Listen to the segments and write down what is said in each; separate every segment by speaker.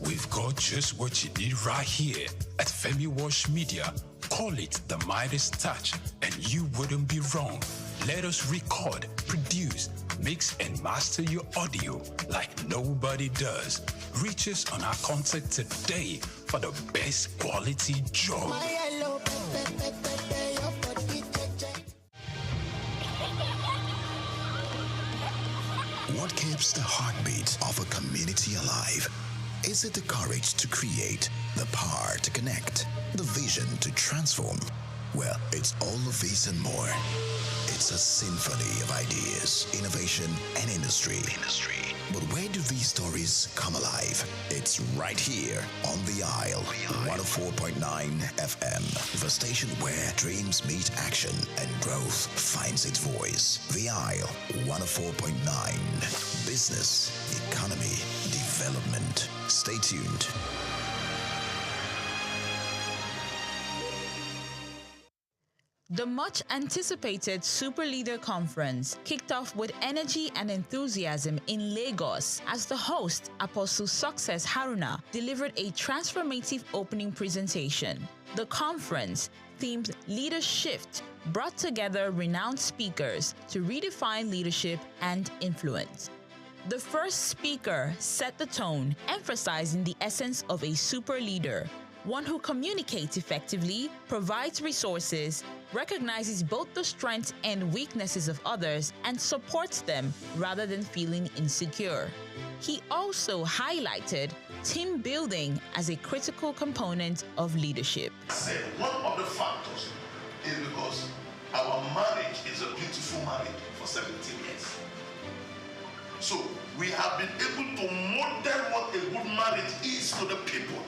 Speaker 1: We've got just what you need right here at Femi Wash Media. Call it the Midas Touch, and you wouldn't be wrong. Let us record, produce, mix, and master your audio like nobody does. Reach us on our contact today for the best quality job.
Speaker 2: What keeps the heartbeat of a community alive? Is it the courage to create, the power to connect, the vision to transform? Well, it's all of these and more. It's a symphony of ideas, innovation, and industry. But where do these stories come alive? It's right here on The Isle, 104.9 FM, the station where dreams meet action and growth finds its voice. The Isle, 104.9. Business, economy, development. Stay tuned.
Speaker 3: The much-anticipated Super Leader Conference kicked off with energy and enthusiasm in Lagos as the host, Apostle Success Haruna, delivered a transformative opening presentation. The conference, themed Leader Shift, brought together renowned speakers to redefine leadership and influence. The first speaker set the tone, emphasizing the essence of a super leader, one who communicates effectively, provides resources, recognizes both the strengths and weaknesses of others, and supports them rather than feeling insecure. He also highlighted team building as a critical component of leadership.
Speaker 4: One of the factors is because our marriage is a beautiful marriage for 17 years. So we have been able to model what a good marriage is to the people.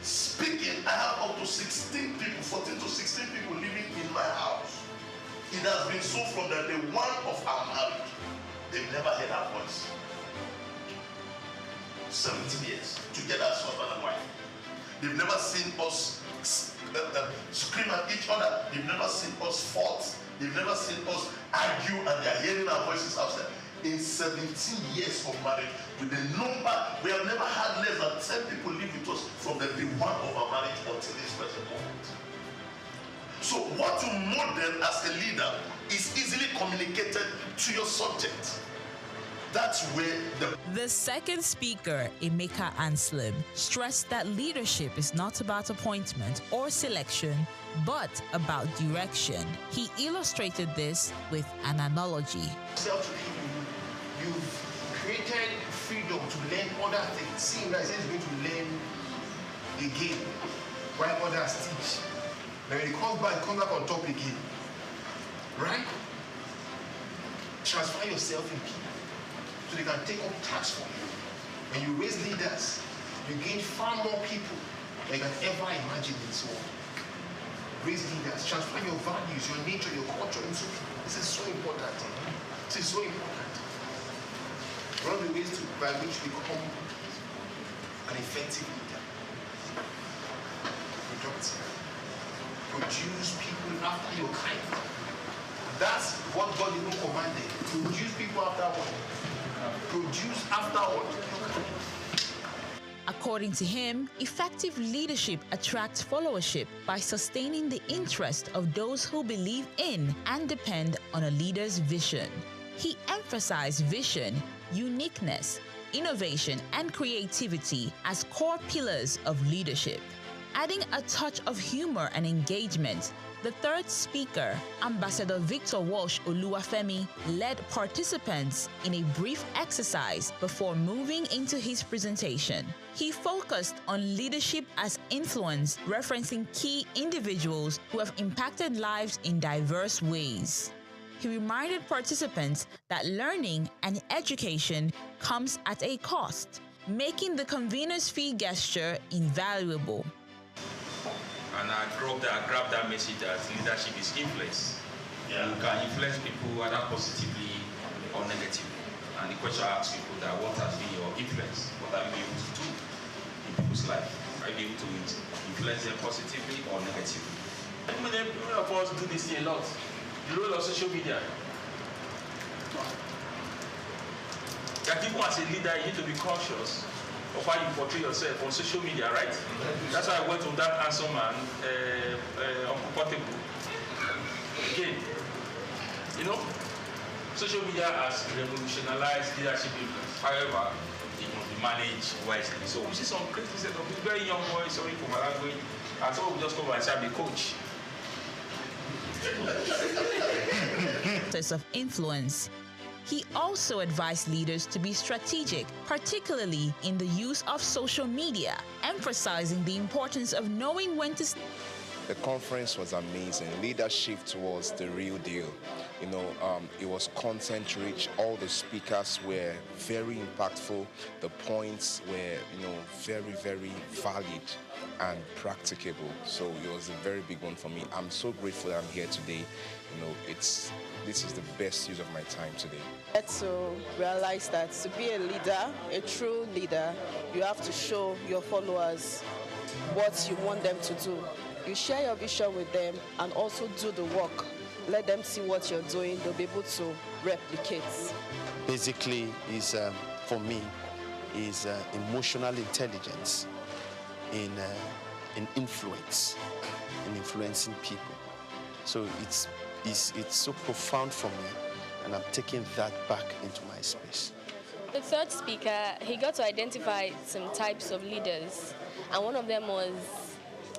Speaker 4: Speaking, I have up to 16 people, 14 to 16 people living in my house. It has been so from the day one of our marriage. They've never heard our voice. 17 years together as husband and wife. They've never seen us scream at each other. They've never seen us fight. They've never seen us argue, and they're hearing our voices outside. In 17 years of marriage, with the number, we have never had less than 10 people live with us from the day one of our marriage until this present moment. So what you model as a leader is easily communicated to your subject. That's where
Speaker 3: The second speaker, Emeka Anslim, stressed that leadership is not about appointment or selection, but about direction. He illustrated this with an analogy.
Speaker 5: You've created freedom to learn other things. Seeing that he's going to learn again while others teach. Then when he comes back on top again. Right? Transfer yourself in people so they can take up tasks for you. When you raise leaders, you gain far more people than you can ever imagine in this world. Raise leaders, transfer your values, your nature, your culture into people. This is so important. This is so important. One of the ways by which we become an effective leader. Productive. Produce people after your kind. That's what God even commanded. Produce people after what? Produce after what?
Speaker 3: According to him, effective leadership attracts followership by sustaining the interest of those who believe in and depend on a leader's vision. He emphasized vision, uniqueness, innovation, and creativity as core pillars of leadership. Adding a touch of humor and engagement, the third speaker, Ambassador Victor Walsh Oluwafemi, led participants in a brief exercise before moving into his presentation. He focused on leadership as influence, referencing key individuals who have impacted lives in diverse ways. He reminded participants that learning and education comes at a cost, making the convener's fee gesture invaluable.
Speaker 6: And I grabbed that message that leadership is influence. Yeah. You can influence people either positively or negatively. And the question I ask people that what has been your influence? What have you been able to do in people's life? Are you able to influence them positively or negatively? Many of us do this thing a lot. The role of social media. That even as a leader, you need to be cautious of how you portray yourself on social media, right? That's why I went with that handsome man, uncomfortable. Again, you know, social media has revolutionized leadership influence. However, it must be managed wisely. So we see some crazy set of very young boys, sorry for my language, and some will just come and say, I'm a coach.
Speaker 3: Of influence. He also advised leaders to be strategic, particularly in the use of social media, emphasizing the importance of knowing when to.
Speaker 7: The conference was amazing. Leadership was the real deal. You know, it was content rich. All the speakers were very impactful. The points were, you know, very, very valid and practicable. So it was a very big one for me. I'm so grateful that I'm here today. You know, this is the best use of my time today.
Speaker 8: To realize that to be a leader, a true leader, you have to show your followers what you want them to do. You share your vision with them and also do the work. Let them see what you're doing. They'll be able to replicate.
Speaker 9: Basically, is for me, is emotional intelligence in influence, in influencing people. So it's so profound for me, and I'm taking that back into my space.
Speaker 10: The third speaker, he got to identify some types of leaders, and one of them was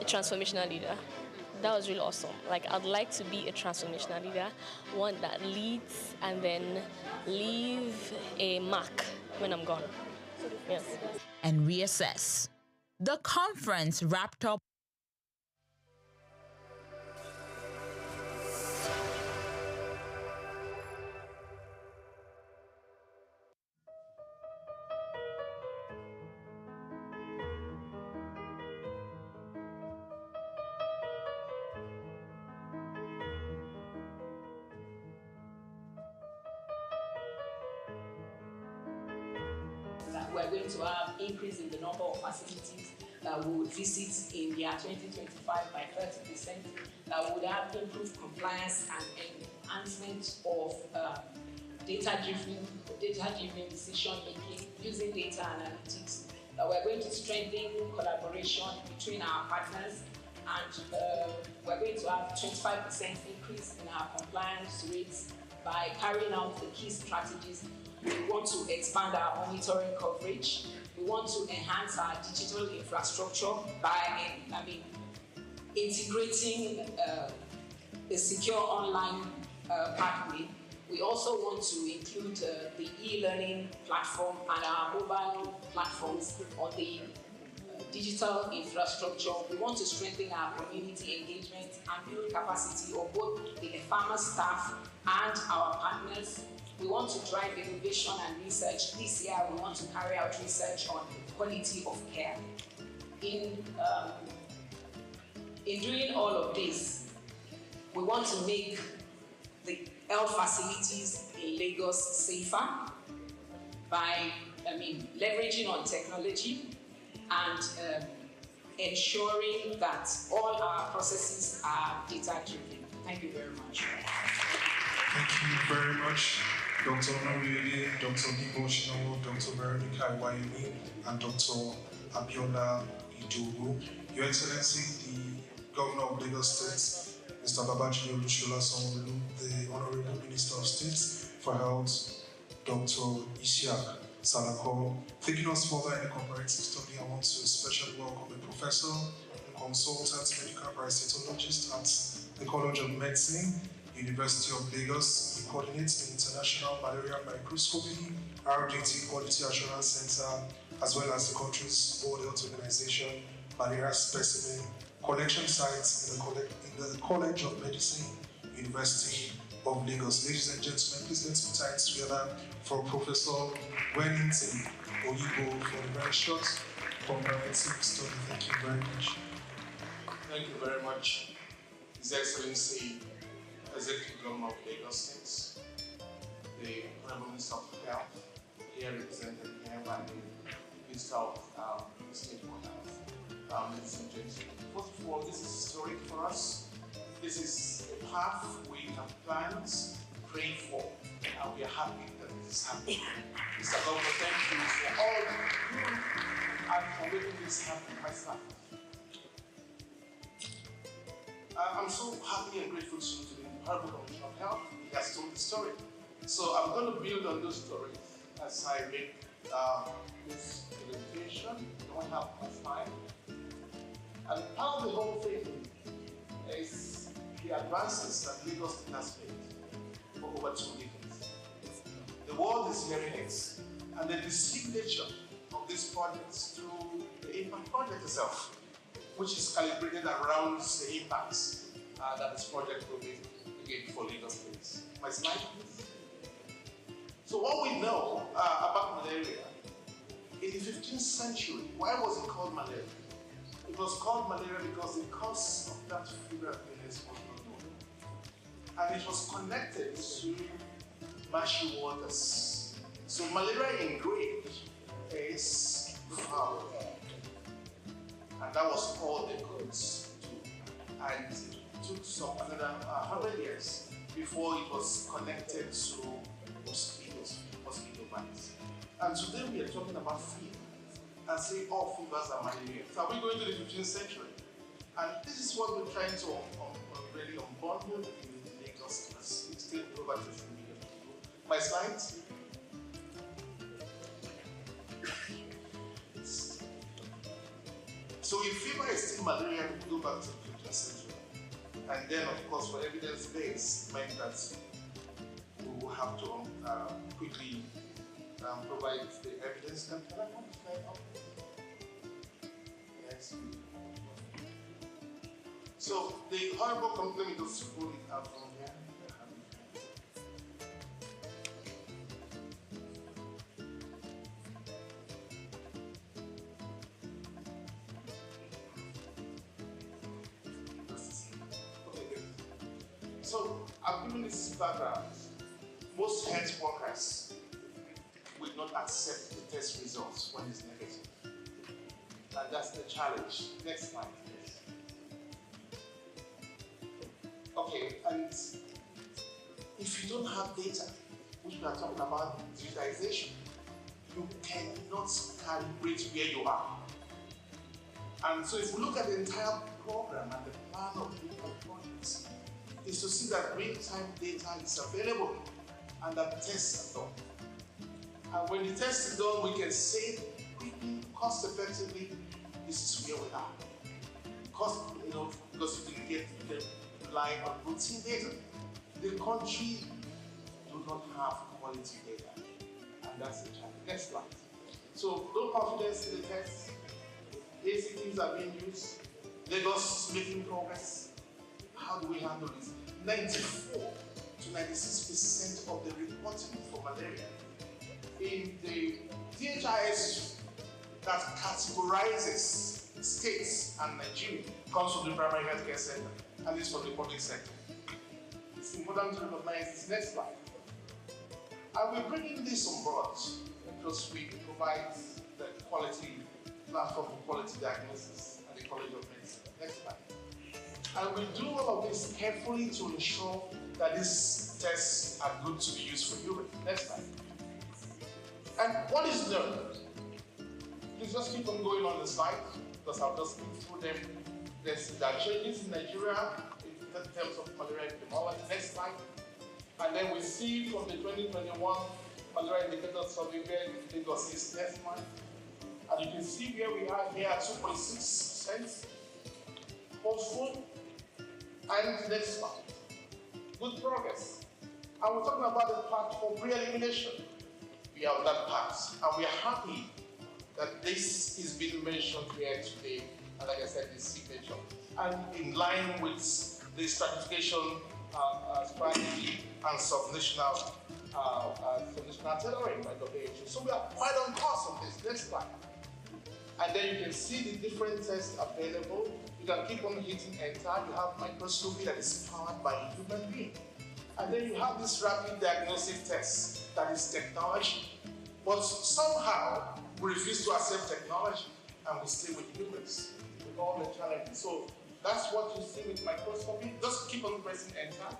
Speaker 10: a transformational leader. That was really awesome. Like, I'd like to be a transformational leader, one that leads and then leave a mark when I'm gone. Yes.
Speaker 3: And reassess. The conference wrapped up.
Speaker 11: We're going to have increase in the number of facilities that we would visit in the year 2025 by 30%. That would have improved compliance and enhancement of data-driven decision making using data analytics. That we're going to strengthen collaboration between our partners, and we're going to have 25% increase in our compliance rates by carrying out the key strategies. We want to expand our monitoring coverage. We want to enhance our digital infrastructure by integrating a secure online pathway. We also want to include the e-learning platform and our mobile platforms on the digital infrastructure. We want to strengthen our community engagement and build capacity of both the farmer staff and our partners. We want to drive innovation and research. This year, we want to carry out research on quality of care. In doing all of this, we want to make the health facilities in Lagos safer by, leveraging on technology and ensuring that all our processes are data-driven. Thank you very much.
Speaker 12: Thank you very much, Dr. Onoriede, Dr. Nibo, Dr. Veronica Iwayemi, and Dr. Abiola Idowu. Your Excellency, the Governor of Lagos State, Mr. Babajide Olusola Sanwo-Olu, the Honorable Minister of State for Health, Dr. Isiaq Salako. Taking us further in the comparative study, I want to especially welcome a professor, a consultant medical parasitologist at the College of Medicine, University of Lagos. He coordinates the International Malaria Microscopy RDT Quality Assurance Center, as well as the country's World Health Organization malaria specimen collection sites in the College of Medicine, University of Lagos. Ladies and gentlemen, please let's put our hands together for Professor Wellington Oyibo for a very short comparative study. Thank you very much.
Speaker 13: Thank you very much, His Excellency, Executive Governor of Lagos State, the Honorable Minister of Health, here represented here by the Minister of State for Health. Ladies and gentlemen, first of all, this is historic for us. This is a path we have planned, prayed for, and we are happy that this is happening. Mr. Governor, thank you for all and for making this happen myself. I'm so happy and grateful to the Honorable Commissioner of Health. He has told the story. So I'm going to build on those stories as I make this presentation. Don't have much time. And part of the whole thing is the advances that Lagos has made for over 2 decades. The world is hearing it, and the distinct nature of these projects through the impact project itself, which is calibrated around the impacts that this project will be again for Lagos State. My slide, please. So what we know about malaria, in the 15th century, why was it called malaria? It was called malaria because the cause of that fever illness was not known. And it was connected to marshy waters. So malaria in Greek is foul. And that was all they could do. And it took some another 100 years before it was connected to mosquitoes, mosquito bites. And today we are talking about fever and saying all fevers are malaria. So we going to the 15th century. And this is what we're trying to really unbundle in Lagos as 16 over 50 million people. My slides. So if fever is still malaria, we go back to the 15th century. And then, of course, for evidence base, meant that we will have to quickly provide the evidence. Can I have the slide up? Yes. So the horrible complaint, let me just pull it out from here. So I've given this background. Most health workers will not accept the test results when it's negative. And that's the challenge. Next slide, please. Okay, and if you don't have data, which we are talking about digitization, you cannot calibrate where you are. And so if we look at the entire program and the plan of the projects, is to see that real-time data is available and that tests are done. And when the test is done, we can say quickly, cost-effectively, this is where we are. Because you can rely on routine data. The country do not have quality data, and that's the challenge. Next slide. So, no confidence in the test. ACTs are being used. Lagos is making progress. How do we handle this? 94 to 96% of the reporting for malaria in the DHIS that categorizes states and Nigeria comes from the primary healthcare center, and this from the public sector. It's important to recognize this. Next slide. And we're bringing this on board because we provide the quality platform for quality diagnosis at the College of Medicine. Next slide. And we do all of this carefully to ensure that these tests are good to be used for humans. Next slide. And what is known? Please just keep on going on the slide because I'll just go through them. There are changes in Nigeria in terms of malaria epidemiology. Next slide. And then we see from the 2021 malaria indicator survey where Lagos is. Next slide. And you can see where we are here at 2.6%. Hopeful. And next slide. Good progress. And we're talking about the path for pre-elimination. We are on that path. And we are happy that this is being mentioned here today. And like I said, this signature. And in line with the stratification strategy and subnational tailoring by WHO. So we are quite on course on this. Next slide. And then you can see the different tests available. You can keep on hitting enter. You have microscopy that is powered by a human being. And then you have this rapid diagnostic test that is technology. But somehow we refuse to accept technology and we stay with humans with all the challenges. So that's what you see with microscopy. Just keep on pressing enter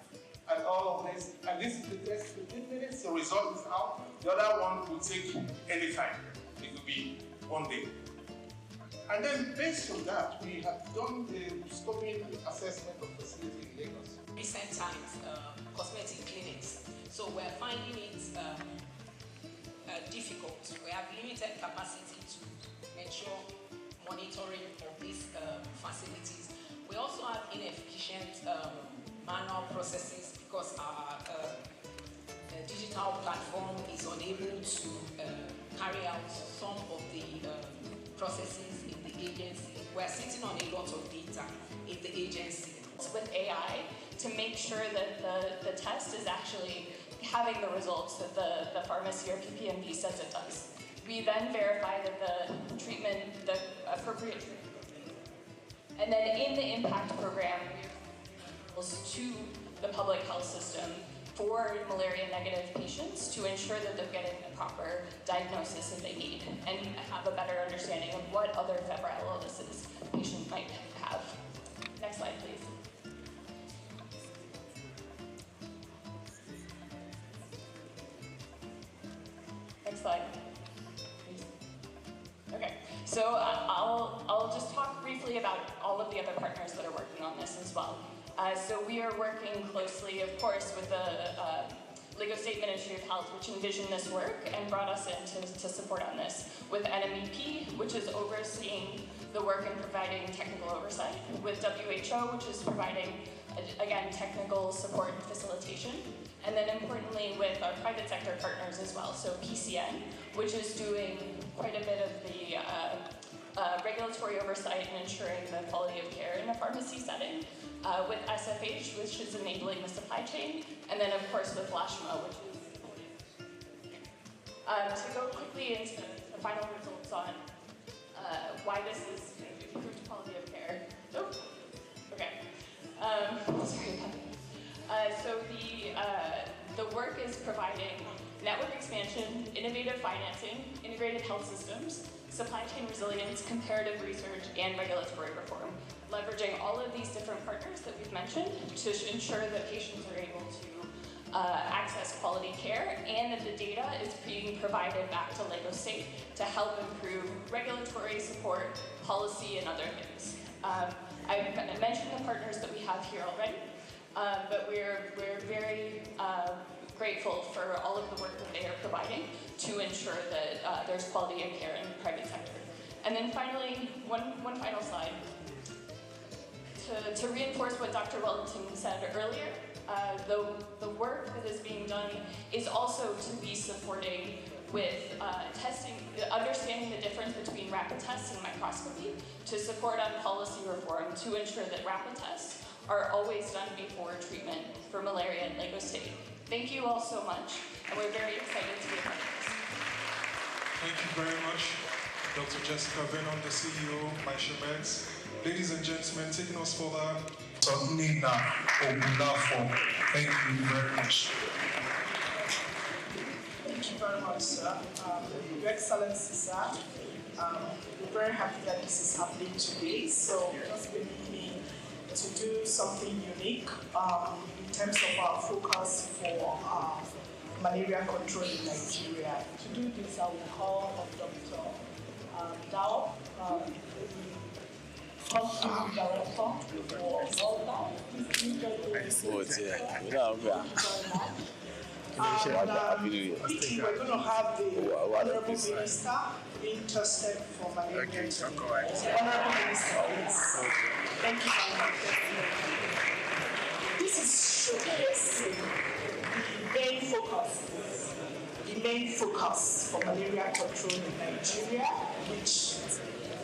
Speaker 13: and all of this. And this is the test 15 minutes. The result is out. The other one will take any time. It will be 1 day. And then based on that, we have done the scoping assessment of facility in Lagos.
Speaker 11: Recent times, cosmetic clinics. So we're finding it difficult. We have limited capacity to ensure monitoring of these facilities. We also have inefficient manual processes because our digital platform is unable to carry out some of the processes in the agency. We're sitting on a lot of data in the agency.
Speaker 14: With AI to make sure that the test is actually having the results that the pharmacy or PPMP says it does. We then verify that the treatment, the appropriate treatment. And then in the impact program, we to the public health system for malaria-negative patients to ensure that they're getting the proper diagnosis that they need and have a better understanding of what other febrile illnesses patients might have. Next slide, please. Next slide. Okay, so I'll just talk briefly about all of the other partners that are working on this as well. So we are working closely, of course, with the Lagos State Ministry of Health, which envisioned this work and brought us in to support on this, with NMEP, which is overseeing the work and providing technical oversight, with WHO, which is providing, again, technical support and facilitation, and then importantly with our private sector partners as well, so PCN, which is doing quite a bit of the regulatory oversight and ensuring the quality of care in a pharmacy setting, with SFH, which is enabling the supply chain, and then of course with LASHMA, which is to go quickly into the final results on why this is improved quality of care. Oh, okay. Sorry about that. So the work is providing network expansion, innovative financing, integrated health systems, supply chain resilience, comparative research, and regulatory reform, leveraging all of these different partners that we've mentioned to ensure that patients are able to access quality care and that the data is being provided back to Lagos State to help improve regulatory support, policy, and other things. I mentioned the partners that we have here already, but we're very grateful for all of the work that they are providing to ensure that there's quality of care in the private sector. And then finally, one final slide. To reinforce what Dr. Wellington said earlier, the work that is being done is also to be supporting with testing, understanding the difference between rapid tests and microscopy, to support on policy reform to ensure that rapid tests are always done before treatment for malaria in Lagos State. Thank you all so much, and we're very excited to be a part of this.
Speaker 12: Thank you very much, Dr. Jessica Venon, the CEO, MyShemeds. Ladies and gentlemen, taking us further, Nina Obulafo. Thank you very much.
Speaker 15: Thank you very much, sir. Your Excellency, sir. We're very happy that this is happening today. So just permit me to do something unique in terms of our focus for malaria control in Nigeria. To do this, I will call on Dr. Dao, Country Director for Volta. Quickly, we're going to have the Honorable Minister interested for malaria. Honorable Minister, please. Thank you very much. This is showcasing the main focus for malaria control in Nigeria, which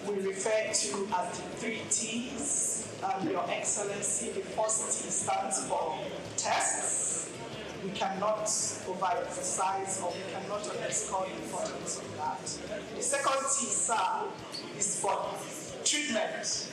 Speaker 15: we refer to as the 3 T's. Your Excellency, the first T stands for tests. We cannot overemphasize or we cannot underscore the importance of that. The second T, sir, is for treatment.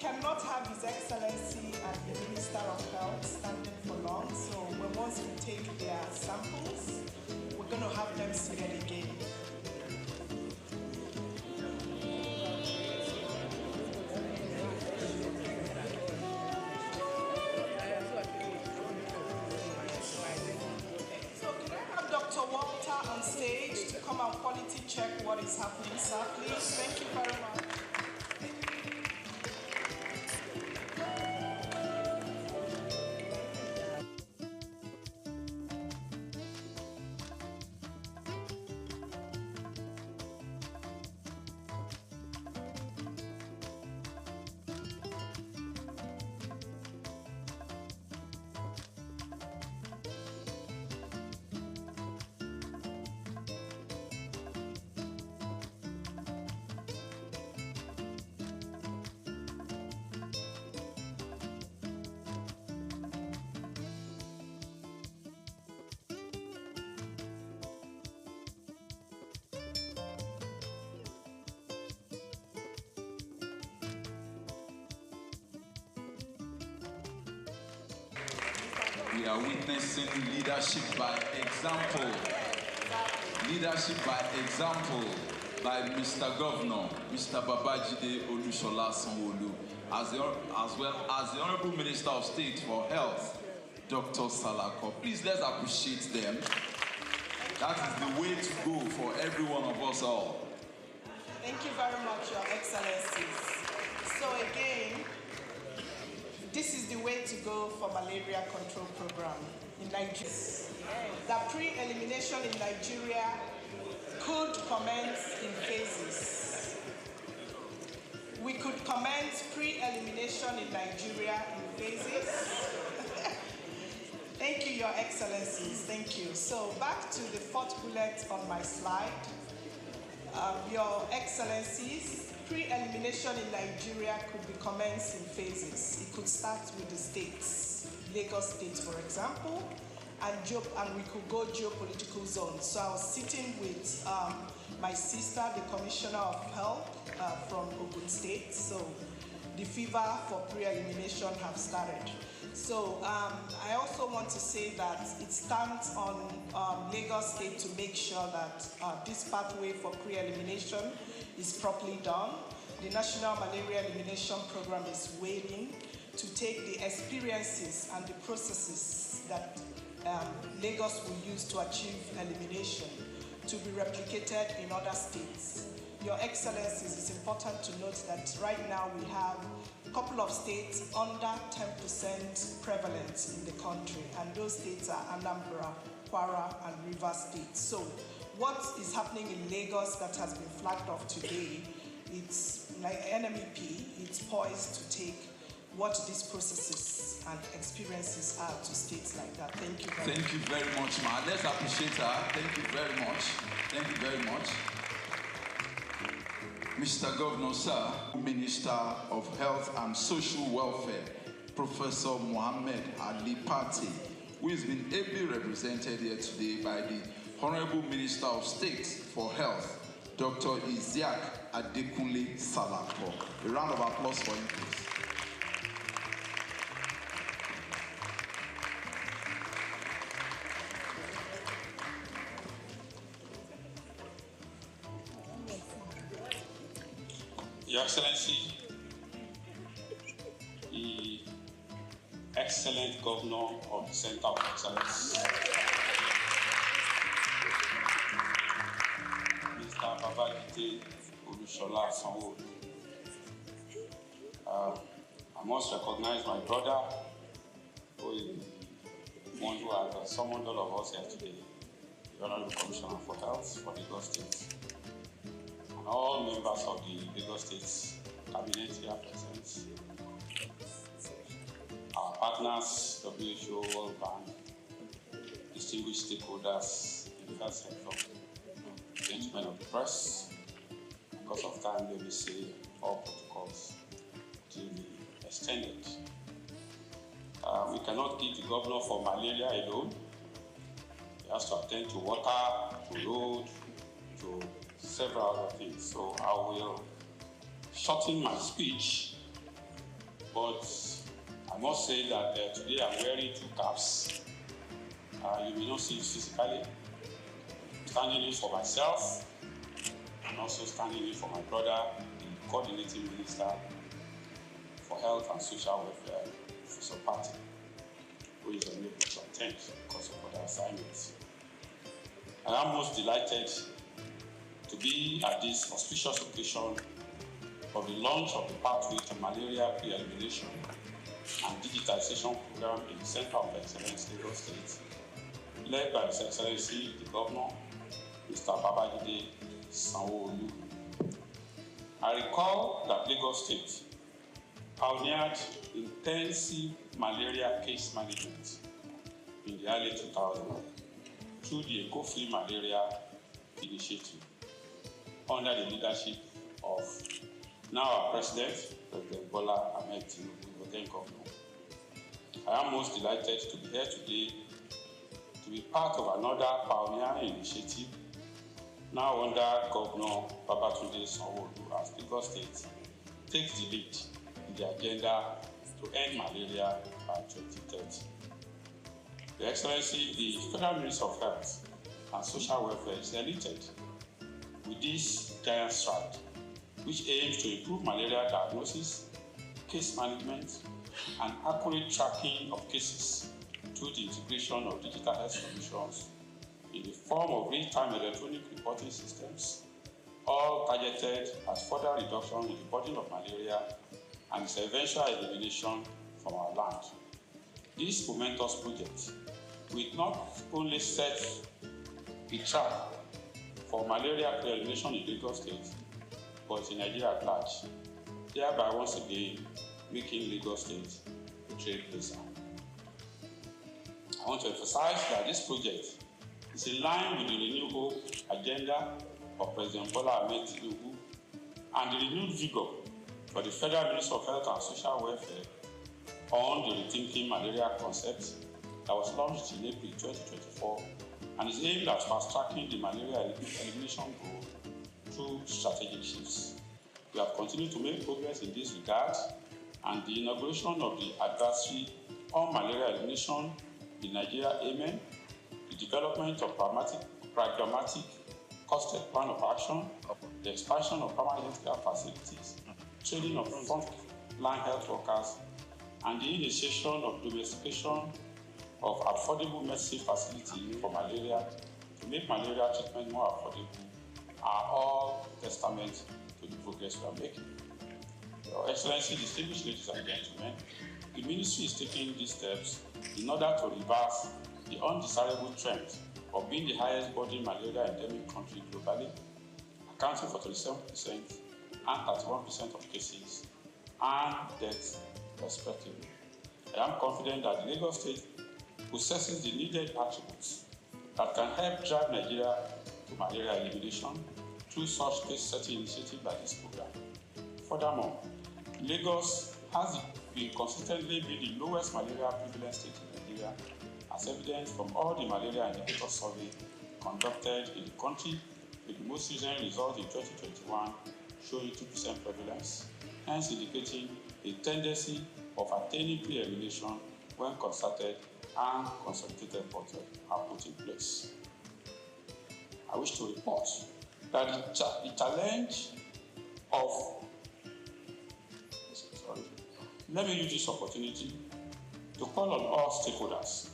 Speaker 15: cannot have His Excellency and the Minister of Health standing for long, so once we take their samples, we're going to have them seated again. So can I have Dr. Walter on stage to come and quality check what is happening, sir, please? Thank you very much.
Speaker 16: We are witnessing leadership by example. Leadership by example by Mr. Governor, Mr. Babajide Olusola Sanwo-Olu, as well as the Honorable Minister of State for Health, Dr. Salako. Please, let's appreciate them. That is the way to go for every one of us all.
Speaker 15: Thank you very much, Your Excellencies. So again, this is the way to go for malaria control program in Nigeria. The pre-elimination in Nigeria could commence in phases. We could commence pre-elimination in Nigeria in phases. Thank you, Your Excellencies. Thank you. So back to the fourth bullet on my slide. Your Excellencies, pre-elimination in Nigeria could be commenced in phases. It could start with the states, Lagos State, for example, and we could go geopolitical zones. So I was sitting with my sister, the Commissioner of Health from Ogun State. So the fever for pre-elimination have started. So I also want to say that it stands on Lagos State to make sure that this pathway for pre-elimination is properly done. The National Malaria Elimination Program is waiting to take the experiences and the processes that Lagos will use to achieve elimination to be replicated in other states. Your Excellencies, it's important to note that right now we have a couple of states under 10% prevalence in the country, and those states are Anambra, Kwara, and Rivers State. So what is happening in Lagos that has been flagged off today, it's like NMEP, it's poised to take what these processes and experiences are to states like that. Thank you very much.
Speaker 16: Thank you very much, ma. Let's appreciate her. Thank you very much. Thank you very much. Mr. Governor, sir, Minister of Health and Social Welfare, Professor Mohammed Ali Pate, who has been ably represented here today by the Honorable Minister of State for Health, Dr. Isiaq Adekunle Salako. A round of applause for him, please.
Speaker 17: Your Excellency, the excellent Governor of the Center of Excellence, Mr. Babajide Olusola Sanwo-Olu. I must recognize my brother, who is the one who has summoned all of us here today, the Honorable Commissioner for Health for Lagos State. All members of the Lagos State Cabinet here present, our partners, WHO, World Bank, distinguished stakeholders in the health sector, gentlemen of the press. Because of time, let me say all protocols to be extended. We cannot give the governor for malaria alone. He has to attend to water, to road, to several other things. So I will shorten my speech but I must say that today I'm wearing two caps. You may not see it physically. I'm standing in for myself and also standing in for my brother, the coordinating minister for health and social welfare, Professor Party, who is unable to attend because of other assignments. I am most delighted to be at this auspicious occasion of the launch of the Pathway to Malaria Pre-Elimination and Digitization Program in the Center of Excellence, Lagos State, led by His Excellency the Governor, Mr. Babajide Sanwo-Olu. I recall that Lagos State pioneered intensive malaria case management in the early 2000s through the Eco-Free Malaria Initiative under the leadership of now our President, President Bola Ahmed Tinubu, then Governor. I am most delighted to be here today to be part of another pioneering initiative now under Governor Babatunde Sanwo-Olu as Lagos State takes the lead in the agenda to end malaria by 2030. Your Excellency, the Federal Ministry of Health and Social Welfare is elated with this giant stride, which aims to improve malaria diagnosis, case management, and accurate tracking of cases through the integration of digital health solutions in the form of real-time electronic reporting systems, all targeted at further reduction in the burden of malaria and its eventual elimination from our land. This momentous project will not only set the track for malaria pre-elimination in Lagos State, but in Nigeria at large, thereby once again making Lagos State a trailblazer. I want to emphasize that this project is in line with the renewed hope agenda of President Bola Ahmed Tinubu and the renewed vigor for the Federal Ministry of Health and Social Welfare on the Rethinking Malaria concept that was launched in April 2024 and is aimed at fast-tracking the malaria elimination goal through strategic shifts. We have continued to make progress in this regard, and the inauguration of the advisory on malaria elimination in Nigeria, AMEN, the development of pragmatic costed plan of action, the expansion of permanent healthcare facilities, training of frontline health workers, and the initiation of domestication of affordable medicine facilities for malaria to make malaria treatment more affordable are all testament to the progress we are making. Your Excellency, distinguished ladies and gentlemen, the Ministry is taking these steps in order to reverse the undesirable trend of being the highest burden malaria endemic country globally, accounting for 37% and 31% of cases and deaths respectively. I am confident that Lagos State possesses the needed attributes that can help drive Nigeria to malaria elimination through such case-setting initiatives like this program. Furthermore, Lagos has been consistently the lowest malaria prevalence state in Nigeria, as evidenced from all the malaria indicator survey conducted in the country, with the most recent result in 2021 showing 2% prevalence, hence indicating a tendency of attaining pre-elimination when concerted and consolidated efforts are put in place. I wish to report that the challenge of let me use this opportunity to call on all stakeholders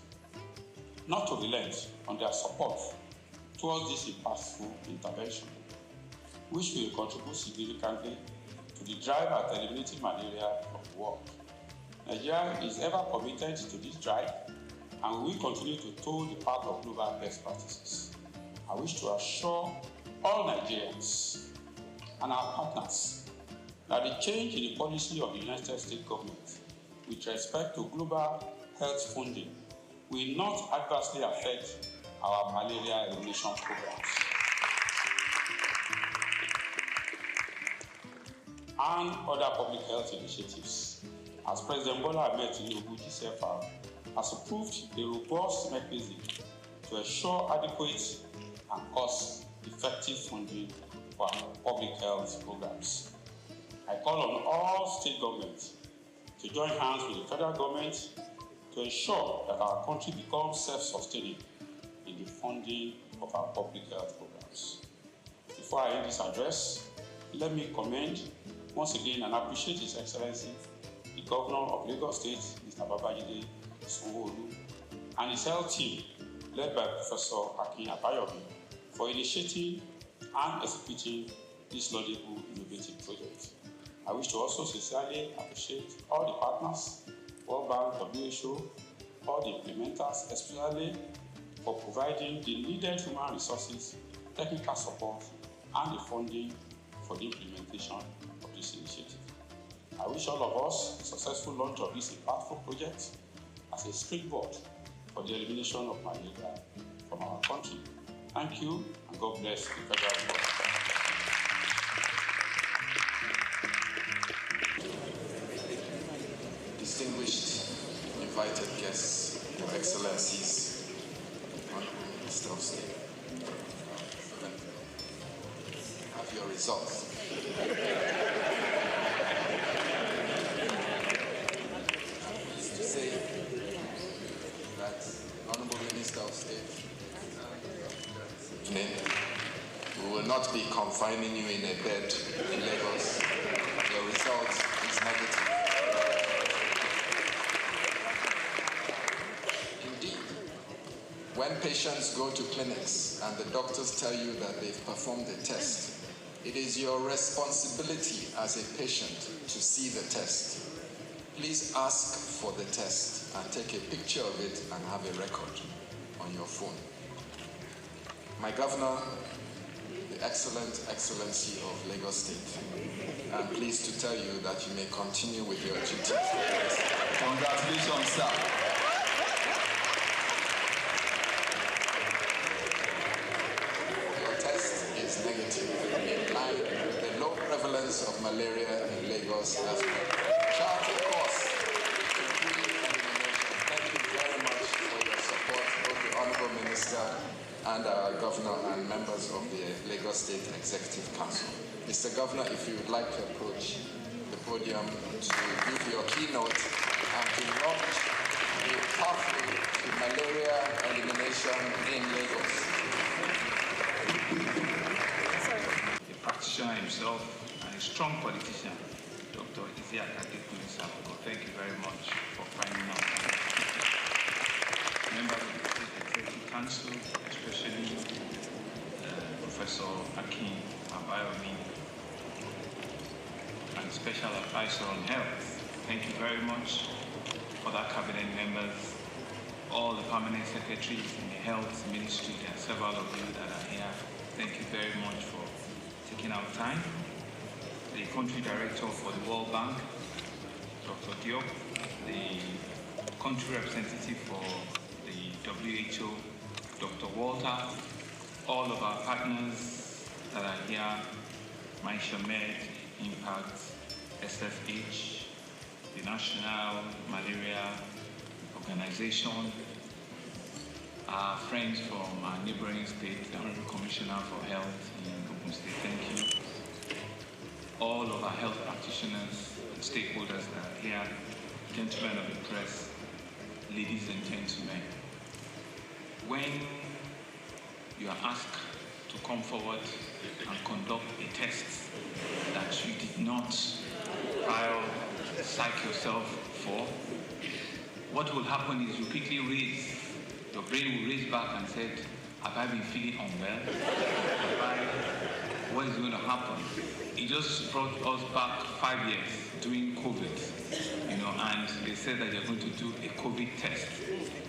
Speaker 17: not to relent on their support towards this impactful intervention, which will contribute significantly to the drive at eliminating malaria from the world. Nigeria is ever committed to this drive and we will continue to toe the path of global best practices. I wish to assure all Nigerians and our partners that the change in the policy of the United States government with respect to global health funding will not adversely affect our malaria elimination programs and other public health initiatives, as President Bola Ahmed Tinubu GCFR has approved a robust mechanism to ensure adequate and cost-effective funding for our public health programs. I call on all state governments to join hands with the federal government to ensure that our country becomes self-sustaining in the funding of our public health programs. Before I end this address, let me commend once again and appreciate His Excellency, the Governor of Lagos State, Mr. Babajide Souq, and his health team, led by Professor Akin Abayomi, for initiating and executing this laudable innovative project. I wish to also sincerely appreciate all the partners, World Bank, WHO, all the implementers, especially for providing the needed human resources, technical support, and the funding for the implementation of this initiative. I wish all of us a successful launch of this impactful project as a springboard for the elimination of malaria from our country. Thank you, and God bless the federal government.
Speaker 18: Distinguished invited guests, Your Excellencies, Honorable Minister of State, have your results. To say that Honorable Minister of State, we will not be confining you in a bed in Lagos. Your result is negative. When patients go to clinics and the doctors tell you that they've performed a test, it is your responsibility as a patient to see the test. Please ask for the test and take a picture of it and have a record on your phone. My governor, the Excellency of Lagos State, I'm pleased to tell you that you may continue with your duties.
Speaker 16: Congratulations, sir.
Speaker 18: Negative, in line with the low prevalence of malaria in Lagos as well. Chart a course to elimination. Thank you very much for your support, both the Honorable Minister and our Governor and members of the Lagos State Executive Council. Mr. Governor, if you would like to approach the podium to give your keynote and to launch a pathway to malaria elimination in Lagos.
Speaker 6: Practitioner himself and a strong politician, Dr. Souq. Thank you very much for finding out. Members of the State Executive Council, especially Professor Akin Abayomi, and Special Advisor on Health. Thank you very much. Other cabinet members, all the permanent secretaries in the Health Ministry, and several of you that are here. Thank you very much for taking our time. The country director for the World Bank, Dr. Diop, the country representative for the WHO, Dr. Walter, all of our partners that are here, MyShamed, Impact, SFH, the National Malaria Organization, our friends from our neighboring state, the Honorable Commissioner for Health in Ogun State, thank you. All of our health practitioners and stakeholders that are here, gentlemen of the press, ladies and gentlemen. When you are asked to come forward and conduct a test that you did not prior psych yourself for, what will happen is you quickly your brain will raise back and say, have I been feeling unwell? What is going to happen? It just brought us back 5 years during COVID, and they said that they're going to do a COVID test.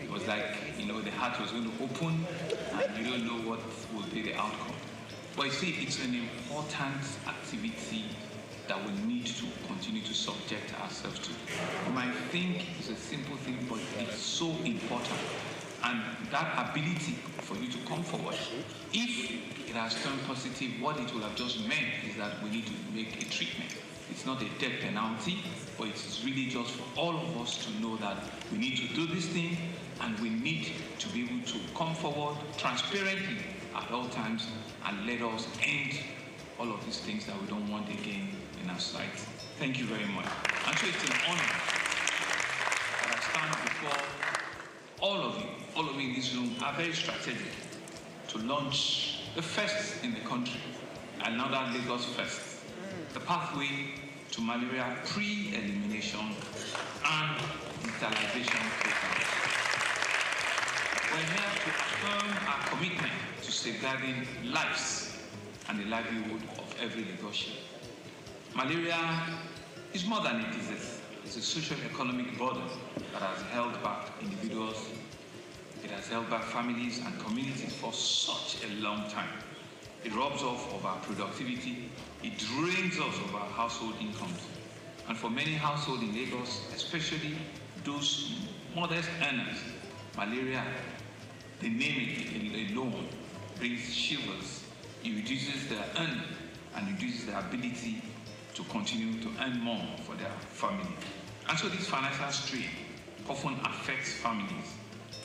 Speaker 6: It was like, the heart was going to open and you don't know what will be the outcome. But you see, it's an important activity that we need to continue to subject ourselves to. You might think it's a simple thing, but it's so important. And that ability for you to come forward, if it has turned positive, what it will have just meant is that we need to make a treatment. It's not a death penalty, but it's really just for all of us to know that we need to do this thing and we need to be able to come forward transparently at all times and let us end all of these things that we don't want again in our society. Thank you very much. Actually, it's an honor
Speaker 17: stand before all of you in this room are very strategic to launch the first in the country, another Lagos first, the pathway to malaria pre-elimination and digitalization programs. We're here to affirm our commitment to safeguarding lives and the livelihood of every Lagosian. Malaria is more than a disease. It's a socio-economic burden that has held back individuals, it has held back families and communities for such a long time. It robs us of our productivity, it drains us of our household incomes. And for many households in Lagos, especially those modest earners, malaria, the name it alone brings shivers. It reduces their earning and reduces their ability to continue to earn more for their family. And so this financial strain often affects families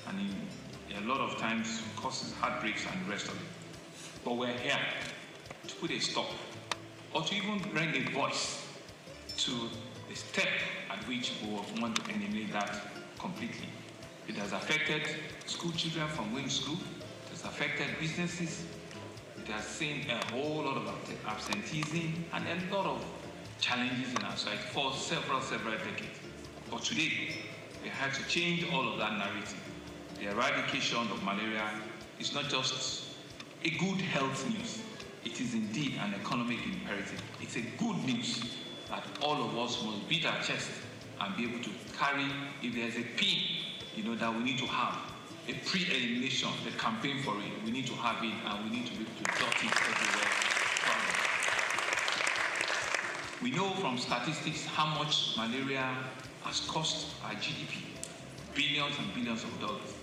Speaker 17: and in a lot of times causes heartbreaks and the rest of it. But we're here to put a stop or to even bring a voice to the step at which we want to eliminate that completely. It has affected school children from going to school, it has affected businesses, it has seen a whole lot of absenteeism and a lot of challenges in our society for several decades. But today, we have to change all of that narrative. The eradication of malaria is not just a good health news, it is indeed an economic imperative. It's a good news that all of us must beat our chest and be able to carry, if there's a P, that we need to have, a pre-elimination, the campaign for it, we need to have it and we need to be able to dot it everywhere. We know from statistics how much malaria has cost our GDP, billions and billions of dollars.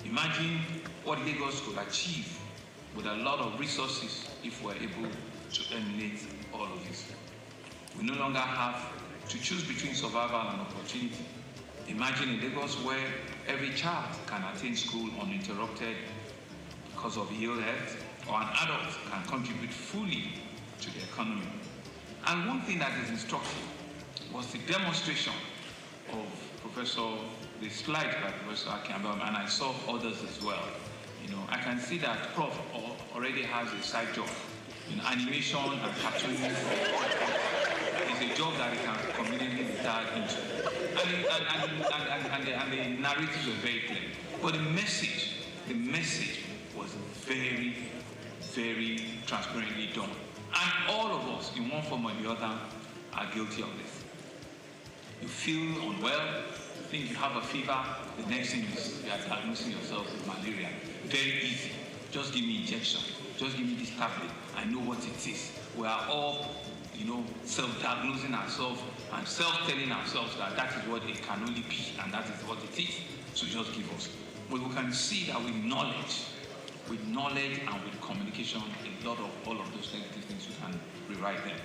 Speaker 17: Imagine what Lagos could achieve with a lot of resources if we're able to eliminate all of this. We no longer have to choose between survival and opportunity. Imagine a Lagos where every child can attend school uninterrupted because of ill health, or an adult can contribute fully to the economy. And one thing that is instructive was the demonstration of the slide by Professor Campbell, and I saw others as well. I can see that Prof already has a side job in animation and cartooning. It's a job that he can conveniently be tagged into. And the narratives were very clear. But the message was very, very transparently done. And all of us, in one form or the other, are guilty of this. You feel unwell, you think you have a fever, the next thing is you are diagnosing yourself with malaria. Very easy. Just give me injection. Just give me this tablet. I know what it is. We are all, self-diagnosing ourselves and self-telling ourselves that that is what it can only be and that is what it is. So just give us. But we can see that with knowledge and with communication, a lot of all of those negative things, you can rewrite them.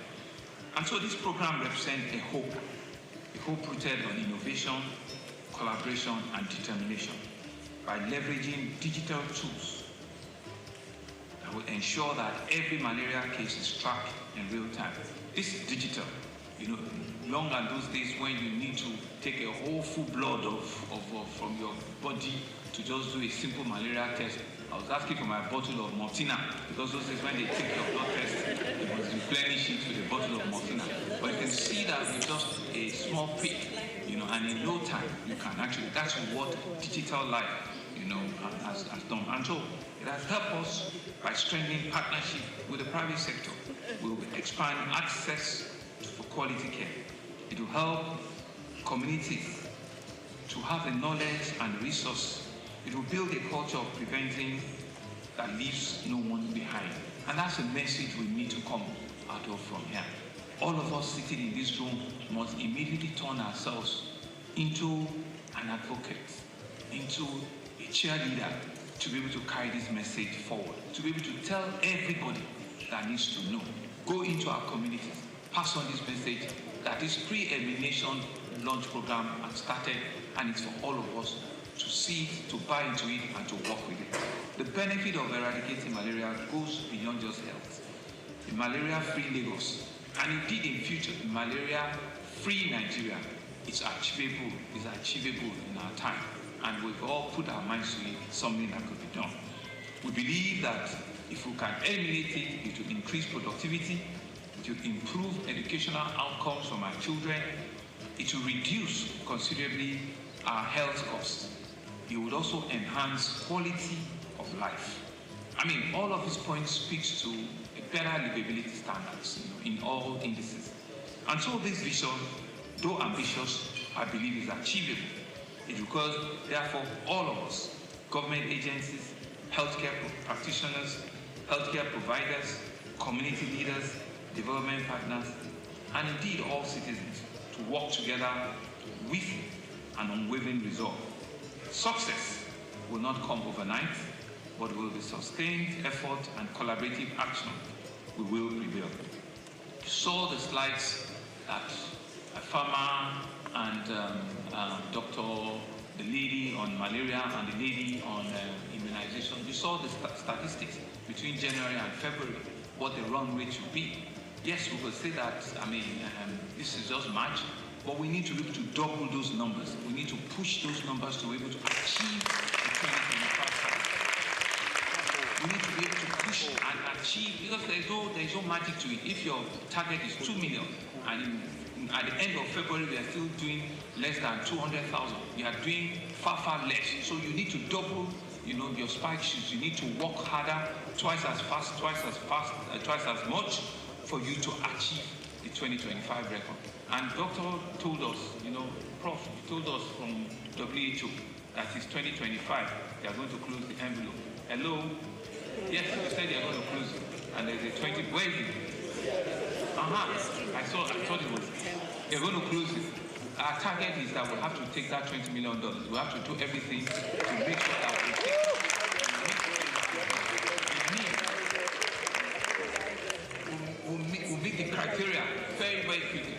Speaker 17: And so this program represents a hope rooted on innovation, collaboration, and determination by leveraging digital tools that will ensure that every malaria case is tracked in real time. This is digital. Long are those days when you need to take a whole full blood from your body to just do a simple malaria test. I was asking for my bottle of Martina because those days when they take your blood test, they must replenish it with a bottle of Martina. But you can see that with just a small prick, and in no time you can actually. That's what digital life, has done. And so it has helped us by strengthening partnership with the private sector. We will expand access for quality care. It will help communities to have the knowledge and resources. It will build a culture of preventing that leaves no one behind. And that's a message we need to come out of from here. All of us sitting in this room must immediately turn ourselves into an advocate, into a cheerleader, to be able to carry this message forward, to be able to tell everybody that needs to know. Go into our communities, pass on this message that this pre-elimination launch program has started, and it's for all of us to see it, to buy into it, and to work with it. The benefit of eradicating malaria goes beyond just health. In malaria-free Lagos, and indeed in future, in malaria-free Nigeria,
Speaker 6: it's achievable in our time. And we've all put our minds to it, something that could be done. We believe that if we can eliminate it, it will increase productivity, it will improve educational outcomes from our children, it will reduce considerably our health costs. It would also enhance quality of life. I mean, all of these points speaks to a better livability standards, in all indices. And so this vision, though ambitious, I believe is achievable. It's because, therefore, all of us, government agencies, healthcare practitioners, healthcare providers, community leaders, development partners, and indeed all citizens, to work together with an unwavering resolve. Success will not come overnight, but will be sustained effort and collaborative action. We will prevail. You saw the slides that a farmer and the lady on malaria and the lady on immunization. You saw the statistics between January and February, what the run rate should be. Yes, we will say that, this is just March, but we need to be able to double those numbers. We need to push those numbers to be able to achieve the 2025 target. We need to be able to push and achieve, because there is no magic to it. If your target is 2 million, and at the end of February, we are still doing less than 200,000. We are doing far, far less. So you need to double, your spike shoots. You need to work harder, twice as much for you to achieve the 2025 record. And Doctor told us, Prof, he told us from WHO that it's 2025. They are going to close the envelope. Hello? Yes, they said they are going to close it. And there's a 20, where is it? I thought it was. They're going to close it. Our target is that we'll have to take that $20 million. We have to do everything to make sure that we take it. We'll meet the criteria very, very quickly.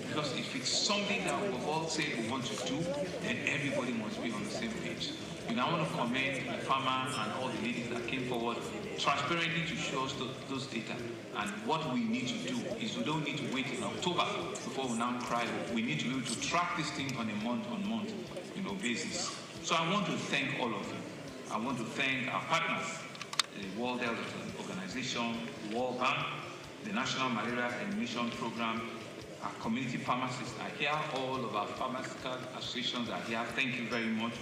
Speaker 6: Because if it's something that we've all said we want to do, then everybody must be on the same page. I want to commend the farmer and all the ladies that came forward transparently to show us those data. And what we need to do is we don't need to wait in October before we now cry. We need to be able to track this thing on a month-on-month basis. So I want to thank all of you. I want to thank our partners, the World Health Organization, the World Bank, the National Malaria Elimination Program, our community pharmacists are here, all of our pharmaceutical associations are here. Thank you very much.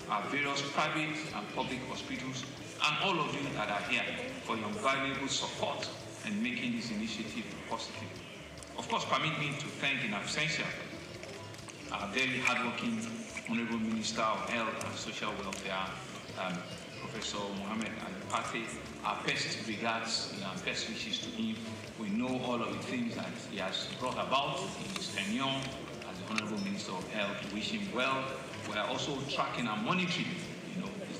Speaker 6: Our various private and public hospitals, and all of you that are here for your valuable support in making this initiative positive. Of course, permit me to thank in absentia our very hardworking Honorable Minister of Health and Social Welfare, Professor Mohammed Al-Pate. Our best regards and best wishes to him. We know all of the things that he has brought about in his tenure as the Honorable Minister of Health. We wish him well. We are also tracking and monitoring,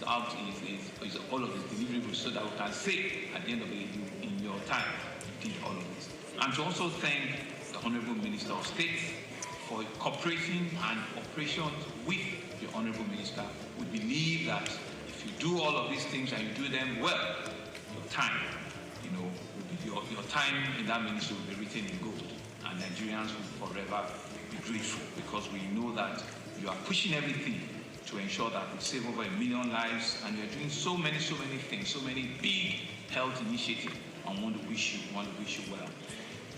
Speaker 6: all of his deliverables so that we can say at the end of the day, in your time, you did all of this. And to also thank the Honorable Minister of State for cooperating and operations with the Honorable Minister. We believe that if you do all of these things and you do them well, your time, your time in that ministry will be written in gold, and Nigerians will forever be grateful because we know that you are pushing everything to ensure that we save over 1 million lives, and you're doing so many things, so many big health initiatives, and want to wish you well.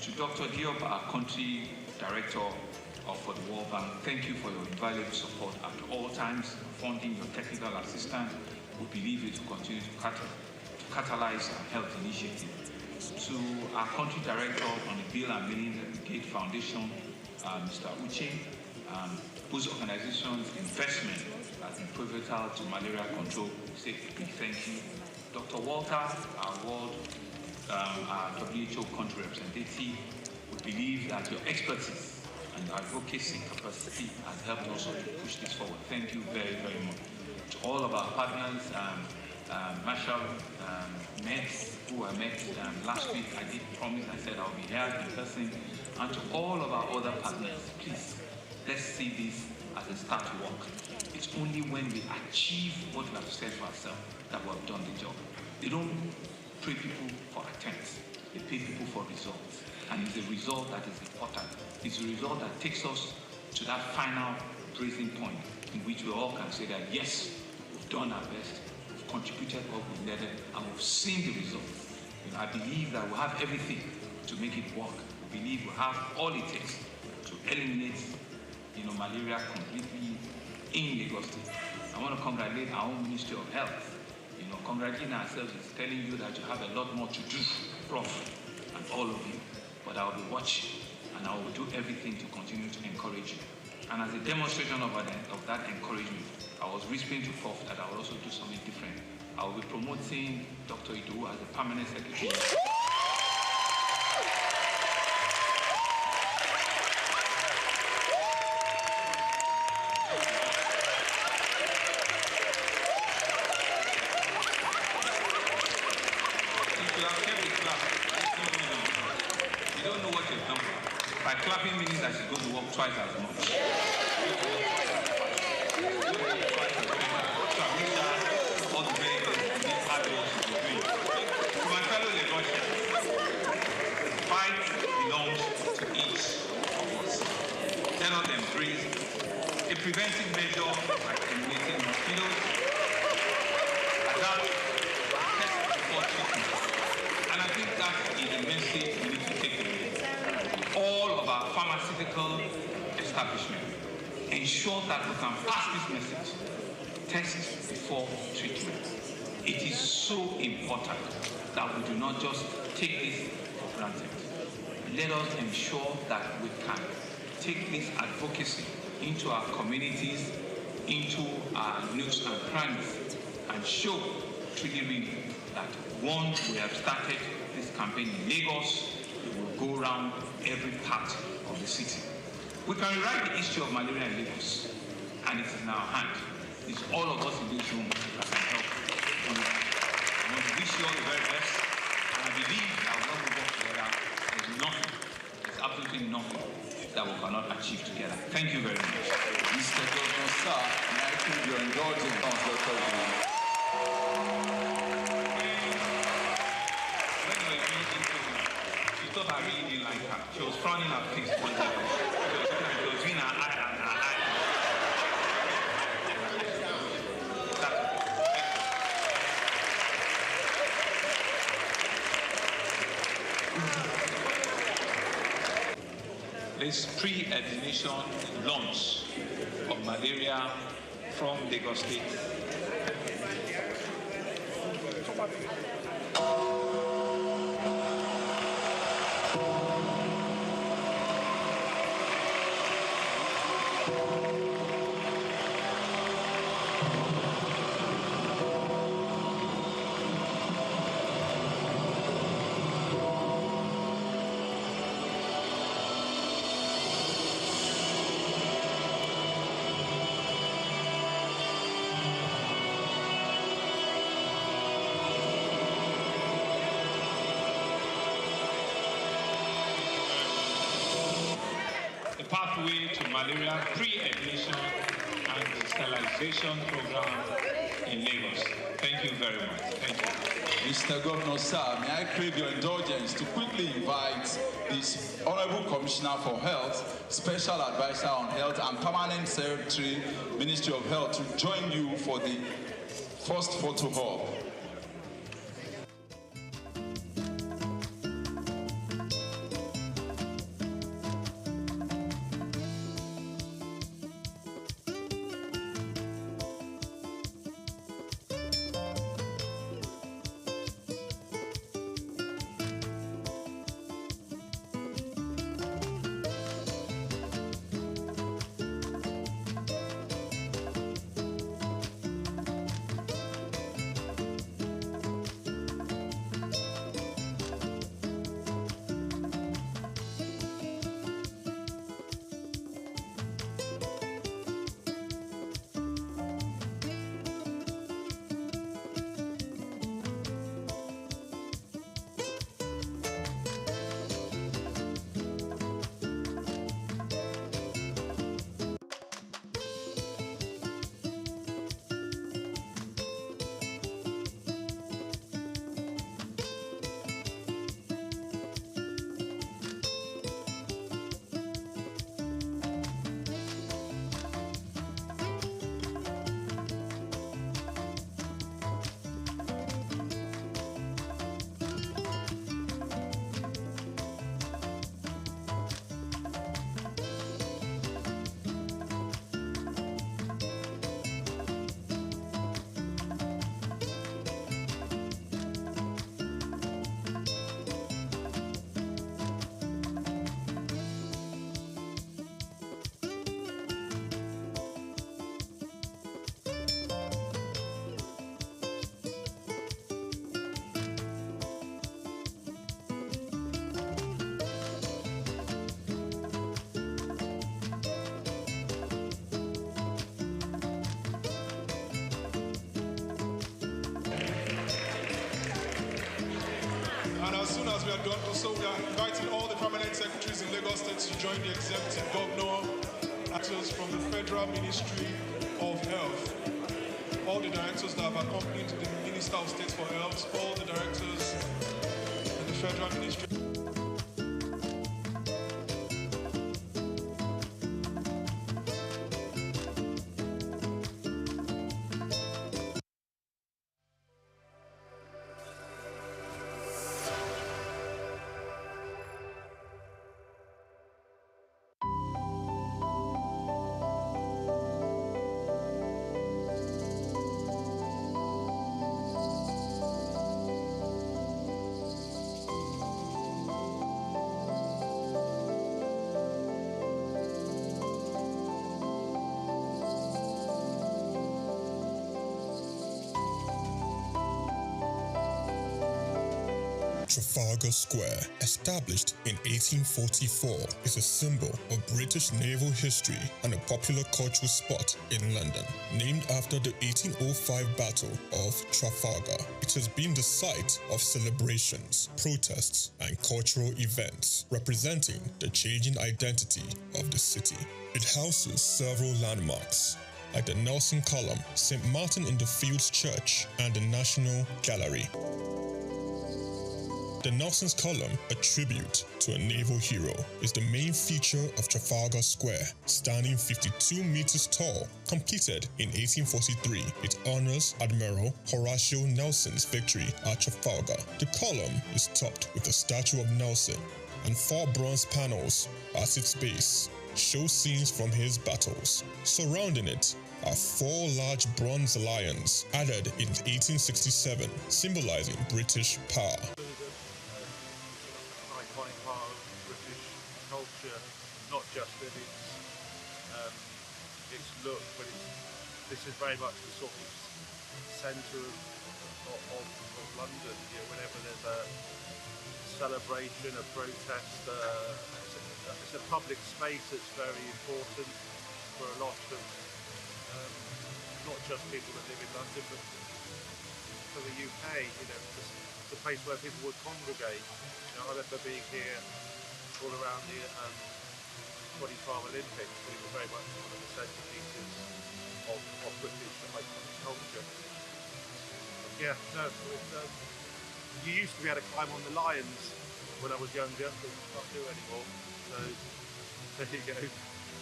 Speaker 6: To Dr. Diop, our country director for the World Bank, thank you for your invaluable support at all times, funding your technical assistance. We believe it will continue to catalyze our health initiative. To our country director on the Bill and Melinda Gates Foundation, Mr. Uche, whose organization's investment has been pivotal to malaria control. We say a big thank you. Dr. Walter, our WHO country representative, we believe that your expertise and your advocacy capacity has helped also to push this forward. Thank you very, very much. To all of our partners, Marshall, Mets, who I met last week, I did promise, I said I'll be here in person. And to all of our other partners, please, let's see this as a start to work. It's only when we achieve what we have said for ourselves that we have done the job. They don't pay people for attempts, they pay people for results. And it's the result that is important. It's the result that takes us
Speaker 17: to that final breathing point in which we all can say that, yes, we've done our best, we've contributed what we've needed, and we've seen the result. I believe that we have everything to make it work. We believe we have all it takes to eliminate malaria completely in Lagos State. I want to congratulate our own Ministry of Health. Congratulating ourselves is telling you that you have a lot more to do, Prof, and all of you. But I will be watching, and I will do everything to continue to encourage you. And as a demonstration of that encouragement, I was whispering to Prof that I will also do something different. I will be promoting Dr. Idu as a permanent secretary. You don't know what you've done. By clapping means that she's going to work twice as much. All the very best hard work she's doing. To my fellow Lagosians, fight belongs to each of us. Let us embrace a preventive measure like eliminating mosquitoes, adapt, test before treatment. And I think that is the message we need to take away. All of our pharmaceutical establishments ensure that we can pass this message. Test before treatment. It is so important that we do not just take this for granted. Let us ensure that we can take this advocacy into our communities, into our nooks and crannies, and show really that once we have started this campaign in Lagos, we will go around every part of the city. We can rewrite the history of malaria in Lagos, and it is in our hand. It's all of us in this room that can help. I want to wish you all the very best, and I believe that when we work together, there's absolutely nothing that we cannot achieve together. Thank you very much.
Speaker 16: Mr. Governor Souq, may I plead your indulgence, Councillor President?
Speaker 17: She thought I really didn't like her. She was frowning her face one day. She was doing her eye and her eye. This pre-elimination launch of malaria from Lagos State. Pathway to Malaria Pre-Elimination and Sterilization Program in Lagos. Thank you very much. Thank you.
Speaker 16: Mr. Governor Souq, may I crave your indulgence to quickly invite this Honorable Commissioner for Health, Special Advisor on Health and Permanent Secretary, Ministry of Health, to join you for the first photo op.
Speaker 12: as we have done so, we are inviting all the permanent secretaries in Lagos State to join the executive governor, actors from the Federal Ministry of Health, all the directors that have accompanied the Minister of State for Health, all the directors in the Federal Ministry.
Speaker 19: Trafalgar Square, established in 1844, is a symbol of British naval history and a popular cultural spot in London. Named after the 1805 Battle of Trafalgar, it has been the site of celebrations, protests, and cultural events, representing the changing identity of the city. It houses several landmarks, like the Nelson Column, St. Martin in the Fields Church, and the National Gallery. The Nelson's Column, a tribute to a naval hero, is the main feature of Trafalgar Square. Standing 52 meters tall, completed in 1843, it honors Admiral Horatio Nelson's victory at Trafalgar. The column is topped with a statue of Nelson, and 4 bronze panels at its base show scenes from his battles. Surrounding it are 4 large bronze lions added in 1867, symbolizing British power.
Speaker 20: Not just in its look, but this is very much the sort of centre of London. You know, whenever there's a celebration, a protest, it's a public space that's very important for a lot of not just people that live in London, but for the UK. You know, it's a place where people would congregate. You know, I remember being here all around the 2012 Olympics, but it was very much one of the centerpieces of British iconic culture. Yeah, no, you used to be able to climb on the lions when I was younger, but you can't do anymore. So there you go,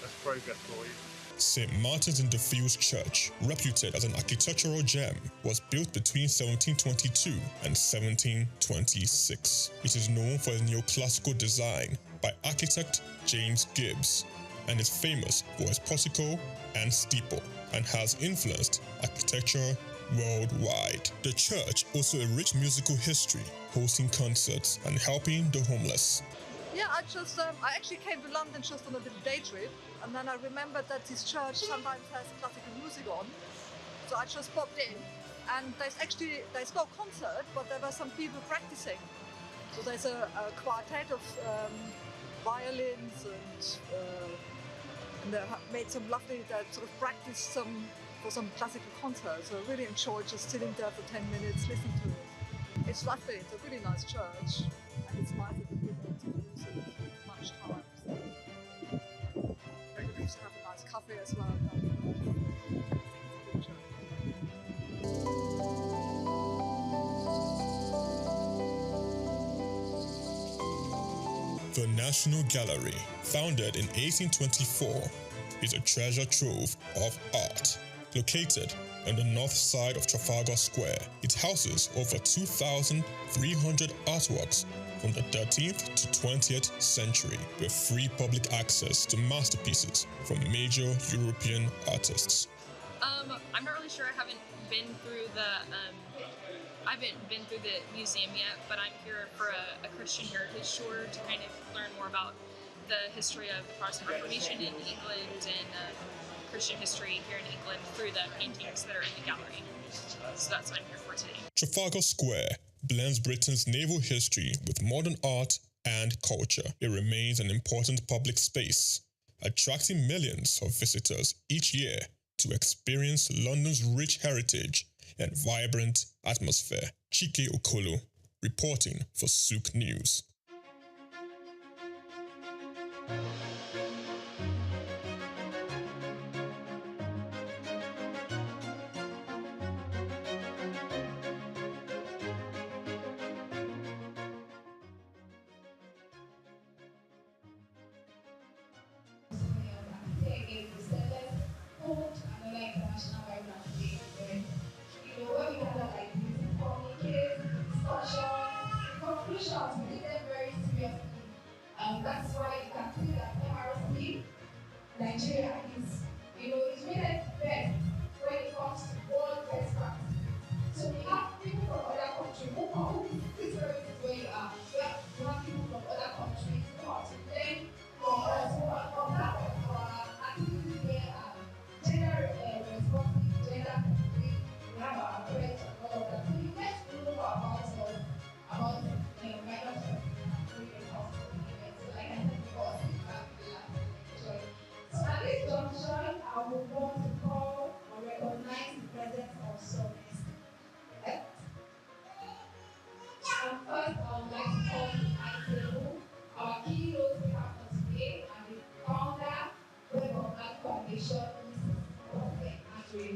Speaker 20: that's progress for you.
Speaker 19: St. Martin's in the Fields Church, reputed as an architectural gem, was built between 1722 and 1726. It is known for its neoclassical design by architect James Gibbs, and is famous for its portico and steeple, and has influenced architecture worldwide. The church also a rich musical history, hosting concerts and helping the homeless.
Speaker 21: Yeah, I actually came to London just on a little day trip, and then I remembered that this church sometimes has classical music on, so I just popped in, and there's no concert, but there were some people practicing. So there's a quartet of violins, and they made some lovely, sort of practiced for some classical concert. So I really enjoyed just sitting there for 10 minutes, listening to it. It's lovely, it's a really nice church, and it's nice that the people don't use it much time. So we used to have a nice cafe as well.
Speaker 19: The National Gallery, founded in 1824, is a treasure trove of art. Located on the north side of Trafalgar Square, it houses over 2,300 artworks from the 13th to 20th century, with free public access to masterpieces from major European artists.
Speaker 22: I'm not really sure. I haven't been through the museum yet, but I'm here for a Christian heritage tour to kind of learn more about the history of the Protestant Reformation in England and Christian history here in England through the paintings that are in the gallery. So that's what I'm here for today.
Speaker 19: Trafalgar Square blends Britain's naval history with modern art and culture. It remains an important public space, attracting millions of visitors each year to experience London's rich heritage and vibrant atmosphere. Chike Okolo, reporting for Souq News.
Speaker 1: That's why you can see that MRC Nigeria is, it's rated best when it comes to world best practice. So we have people from other countries who come. This is where you are. We have people from other countries who are to learn from us, who are from that our activities here are gender responsive, gender friendly. We have our friends and all of that. So you get to know about us, about minors and women also. Like I said before, so at this junction, I would want to call or recognize the presence of some and first, I would like to call to my table our keynote speaker for today and the founder Web of Art Foundation, Mrs. Andre.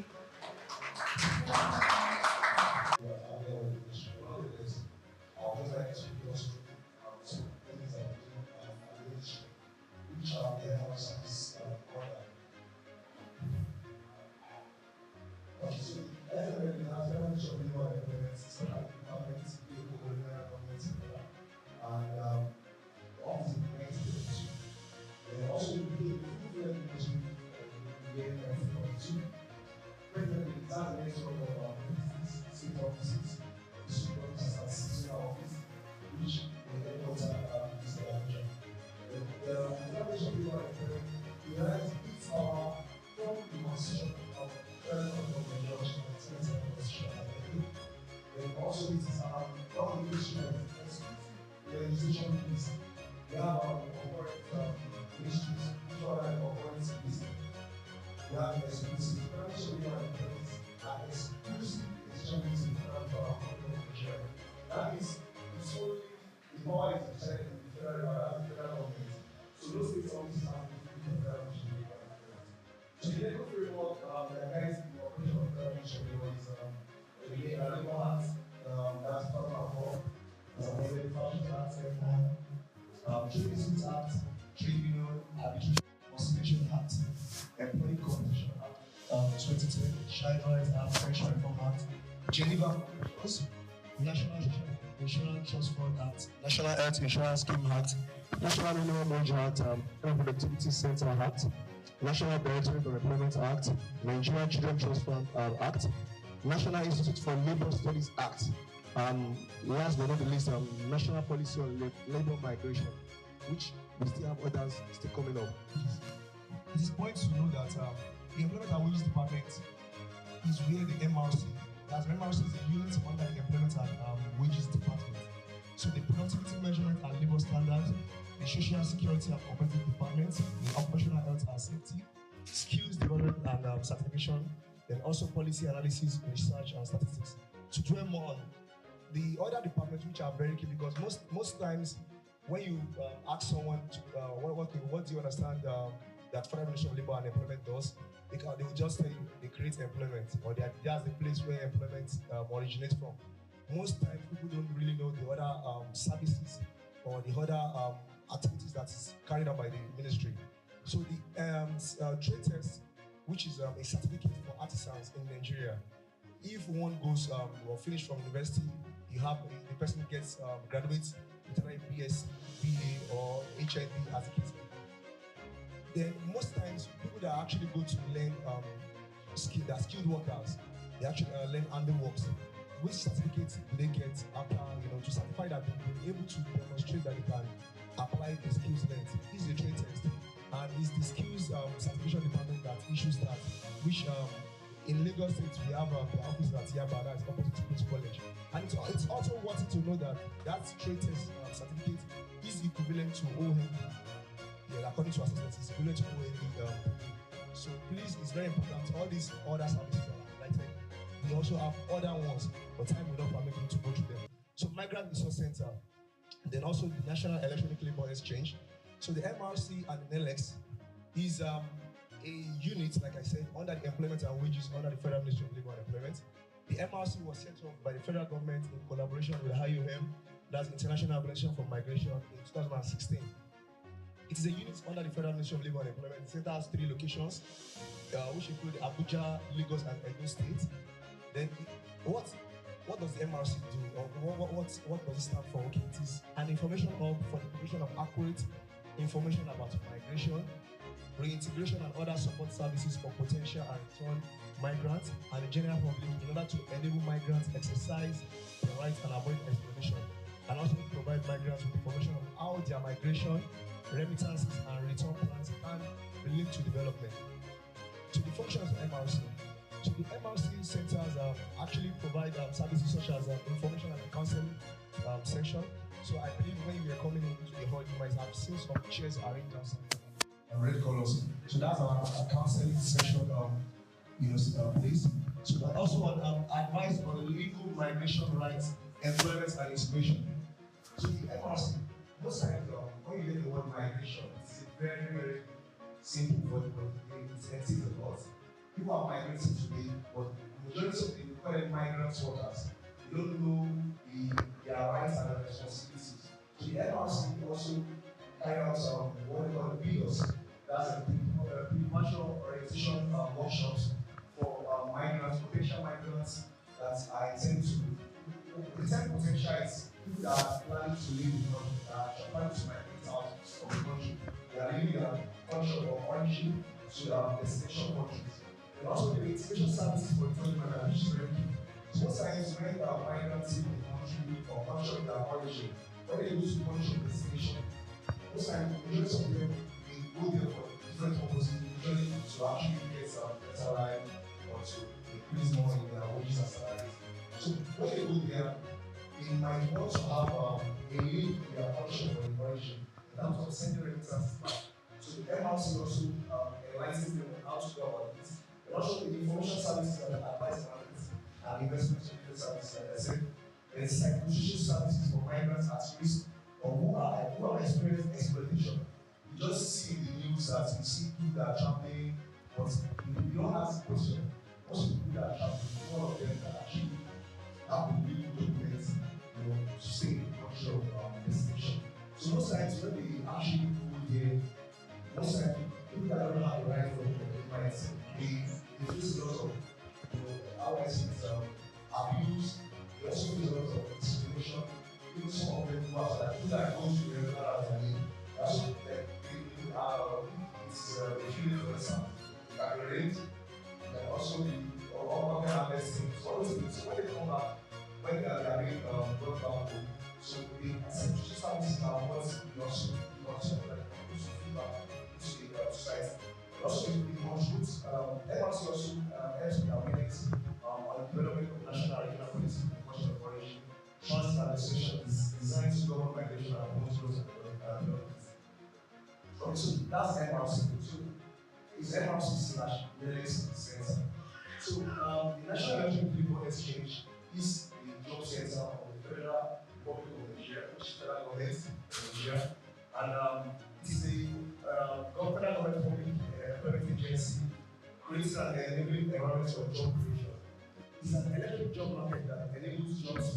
Speaker 2: Employee Competition Act 2010, Child Rights Act, Pension Reform Act, Geneva Conventions, National Insurance Trust Fund Act, National Health Insurance Scheme Act, National Minimum Wage Act, Productivity Center Act, National Directorate of Employment Act, Nigerian Children Trust Fund Act, National Institute for Labor Studies Act, last but not the least, National Policy on Labor Migration, which we still have others still coming up. It is important to know that the Employment and Wages Department is where the MRC, as MRC is a unit under the Employment and Wages Department. So the Productivity Measurement and Labor Standards, the Social Security and Competitive Department, the Occupational Health and Safety, Skills Development and Certification, then also Policy Analysis, Research and Statistics. To dwell more on the other departments, which are very key, because most times when you ask someone to, what do you understand that Federal Ministry of Labor and Employment does, they will just tell you they create employment, or that's the place where employment originates from. Most times people don't really know the other services or the other activities that is carried out by the ministry. So the trade test, which is a certificate for artisans in Nigeria, if one goes or finish from university, you have the person gets graduates with either BSc, BA, or HND as a case. Then most times people that actually go to learn skilled workers, they actually learn handiworks. Which certificates do they get after, to certify that they're able to demonstrate that they can apply the skills learned? This is a trade test, and it's the skills certification department that issues that, which in Lagos State we have the office at Yaba, that's opposite to Queen's College. And it's also worth it to know that that trade test certificate is equivalent to OND. Yeah, according to our assessment, it's equivalent to OND. So please, it's very important. All these other services are highlighted. We also have other ones, but time will not permit me to go through them. So Migrant Resource Center, then also the National Electronic Labor Exchange. So the MRC and the NELEX is a unit, like I said, under the Employment and Wages under the Federal Ministry of Labor and Employment. The MRC was set up by the federal government in collaboration with IOM, that's International Organization for Migration, in 2016. It is a unit under the Federal Ministry of Labor and Employment. The center has 3 locations, which include Abuja, Lagos, and Edo State. Then, what does the MRC do? Or what does it stand for? Okay, it is an information hub for the provision of accurate information about migration, reintegration, and other support services for potential and return migrants and the general public in order to enable migrants exercise their rights and avoid exploitation, and also provide migrants with information on how their migration, remittances, and return plans can relate to development. So the functions of MRC. So the MRC centers actually provide services such as information and counseling section. So I believe when you were coming into the hall, you might have seen some chairs arranged outside red colors. So that's our counseling section, place. So that also advice on legal migration rights, employment, and integration. So the MRC, most times when you get the word migration, it's a very, very simple word, but it's empty a lot. People are migrating today, but the majority of them call them migrant workers. They don't know their rights and their responsibilities. So the MRC also carry out what we call PIOS, that's a pre-martial orientation workshops for migrants, potential migrants that are intended to. The term potential is people that are planning to leave the country, that are planning to migrate out of the country. They are leaving their country of origin to destination countries. And also the integration services for returning migrants, which is very key. So most times when migrants leave the country or country of their origin, when they go to the country of destination, most times the majority of them they go there for different purposes, usually to actually get better life or to increase more in their wages and salaries. So when they go there, they might want to have a link with their country of origin in terms of sending remittances back. So the MRC also enlightens them on how to go about this. And also the information services and the advice analytics and investment services, like I said. There's psychosocial services for migrants at risk or who are experiencing exploitation. You just see in the news that you see people that are traveling, but you don't ask the question. Most people that are traveling, all of them that actually have to be documents, to stay in the country of destination. So most times when they actually go there, most times people that don't have the right documents, they face a lot of, how I see it, abuse. They also face a lot of discrimination. Even some of them who are like people that go to the regular as a name. That's what it's a feeling for example. You can relate, and also the organic harvesting. So all those things. So when they come back, when they are being brought back home, so the essential services are what you also like feedback to the society. Also, it contributes, MRC also helps with awareness on the development of national and regional policy in question of origin. Transit administration is designed to govern migration and promote growth and development. So that's MRC. So it's MRC/NELEX Center. So the National Electronic Labor Exchange is the job center of the Federal Republic of Nigeria, which is federal government of Nigeria. And it is a federal government public employment agency creating an enabling environment for job creation. It's an electronic job market that enables jobs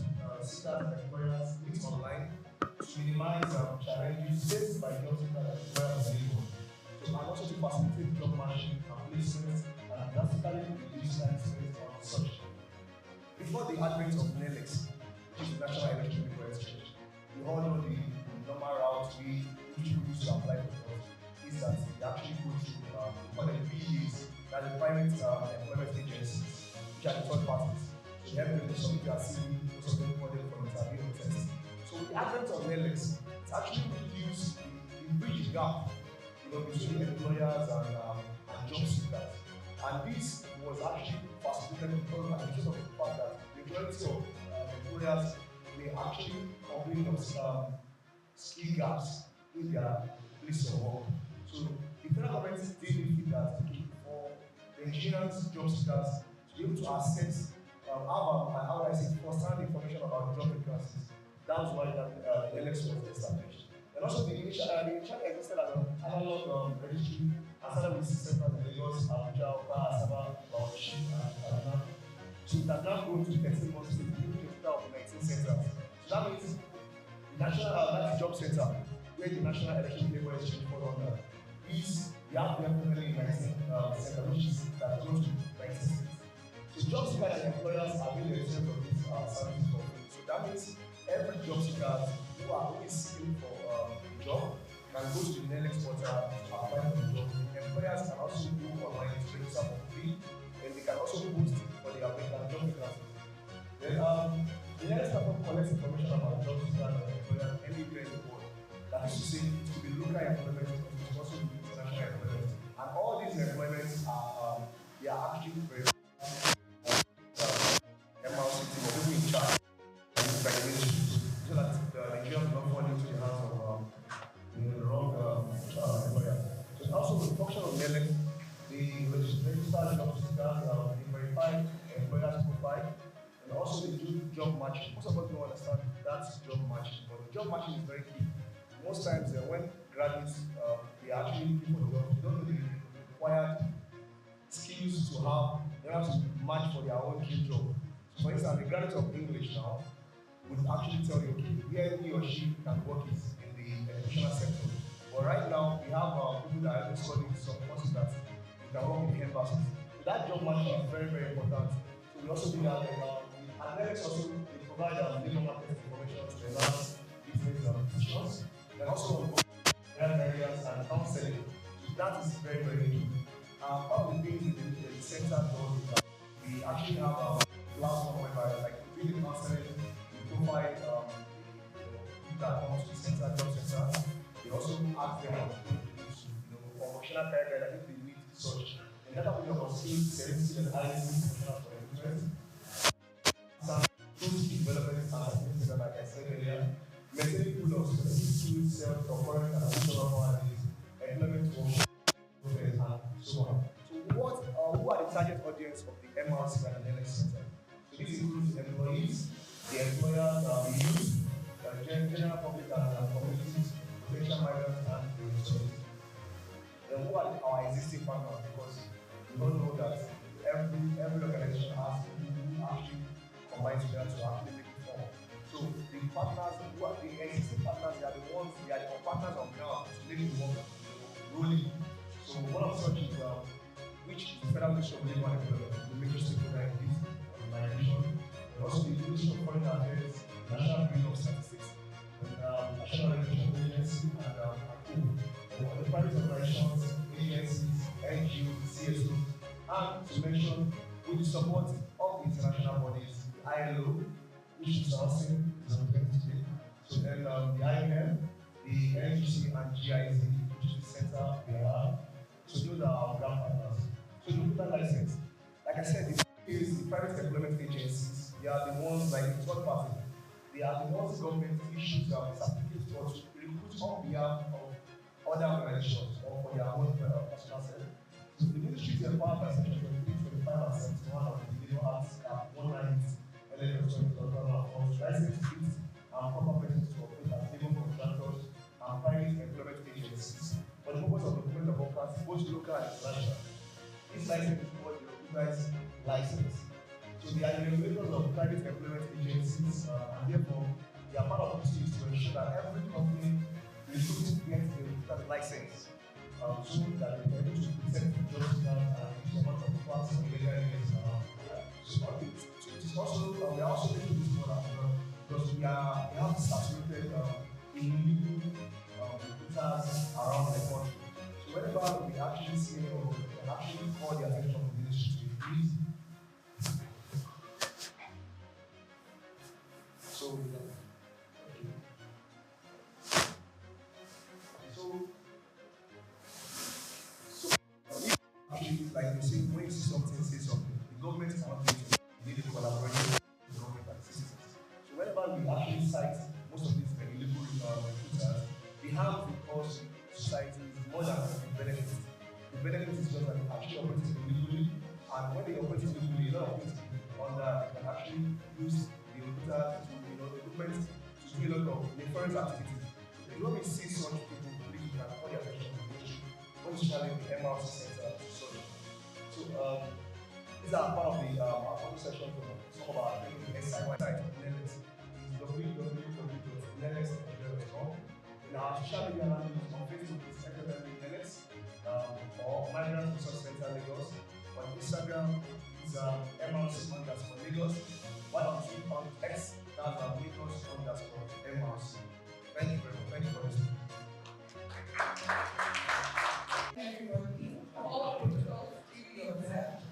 Speaker 2: seekers and employers meet online to minimize challenges faced by job seekers and employers available. So and also to facilitate job matching and placement and drastically reduce time spent on research. Before the advent of NELEX, which is the National Electronic Labor Exchange, we all know the normal route which people use to apply for jobs is that they actually go through what the PEs, that the private employment agencies, which are the third parties. So they have some people are seeing most of them model for interview process. So the advent of NELEX, it's actually reduced the bridge gap, between employers and job seekers. And this was actually facilitated because of the fact that the majority of employers may actually complain of skill gaps in their place of work. So the federal government is dealing with that for the Nigerians job seekers to be able to access, first-hand information about job vacancies That was why the LX was established. And also the initial existed as an analog registry and started with 6 centers in Lagos, Abuja, Oka, Asaba, Bauchi, and Kaduna. So it has now grown to 13 more states, including a total of 19 centers. So that means the National Job Center, where the National Election Labor Exchange fall under, is the definitely 19 center, which is that grown to 19 states. So job seekers and employers are being the result of these services for free. So that means every job seeker who is seeking for a job can go to the NLX portal to apply for the job. Employers can also go online to register for free, and they can also post for their job vacancies. Then the NLX platform collects information about job seekers and employers anywhere in the world. That is to say, it could be local employment, it could also be international employment. And all these employments are they are actually very MRCT or people in charge by the ministry, so that the Nigerians do not fall into the hands of the wrong employer. So also the function of NELEC, the registered job seekers, the verified employer's profile, and also the job matching. Most of us don't understand that's job matching, but the job matching is very key. Most times when graduates they are actually looking for the job, they don't know the required skills to have, they have to match for their own dream job. So for instance, the graduate of English now would actually tell you, okay, where he or she can work is in the educational sector. But right now, we have people that are studying some courses that you can work in the embassies. So that job matching is very, very important. So we also do that. And then also, they provide labor market information to enhance business decisions. And also on health areas and counseling. So that is very, very key. Part of the things the center does is that we actually have a platform whereby, like, we do the counseling, we provide people that come to the center, job center. We also ask them for vocational career guide, if they need such. And that we have skills, services, and ideas for employment. Some skill development and things like I said earlier. Maintaining pool of specific skills, self-employment, and additional qualities, employment options, and so on. So who are the target audience of the MRC and the NLX Center? So this includes the employees, the employers, the youth, the general public and communities, potential migrants, and the resources. Then who are our existing partners? Because we don't know that every organization has people who actually combine together to actually make it form. So the partners, the existing partners, they are the partners on ground to make it work rolling. So one of such is which is the Federal Ministry of Labor and Employment, the major stakeholder in this organization, and also the Ministry of Foreign Affairs, National Bureau of Statistics, and National Regulation Agency, and the private organizations, agencies, NGOs, CSOs, and to mention with the support of the international bodies, the ILO, which is housing today. So then the IMF, the NGC, and GIZ, which is the center we are. So those are our ground partners. So the local license, like I said, the private employment agencies, they are the ones like the third party. They are the ones government issues certificates for to recruit on behalf of other organizations or for their own personal self. So the ministry is empowered by section 23, 25, and 71 of the Labor Acts 190, license fees and proper persons to operate as labor contractors and private employment agencies for the purpose of employment of workers, both local and international. This license is called the recognized license. So they are the regulators of private employment agencies, and therefore their part of duty is to ensure that every company recruiting gets a recognized license, so that they are able to present to job seekers and use amount of funds and legal areas around. So it is also we are also making this more as well because we have saturated illegal recruiters around the country. So whenever we actually see or we actually call the attention of the ministry to increase. So actually, like you say, when you see something, say something. The government cannot do it. You need a collaboration with the government and citizens. So whenever we actually cite most of these illegal recruiters, we have because society is more than the benefit. The benefit is just that they actually operating illegally, and when they operate illegally, a lot of things under they can actually use the recruiters to the government to do a lot of different activities. When we see such people, we can call their attention to the ministry, especially the MRC Center. So, these are part of the our photo session from some of our training inside website, NELEX. It's www.neles.com. In our social media handles on Facebook, it's Secretary NELEX, or Migrant Resource Center Lagos. On Instagram, it's MRC_Lagos. While on Twitter, on X, that's Lagos_MRC. Thank you very much. Thank you for listening.
Speaker 1: Everybody, all protocols to be observed.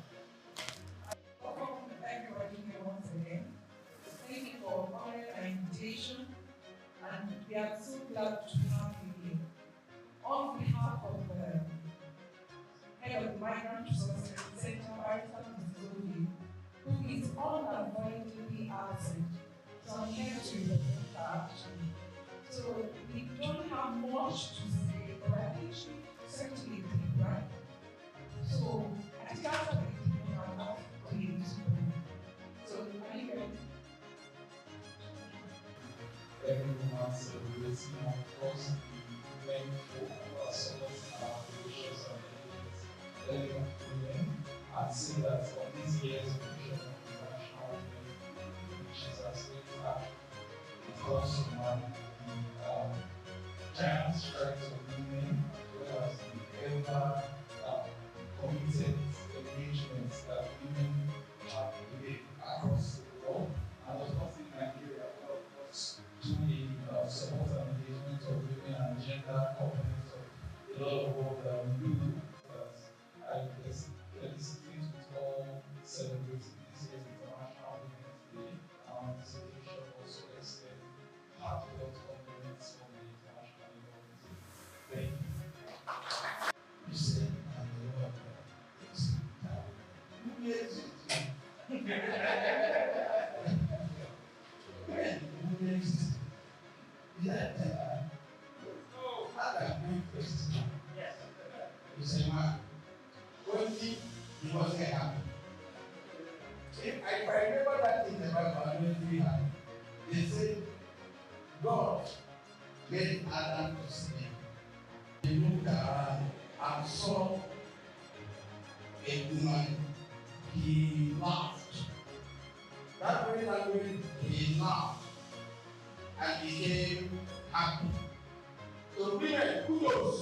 Speaker 1: Welcome everybody here once again. Thank you for honoring our invitation, and we are so glad to have you here. On behalf of the head of the Migrant Resource Center, Barrister Mrs. Obi, who is unavoidably absent, so I'm here to represent her actually. So we don't have much to say, but I think she certainly did, right? So I think after the people are not clear to me. So are you ready?
Speaker 4: Everyone celebrating, of course, the thankful for souls, our gracious and elegant women, and say that on this year's edition of the National Women, which is a state act, it also marks the giant strength of women, as well as the ever committed engagements that women have made across the world, and of course in Nigeria, of course, to the support and engagement of women and gender components of a lot of work that we do. I felicitate with all celebrating this year's International Women's Day, and this occasion also extend heartfelt compliments from the International Women's Day. Thank you. You said, I'm the Lord. Who gets it? Who gets it? Yeah, that's a good question. Yes. You say, man, one thing he wasn't happy. If I remember that in the Bible, I don't really happy. They say, God made Adam to sleep. He looked around and saw a woman. He laughed. That very language, he laughed and became happy. So women, kudos.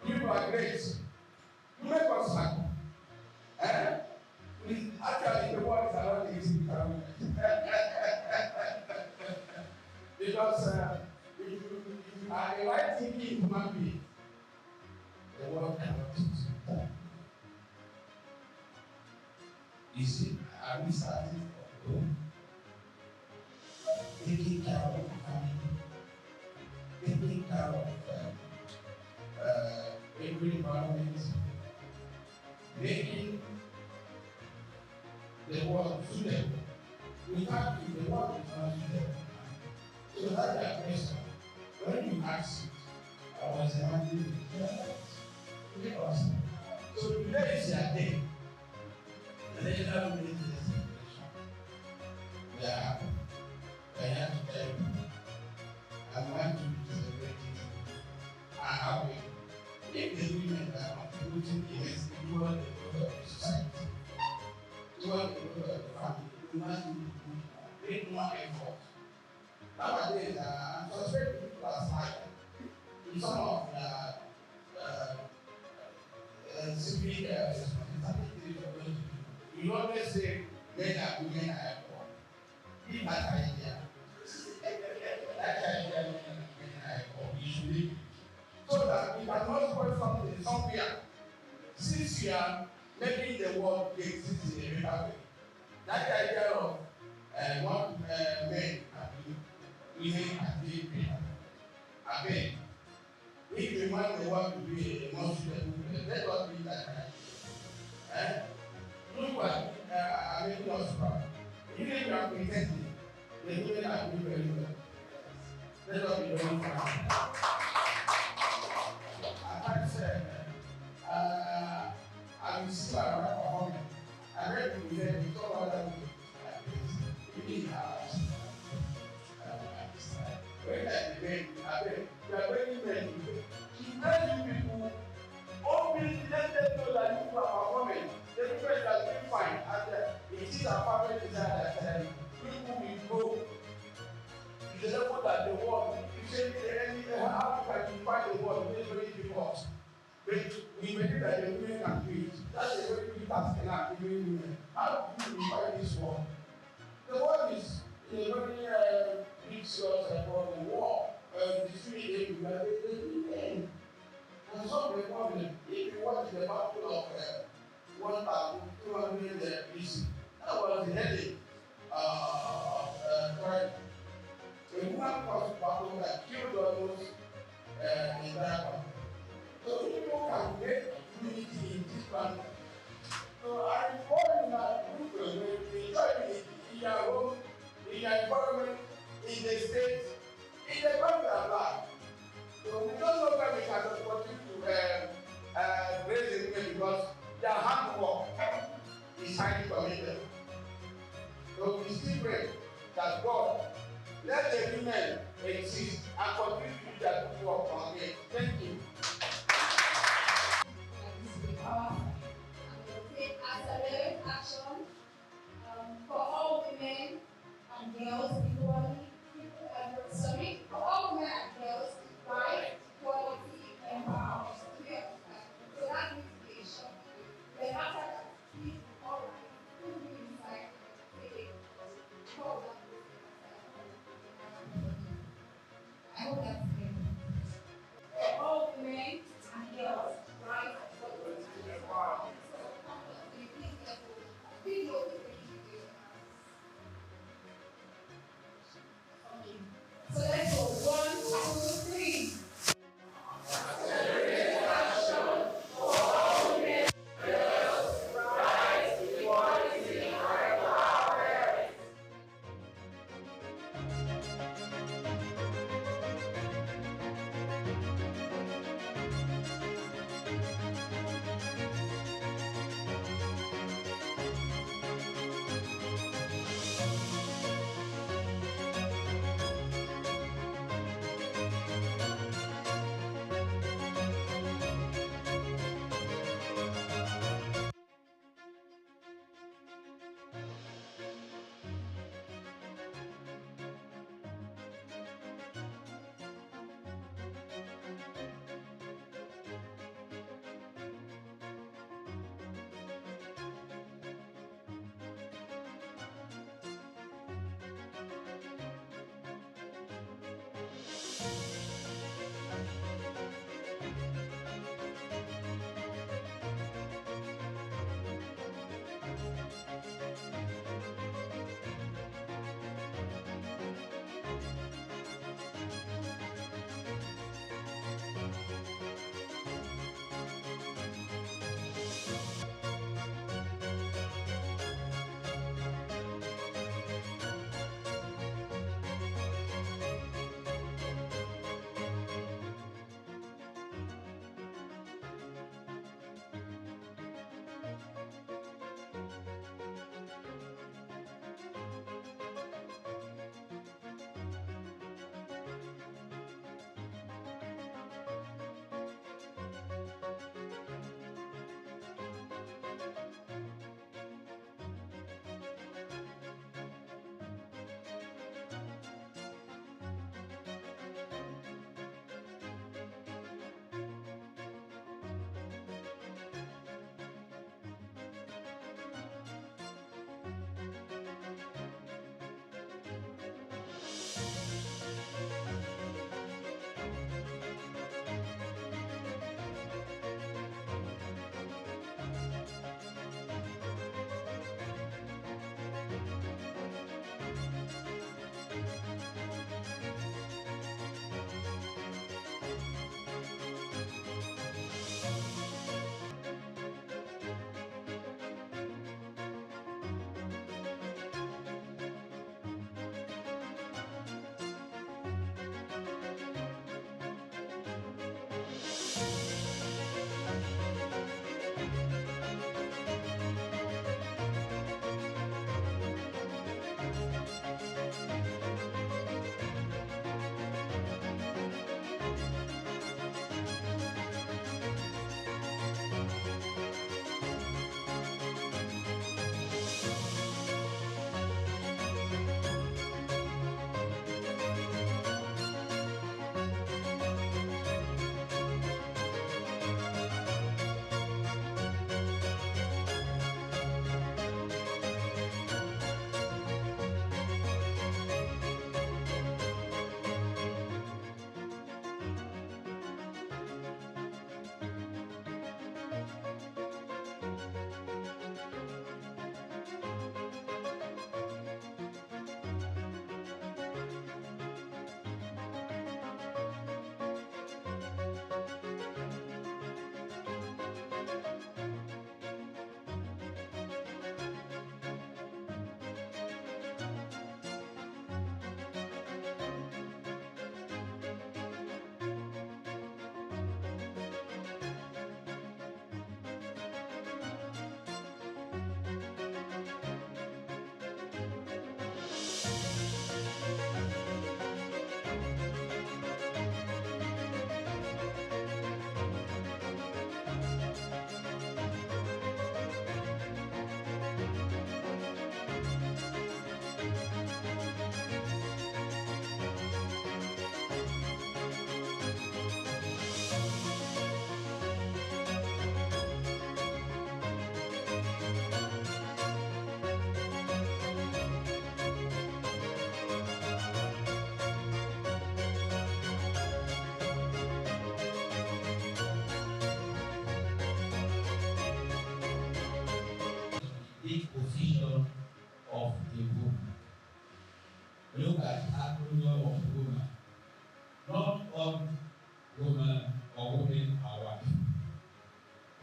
Speaker 4: You are great. You make us happy. Actually, the world is around easy with our women. Because if you are a right thinking human being, the world cannot teach you that. You see, are we starting from home? Taking care of the family, taking care of every environment, making the world suitable. Without it, the world is not suitable. So that's the question. When you ask it, I was imagining because so today is your day. The national women's day celebration. We are happy. I have to tell you, I want to celebrate it. I have it. If the women are contributing immensely toward the growth of the society, toward the growth of the family, we must make more effort. Nowadays, I'm suspecting people are smarter. In some of the civic responsibilities of those people, you always say men and women are equal. Leave that idea. That idea men and women are equal. You should leave it. So that we cannot spoil something somewhere. Since we are making the world exist in a better way, that idea of what men can do, women can do better. Again, if we want the world to be a more suitable place, let us be that kind. Look what I'm making us proud. Even if you are pretending, the women are doing very well. Let us be very proud. I said, I will see my right performing. I read the video, we talk about that. Really hard.
Speaker 5: But we believe that the women can do it. That's a very big task in our giving women. How do you fight this war? The war is a very big source of the war. Between them, they end. And solve the problem. If you watch the battle of 1,200 BC, that was the headache of Christ. A woman caused battle that killed almost the entire battle. So people can get unity in this planet. So I recall in a group when we try in your home, in your environment, in the state, in the country at large. So we don't know where we can continue to raise the women because their handwork is highly committed. So we still pray that God let the women exist and continue to do their good work on it. Thank you.
Speaker 1: Take accelerate action for all women and girls equally. For all women and girls, right, equality, empowerment. So that mitigation. Then after that, please, all right, who will be inside take hold of I hope that's clear. For all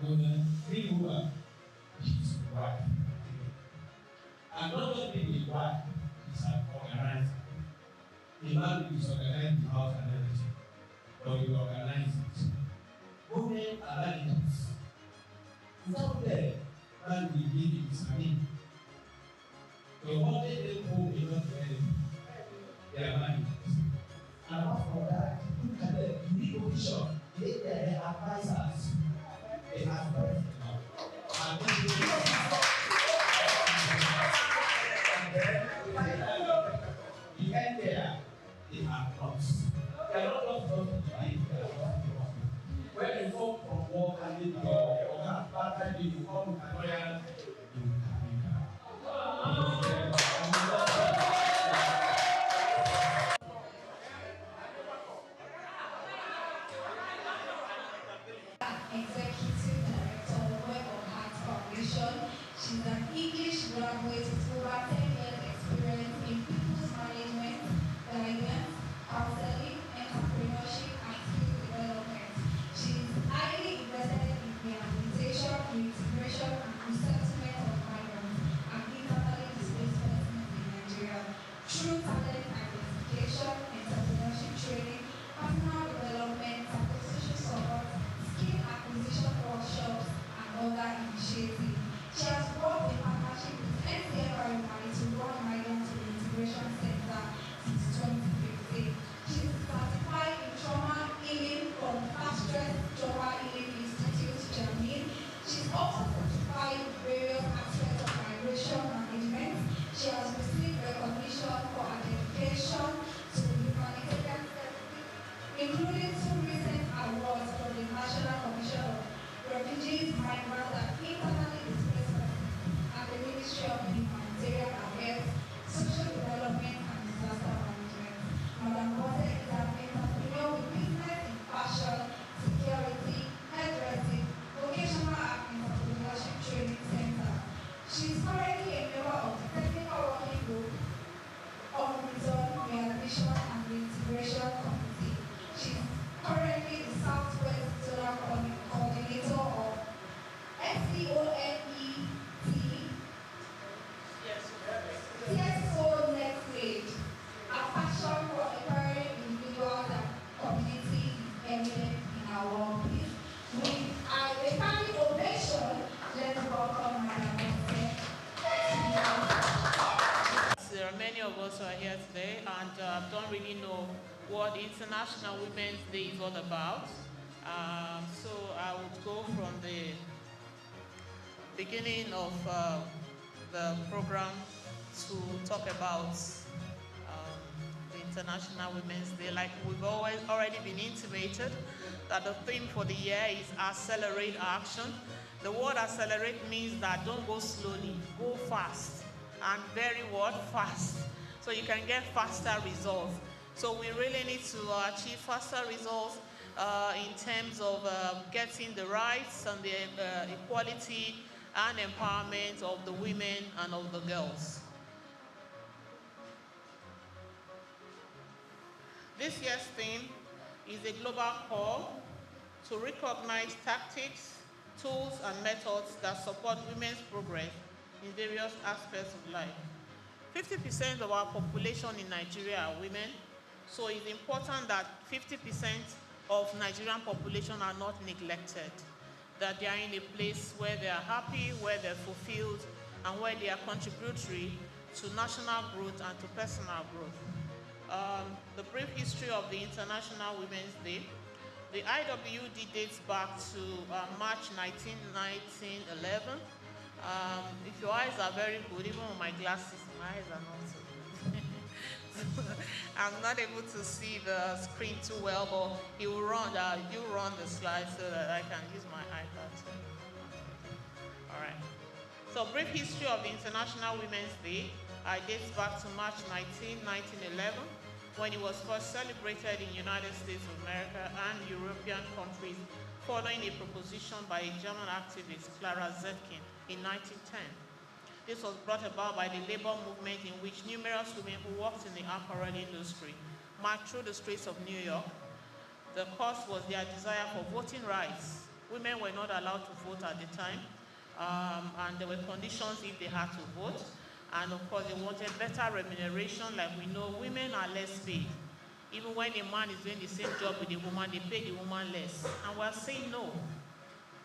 Speaker 4: women, 3 women, she's a wife. And not just being a wife, she's an organizer. A man is organizing the house and everything, but you organize it. Women are managers. Without them, man will give you his money. So what they home is not ready. They are managers. And apart from that, look at them, unique position. They are advisors. They are president. And then, the end there, they are not. They are not just life, they are not. When you come from work and you go, or part-time, you come with a lawyer, you
Speaker 1: Executive Director of Web of Heart Foundation. She's an English graduate with over 10 years experience in people's management, guidance, counseling, entrepreneurship, and skill development. She is highly invested in rehabilitation, reintegration, and resettlement of migrants and internally displaced persons in Nigeria through talent identification, entrepreneurship training, personal development, psychosocial support, skill acquisition workshops, and other initiatives. She has worked in partnership with NCFRMI to run Migrant Reintegration Center since 2015. She is certified in trauma healing from Fast Stress Trauma Healing Institute, Germany. She is also certified in various aspects of migration management. She has received recognition for her dedication to humanitarian services, including 2 recent awards from the National Commission of Refugees, Migrants, and Internally Displaced Persons, and the Ministry of Humanitarian Affairs, Social Development, and Disaster Management. Madam Bose is an entrepreneur with business in fashion, security, hairdressing, vocational and entrepreneurship training center. She is currently a member of the Technical Working Group on Return, Readmission, and Reintegration Committee. She is currently the Southwest Zonal Coordinator of SCONET, CSO Next Stage. A passion for empowering individuals and communities is evident in our workplace. With a standing ovation, let's welcome Madam Bose.
Speaker 7: There are many of us who are here today and don't really know what International Women's Day is all about. So I would go from the beginning of the program to talk about the International Women's Day. Like we've already been intimated that the theme for the year is accelerate action. The word accelerate means that don't go slowly, go fast. And very fast. So you can get faster results. So we really need to achieve faster results in terms of getting the rights and the equality and empowerment of the women and of the girls. This year's theme is a global call to recognize tactics, tools, and methods that support women's progress in various aspects of life. 50% of our population in Nigeria are women, so it's important that 50% of Nigerian population are not neglected, that they are in a place where they are happy, where they're fulfilled, and where they are contributory to national growth and to personal growth. The brief history of the International Women's Day. The IWD dates back to March 19, 1911. If your eyes are very good, even with my glasses, my eyes are not so good. I'm not able to see the screen too well, but you run the slides so that I can use my iPad. All right. So brief history of the International Women's Day. It dates back to March 19, 1911, when it was first celebrated in United States of America and European countries following a proposition by a German activist, Clara Zetkin, in 1910. This was brought about by the labor movement in which numerous women who worked in the apparel industry marched through the streets of New York. The cause was their desire for voting rights, women were not allowed to vote at the time, and there were conditions if they had to vote. And of course, they wanted better remuneration. Like we know, women are less paid. Even when a man is doing the same job with a woman, they pay the woman less. And we're saying no.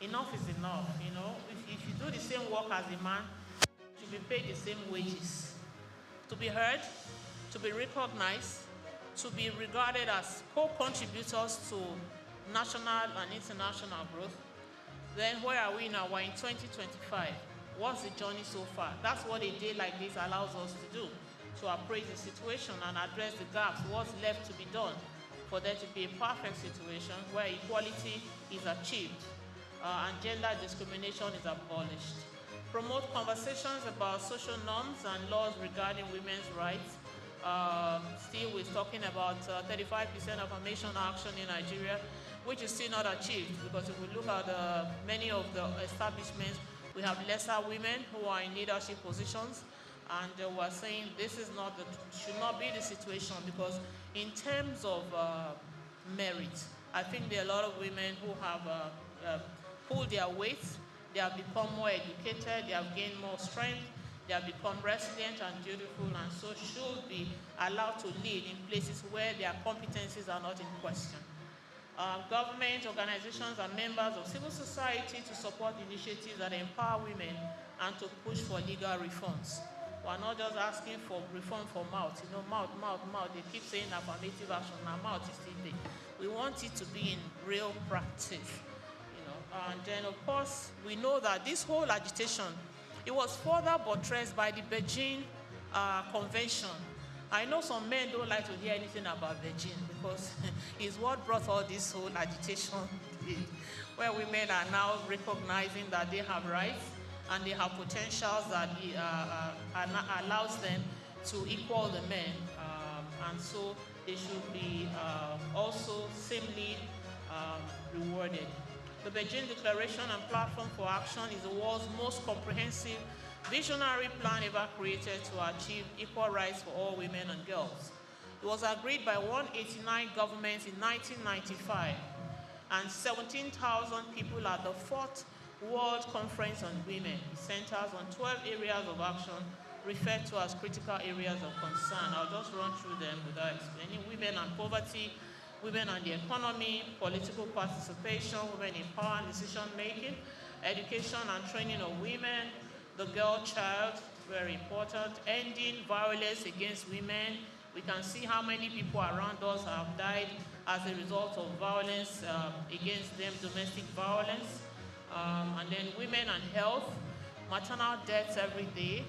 Speaker 7: Enough is enough, you know. If you do the same work as a man, you should be paid the same wages. To be heard, to be recognized, to be regarded as co-contributors to national and international growth. Then where are we now? We're in 2025. What's the journey so far? That's what a day like this allows us to do, to appraise the situation and address the gaps, what's left to be done for there to be a perfect situation where equality is achieved and gender discrimination is abolished. Promote conversations about social norms and laws regarding women's rights. Still, we're talking about 35% affirmation action in Nigeria, which is still not achieved, because if we look at many of the establishments, we have lesser women who are in leadership positions, and we're saying this is not should not be the situation, because in terms of merit, I think there are a lot of women who have pulled their weight. They have become more educated, they have gained more strength, they have become resilient and dutiful, and so should be allowed to lead in places where their competencies are not in question. Government, organizations, and members of civil society to support initiatives that empower women and to push for legal reforms. We're not just asking for reform for mouth. You know, mouth. They keep saying affirmative action. Now mouth is still there. We want it to be in real practice. And then, of course, we know that this whole agitation, it was further buttressed by the Beijing Convention. I know some men don't like to hear anything about Beijing, because it's what brought all this whole agitation where women are now recognizing that they have rights and they have potentials that allows them to equal the men. And so they should be also similarly rewarded. The Beijing Declaration and Platform for Action is the world's most comprehensive visionary plan ever created to achieve equal rights for all women and girls. It was agreed by 189 governments in 1995, and 17,000 people at the 4th World Conference on Women. It centers on 12 areas of action referred to as critical areas of concern. I'll just run through them without explaining. Women and poverty, women and the economy, political participation, women in power and decision-making, education and training of women, the girl child, very important, ending violence against women. We can see how many people around us have died as a result of violence against them, domestic violence. And then women and health, maternal deaths every day.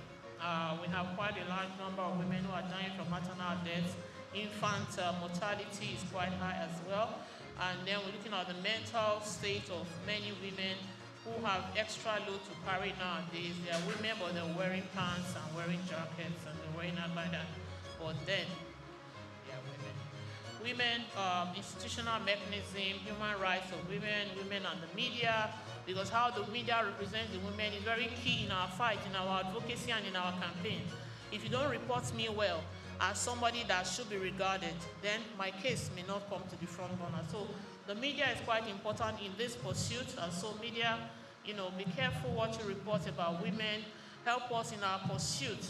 Speaker 7: We have quite a large number of women who are dying from maternal deaths. Infant mortality is quite high as well. And then we're looking at the mental state of many women who have extra load to carry nowadays. They are women, but they're wearing pants and wearing jackets and they're wearing that like that. But then, they are women. Women, institutional mechanism, human rights of women, women and the media, because how the media represents the women is very key in our fight, in our advocacy and in our campaign. If you don't report me well, as somebody that should be regarded, then my case may not come to the front burner. So the media is quite important in this pursuit, and so media, be careful what you report about women. Help us in our pursuit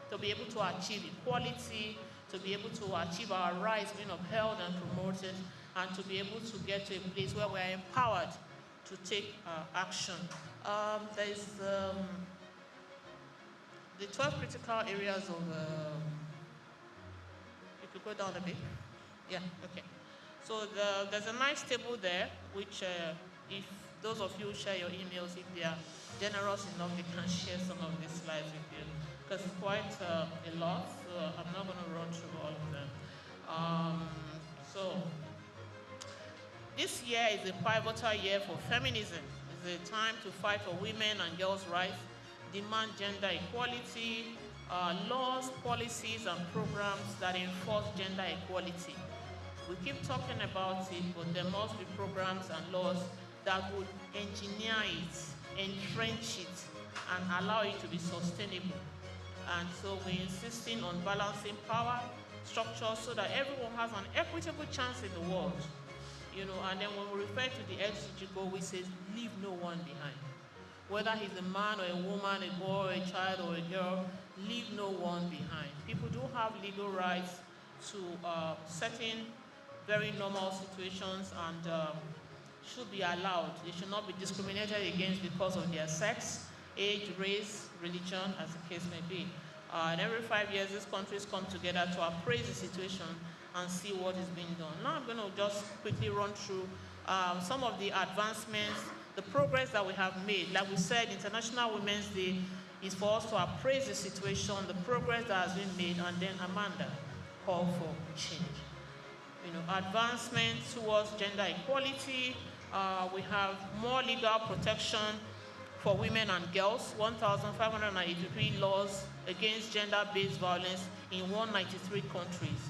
Speaker 7: to be able to achieve equality, to be able to achieve our rights being upheld and promoted, and to be able to get to a place where we are empowered to take action. There's the 12 critical areas of you go down a bit. Yeah, okay. So there's a nice table there, which if those of you share your emails, if they are generous enough, they can share some of these slides with you, because it's quite a lot, so I'm not going to run through all of them. So this year is a pivotal year for feminism. It's a time to fight for women and girls' rights, demand gender equality, laws, policies, and programs that enforce gender equality. We keep talking about it, but there must be programs and laws that would engineer it, entrench it, and allow it to be sustainable. And so we're insisting on balancing power structures so that everyone has an equitable chance in the world. And then when we refer to the SDG goal, we say leave no one behind. Whether he's a man or a woman, a boy, a child, or a girl, leave no one behind. People do have legal rights to certain very normal situations and should be allowed. They should not be discriminated against because of their sex, age, race, religion, as the case may be. And every 5 years, these countries come together to appraise the situation and see what is being done. Now I'm going to just quickly run through some of the advancements, the progress that we have made. Like we said, International Women's Day is for us to appraise the situation, the progress that has been made, and then Amanda, call for change. Advancement towards gender equality. We have more legal protection for women and girls, 1,583 laws against gender-based violence in 193 countries,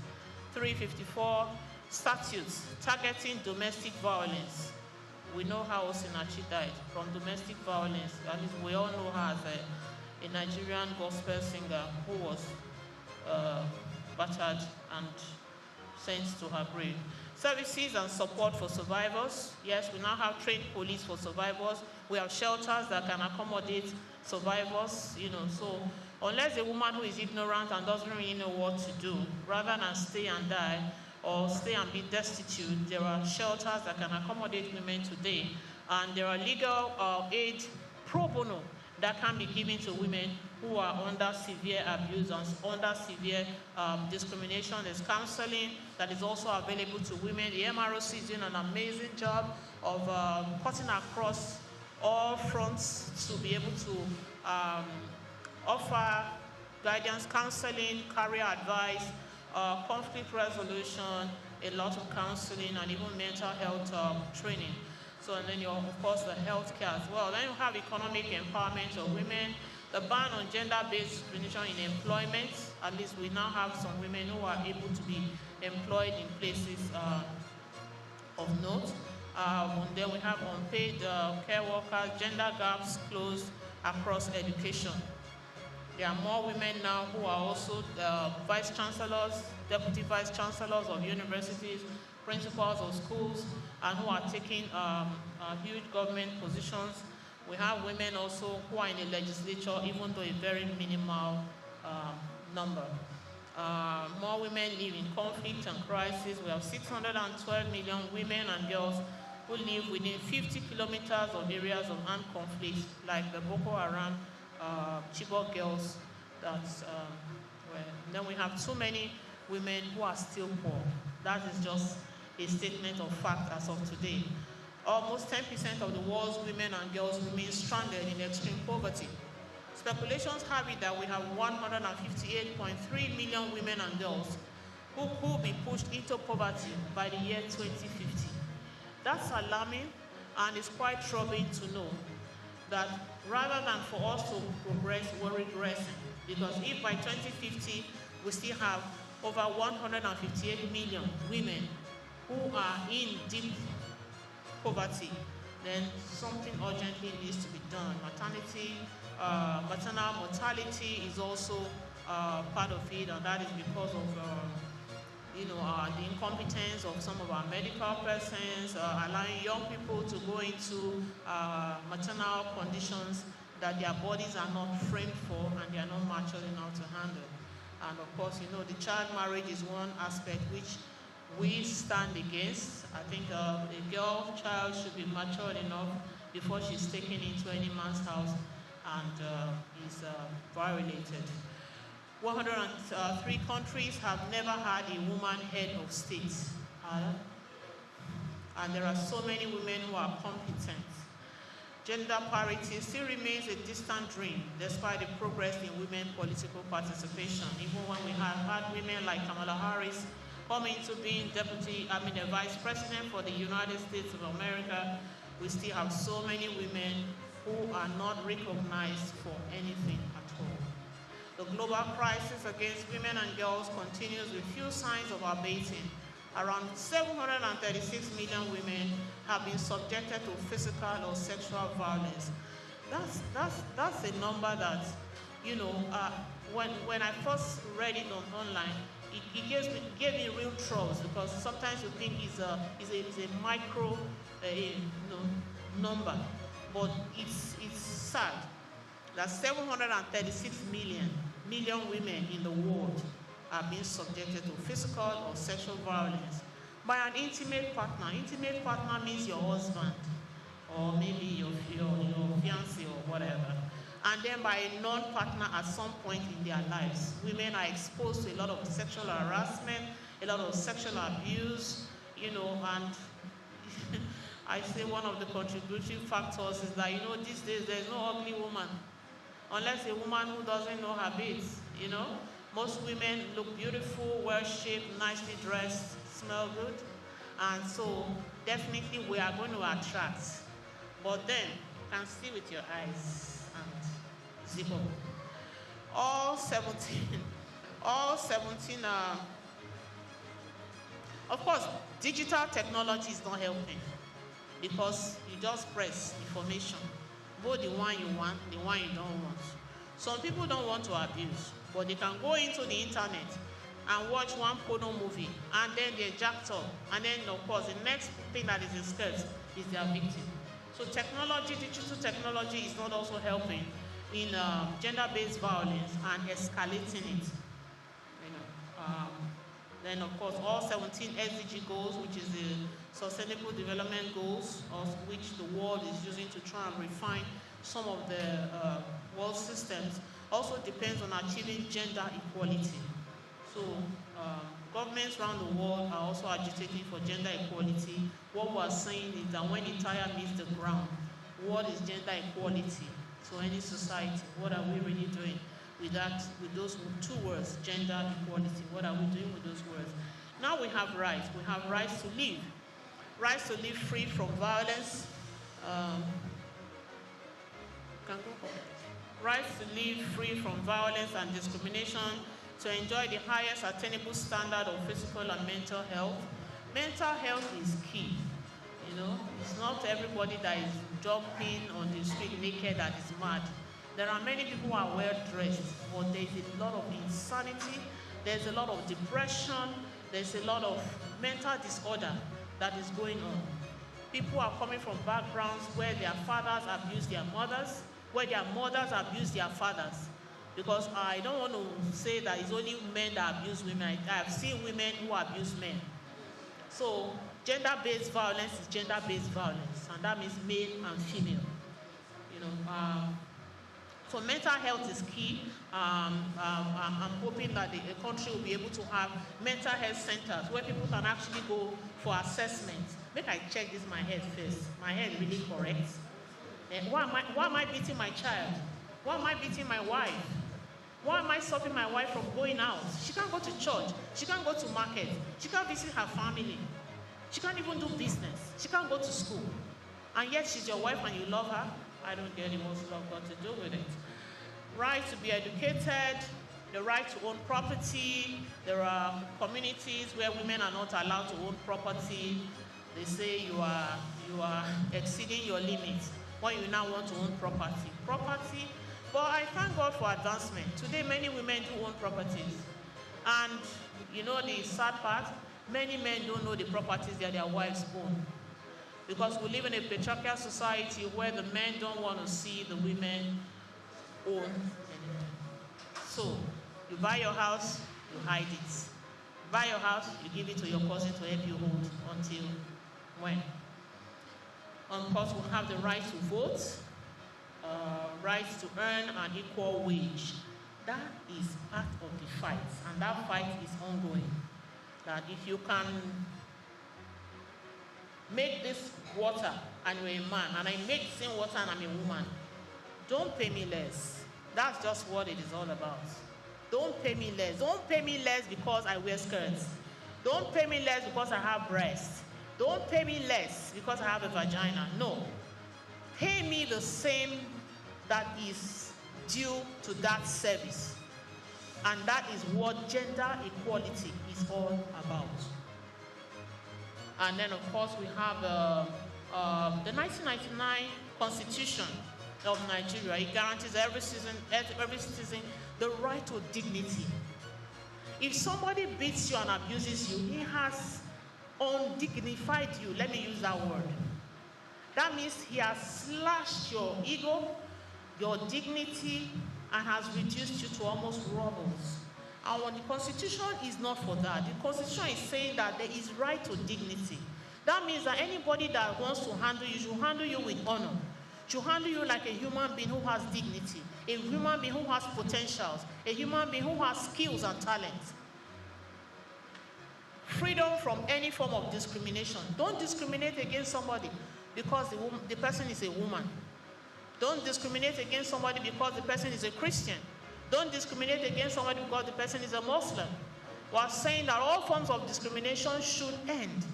Speaker 7: 354 statutes targeting domestic violence. We know how Osinachi died from domestic violence. At least we all know her as a Nigerian gospel singer who was battered and sent to her grave. Services and support for survivors. Yes, we now have trained police for survivors. We have shelters that can accommodate survivors, So unless a woman who is ignorant and doesn't really know what to do, rather than stay and die or stay and be destitute, there are shelters that can accommodate women today. And there are legal aid pro bono that can be given to women who are under severe abuse and under severe discrimination. There's counseling that is also available to women. The MROC is doing an amazing job of cutting across all fronts to be able to offer guidance, counseling, career advice, conflict resolution, a lot of counseling, and even mental health training. So, and then of course, the healthcare as well. Then you have economic empowerment of women, the ban on gender-based discrimination in employment. At least we now have some women who are able to be employed in places of note. And then we have unpaid care workers, gender gaps closed across education. There are more women now who are also vice chancellors, deputy vice chancellors of universities, principals of schools, and who are taking huge government positions. We have women also who are in the legislature, even though a very minimal number. More women live in conflict and crisis. We have 612 million women and girls who live within 50 kilometers of areas of armed conflict, like the Boko Haram, Chibok girls. Then we have too many women who are still poor. That is just a statement of fact as of today. Almost 10% of the world's women and girls remain stranded in extreme poverty. Speculations have it that we have 158.3 million women and girls who could be pushed into poverty by the year 2050. That's alarming, and it's quite troubling to know that rather than for us to progress, we're regressing. Because if by 2050 we still have over 158 million women who are in deep poverty, then something urgently needs to be done. Maternal mortality is also part of it, and that is because of the incompetence of some of our medical persons, allowing young people to go into maternal conditions that their bodies are not framed for and they are not mature enough to handle. And of course, the child marriage is one aspect which we stand against. I think a girl child should be matured enough before she's taken into any man's house and is violated. 103 countries have never had a woman head of state. And there are so many women who are competent. Gender parity still remains a distant dream despite the progress in women political participation. Even when we have had women like Kamala Harris come into being the vice president for the United States of America, we still have so many women who are not recognized for anything at all. The global crisis against women and girls continues with few signs of abating. Around 736 million women have been subjected to physical or sexual violence. That's a number that, when I first read it online, gave me real troubles, because sometimes you think it's a micro number, but it's sad that 736 million women in the world are being subjected to physical or sexual violence by an intimate partner. Intimate partner means your husband, or maybe your fiancé or whatever. And then by a non-partner at some point in their lives. Women are exposed to a lot of sexual harassment, a lot of sexual abuse, and I say one of the contributing factors is that, these days there's no ugly woman, unless a woman who doesn't know her bits, Most women look beautiful, well-shaped, nicely dressed, smell good. And so definitely we are going to attract. But then, you can see with your eyes and zip up. All 17, of course, digital technology is not helping, because you just press information, both the one you want, the one you don't want. Some people don't want to abuse, but they can go into the internet and watch one porno movie, and then they're jacked up, and then of course the next thing that is in skirts is their victim. So technology, digital technology is not also helping in gender-based violence and escalating it. Then of course all 17 SDG goals, which is the Sustainable Development Goals, of which the world is using to try and refine some of the world systems, also depends on achieving gender equality. So governments around the world are also agitating for gender equality. What we're saying is that when the tire meets the ground, what is gender equality? So any society, what are we really doing with that, with those two words, gender equality? What are we doing with those words? Now we have rights. We have rights to live. Rights to live free from violence. Rights to live free from violence and discrimination, to enjoy the highest attainable standard of physical and mental health. Mental health is key. It's not everybody that is jumping on the street naked that is mad. There are many people who are well dressed, but there's a lot of insanity, there's a lot of depression, there's a lot of mental disorder that is going on. People are coming from backgrounds where their fathers abuse their mothers, where their mothers abuse their fathers. Because I don't want to say that it's only men that abuse women. I've seen women who abuse men. So gender-based violence is gender-based violence, and that means male and female. So mental health is key. I'm hoping that the country will be able to have mental health centers where people can actually go for assessment. Make I check this my head first. My head really correct. Why am I beating my child? Why am I beating my wife? Why am I stopping my wife from going out? She can't go to church. She can't go to market. She can't visit her family. She can't even do business. She can't go to school. And yet she's your wife and you love her. I don't get it. What's love got to do with it? Right to be educated, the right to own property. There are communities where women are not allowed to own property. They say you are exceeding your limits when you now want to own property. But I thank God for advancement. Today, many women do own properties. And the sad part, many men don't know the properties that their wives own. Because we live in a patriarchal society where the men don't want to see the women own anything. So, you buy your house, you hide it. You buy your house, you give it to your cousin to help you hold until when? Of course, we have the right to vote. Rights to earn an equal wage. That is part of the fight, and that fight is ongoing. That if you can make this water and you're a man, and I make the same water and I'm a woman, don't pay me less. That's just what it is all about. Don't pay me less. Don't pay me less because I wear skirts. Don't pay me less because I have breasts. Don't pay me less because I have a vagina. No. Pay me the same that is due to that service. And that is what gender equality is all about. And then, of course, we have the 1999 Constitution of Nigeria. It guarantees every citizen the right to dignity. If somebody beats you and abuses you, he has undignified you. Let me use that word. That means he has slashed your ego, your dignity, and has reduced you to almost rubble. And when the Constitution is not for that, the Constitution is saying that there is right to dignity. That means that anybody that wants to handle you should handle you with honor. Should handle you like a human being who has dignity, a human being who has potentials, a human being who has skills and talents. Freedom from any form of discrimination. Don't discriminate against somebody because the person is a woman. Don't discriminate against somebody because the person is a Christian. Don't discriminate against somebody because the person is a Muslim. We're saying that all forms of discrimination should end.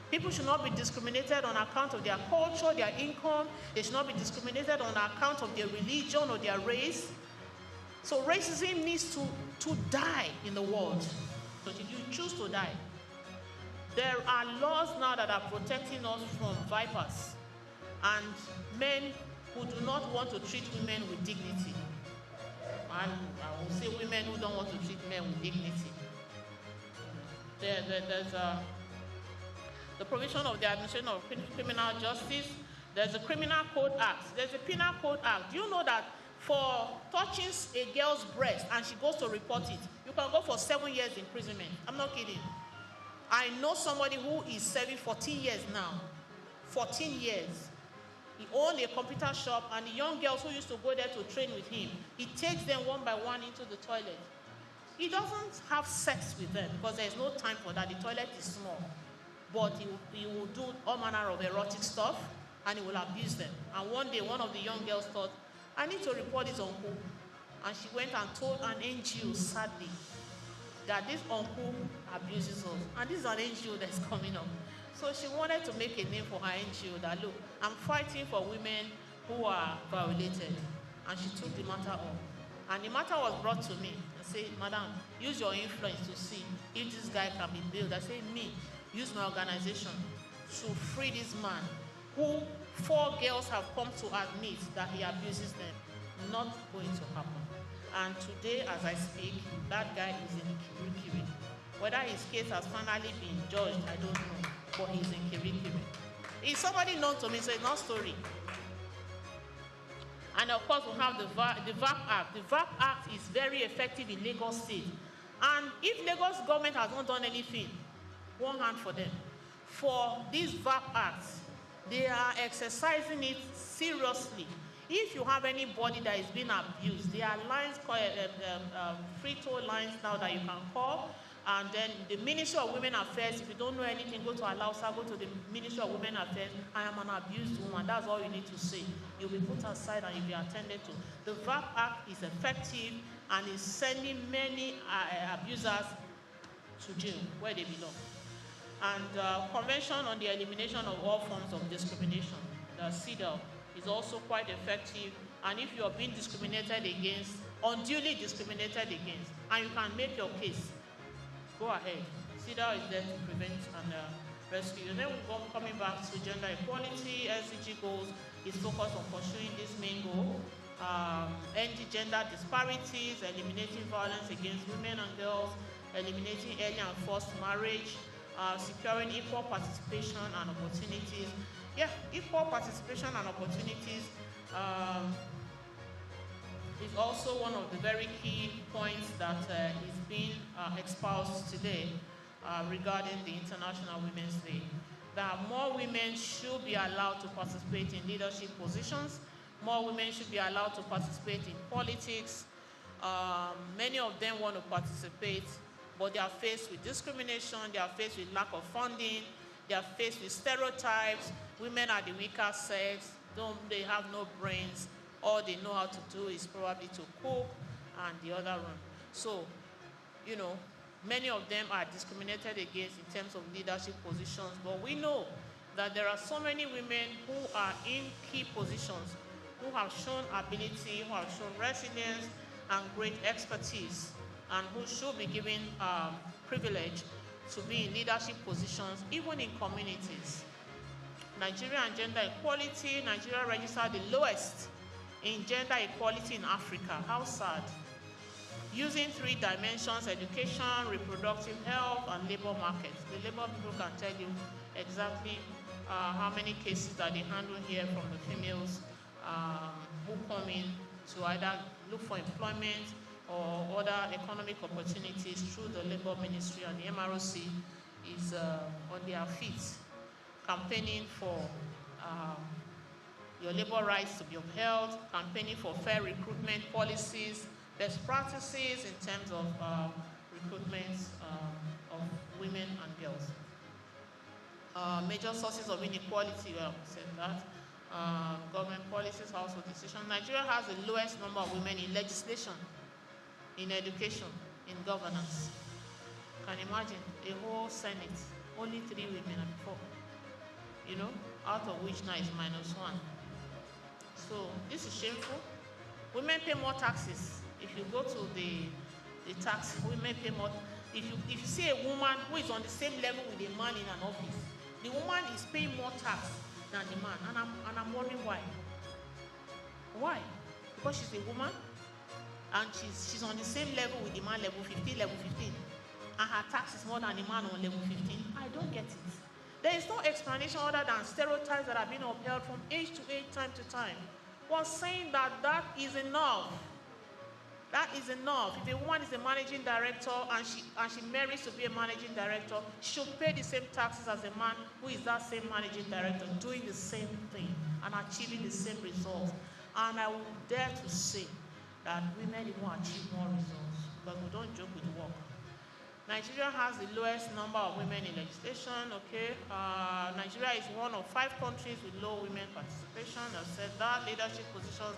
Speaker 7: People should not be discriminated on account of their culture, their income. They should not be discriminated on account of their religion or their race. So racism needs to die in the world. So if you choose to die, there are laws now that are protecting us from vipers and men who do not want to treat women with dignity. And I will say women who don't want to treat men with dignity. There's the provision of the Administration of Criminal Justice. There's a Criminal Code Act. There's a Penal Code Act. Do you know that for touching a girl's breast and she goes to report it, you can go for 7 years imprisonment? I'm not kidding. I know somebody who is serving 14 years now. 14 years. He owned a computer shop, and the young girls who used to go there to train with him, he takes them one by one into the toilet. He doesn't have sex with them because there's no time for that. The toilet is small. But he will do all manner of erotic stuff, and he will abuse them. And one day, one of the young girls thought, I need to report this uncle. And she went and told an NGO, sadly, that this uncle abuses us. And this is an NGO that's coming up. So she wanted to make a name for her NGO that, look, I'm fighting for women who are violated. And she took the matter up. And the matter was brought to me. I said, Madam, use your influence to see if this guy can be bailed. I said, me, use my organization to free this man who 4 girls have come to admit that he abuses them. Not going to happen. And today, as I speak, that guy is in Kirikiri. Whether his case has finally been judged, I don't know. But he's in Kirikiri. Is somebody known to me? So it's not story. And of course, we have the VAP Act. The VAP Act is very effective in Lagos State. And if Lagos government has not done anything, one hand for them. For this VAP Act, they are exercising it seriously. If you have anybody that is being abused, there are lines called free toll lines now that you can call. And then the Ministry of Women Affairs, if you don't know anything, go to Alausa, go to the Ministry of Women Affairs. I am an abused woman. That's all you need to say. You'll be put aside and you'll be attended to. The VAP Act is effective and is sending many abusers to jail where they belong. And Convention on the Elimination of All Forms of Discrimination, the CEDAW, is also quite effective. And if you are being discriminated against, unduly discriminated against, and you can make your case, go ahead. CEDAW is there to prevent and rescue. And then coming back to gender equality, SDG goals is focused on pursuing this main goal. Ending gender disparities, eliminating violence against women and girls, eliminating early and forced marriage, securing equal participation and opportunities. Yeah, equal participation and opportunities is also one of the very key points that is being espoused today regarding the International Women's Day. That more women should be allowed to participate in leadership positions. More women should be allowed to participate in politics. Many of them want to participate, but they are faced with discrimination, they are faced with lack of funding, they are faced with stereotypes. Women are the weaker sex, they have no brains. All they know how to do is probably to cook and the other one. So, you know, many of them are discriminated against in terms of leadership positions, but we know that there are so many women who are in key positions, who have shown ability, who have shown resilience and great expertise, and who should be given privilege to be in leadership positions, even in communities. Nigeria and gender equality, Nigeria registered the lowest in gender equality in Africa. How sad. using 3 dimensions: education, reproductive health, and labor markets. The labor people can tell you exactly how many cases that they handle here from the females who come in to either look for employment or other economic opportunities through the labor ministry, and the MROC is on their feet campaigning for your labor rights to be upheld, campaigning for fair recruitment policies, best practices in terms of recruitment of women and girls. Major sources of inequality, well, said that. Government policies, household decisions. Nigeria has the lowest number of women in legislation, in education, in governance. Can you imagine a whole Senate, only 3 women and 4, you know, out of which now is -1. So this is shameful. Women pay more taxes. If you go to the tax, women pay more. If you see a woman who is on the same level with a man in an office, the woman is paying more tax than the man, and I'm wondering why. Why? Because she's a woman, and she's on the same level with the man, level 15, and her tax is more than the man on level 15. I don't get it. There is no explanation other than stereotypes that are being upheld from age to age, time to time. We're saying that is enough. That is enough. If a woman is a managing director and she marries to be a managing director, she should pay the same taxes as a man who is that same managing director, doing the same thing and achieving the same results. And I would dare to say that women even achieve more results, because we don't joke with work. Nigeria has the lowest number of women in legislation. Okay, Nigeria is one of 5 countries with low women participation. I said that leadership positions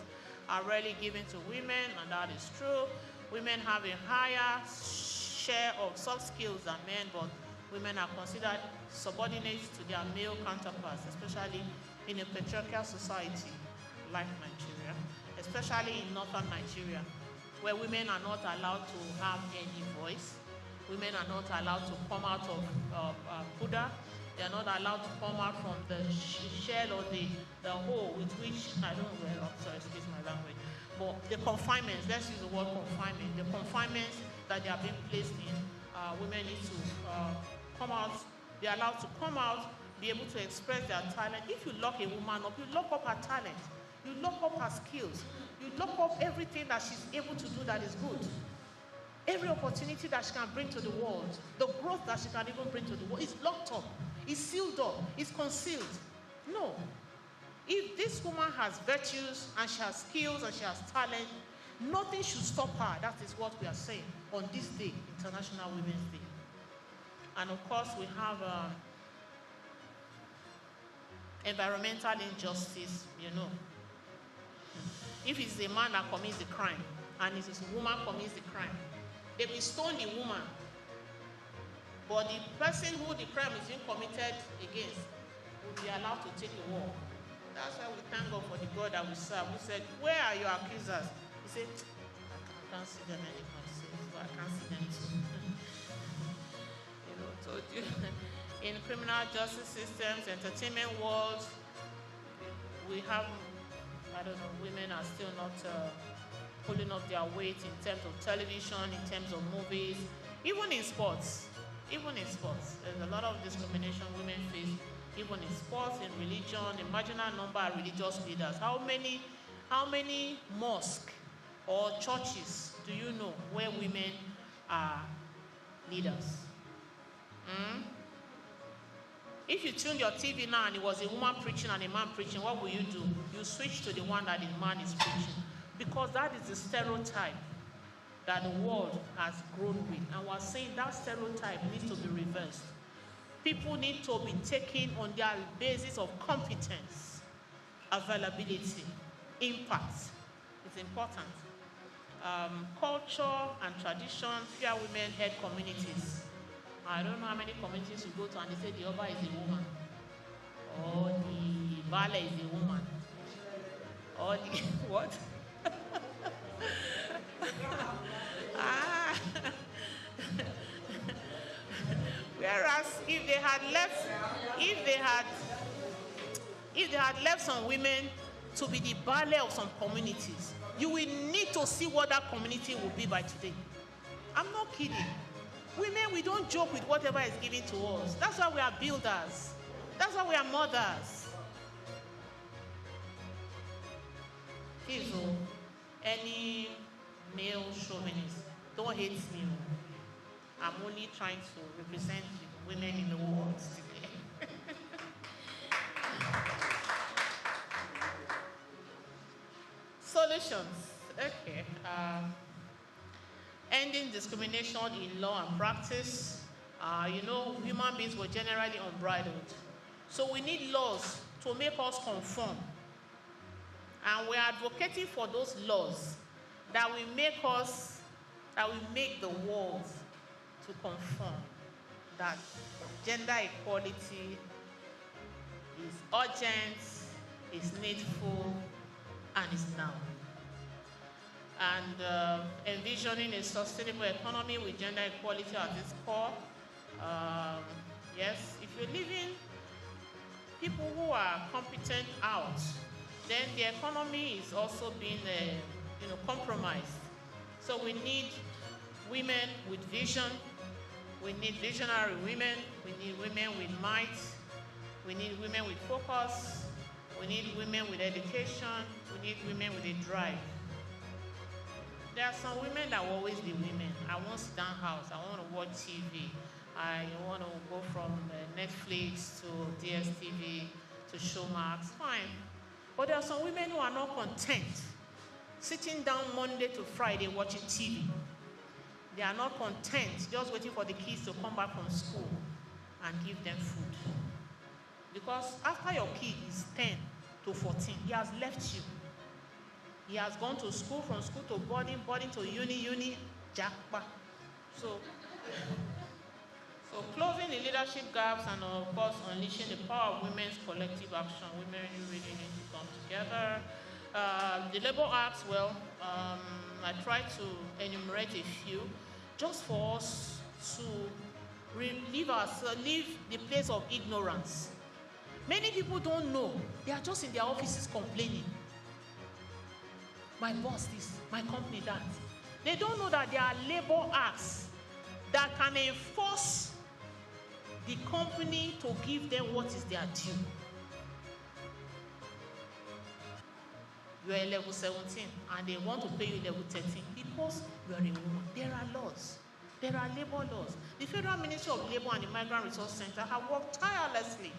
Speaker 7: are rarely given to women, and that is true. Women have a higher share of soft skills than men, but women are considered subordinate to their male counterparts, especially in a patriarchal society like Nigeria, especially in northern Nigeria, where women are not allowed to have any voice. Women are not allowed to come out of Buddha. They are not allowed to come out from the shell or the hole with which, I don't know, well, sorry, excuse my language, but the confinements, let's use the word confinement, the confinements that they are being placed in, women need to come out, be allowed to come out, be able to express their talent. If you lock a woman up, you lock up her talent, you lock up her skills, you lock up everything that she's able to do that is good. Every opportunity that she can bring to the world, the growth that she can even bring to the world, is locked up, is sealed up, is concealed. No. If this woman has virtues and she has skills and she has talent, nothing should stop her. That is what we are saying on this day, International Women's Day. And of course, we have environmental injustice, you know. If it's a man that commits the crime and it's a woman commits the crime, they will stone the woman, but the person who the crime is being committed against will be allowed to take a walk. That's why we thank God for the God that we serve, who said, "Where are your accusers?" He said, I can't see them anymore, so I can't see them too. You know, so in criminal justice systems, entertainment worlds, we have, I don't know, women are still not pulling up their weight in terms of television, in terms of movies, even in sports. Even in sports, there's a lot of discrimination women face, even in sports, in religion. A marginal number of religious leaders. How many mosques or churches do you know where women are leaders? If you tune your TV now and it was a woman preaching and a man preaching, what will you do? You switch to the one that the man is preaching. Because that is the stereotype that the world has grown with. And we're saying that stereotype needs to be reversed. People need to be taken on their basis of competence, availability, impact. It's important. Culture and tradition, fear women-head communities. I don't know how many communities you go to and they say the Oba is a woman, or the Bale is a woman, or the what? Whereas if they had left some women to be the baale of some communities, you will need to see what that community will be by today. I'm not kidding. Women, we don't joke with whatever is given to us. That's why we are builders. That's why we are mothers. Please, any male chauvinist, don't hate me. I'm only trying to represent the women in the world today. Solutions. Okay. Ending discrimination in law and practice. Human beings were generally unbridled. So we need laws to make us conform. And we're advocating for those laws that will make the world to conform. That gender equality is urgent, is needful, and is now. And envisioning a sustainable economy with gender equality at its core. Yes, if you're leaving people who are competent out, then the economy is also being compromised. So we need women with vision. We need visionary women. We need women with might. We need women with focus. We need women with education. We need women with a drive. There are some women that will always be women. I want to sit down house. I want to watch TV. I want to go from Netflix to DSTV to Showmax. Fine. But there are some women who are not content sitting down Monday to Friday watching TV. They are not content just waiting for the kids to come back from school and give them food. Because after your kid is 10 to 14, he has left you. He has gone to school, from school to boarding to uni, jackpot. So closing the leadership gaps and, of course, unleashing the power of women's collective action. Women really need to come together. The Labour Acts, I tried to enumerate a few just for us to leave the place of ignorance. Many people don't know. They are just in their offices complaining. My boss this, my company that. They don't know that there are Labour Acts that can enforce the company to give them what is their due. You are level 17 and they want to pay you level 13 because you are a woman. There are laws. There are labor laws. The Federal Ministry of Labour and the Migrant Resource Center have worked tirelessly.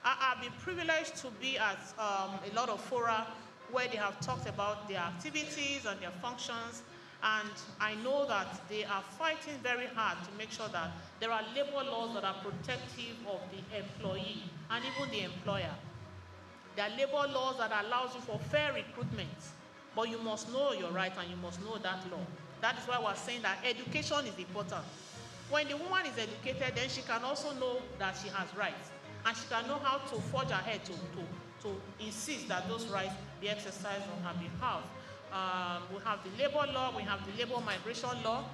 Speaker 7: I've been privileged to be at a lot of fora where they have talked about their activities and their functions, and I know that they are fighting very hard to make sure that there are labor laws that are protective of the employee and even the employer. There are labor laws that allows you for fair recruitment, but you must know your right and you must know that law. That is why we're saying that education is important. When the woman is educated, then she can also know that she has rights, and she can know how to forge ahead to insist that those rights be exercised on her behalf. We have the labor law, we have the labor migration law.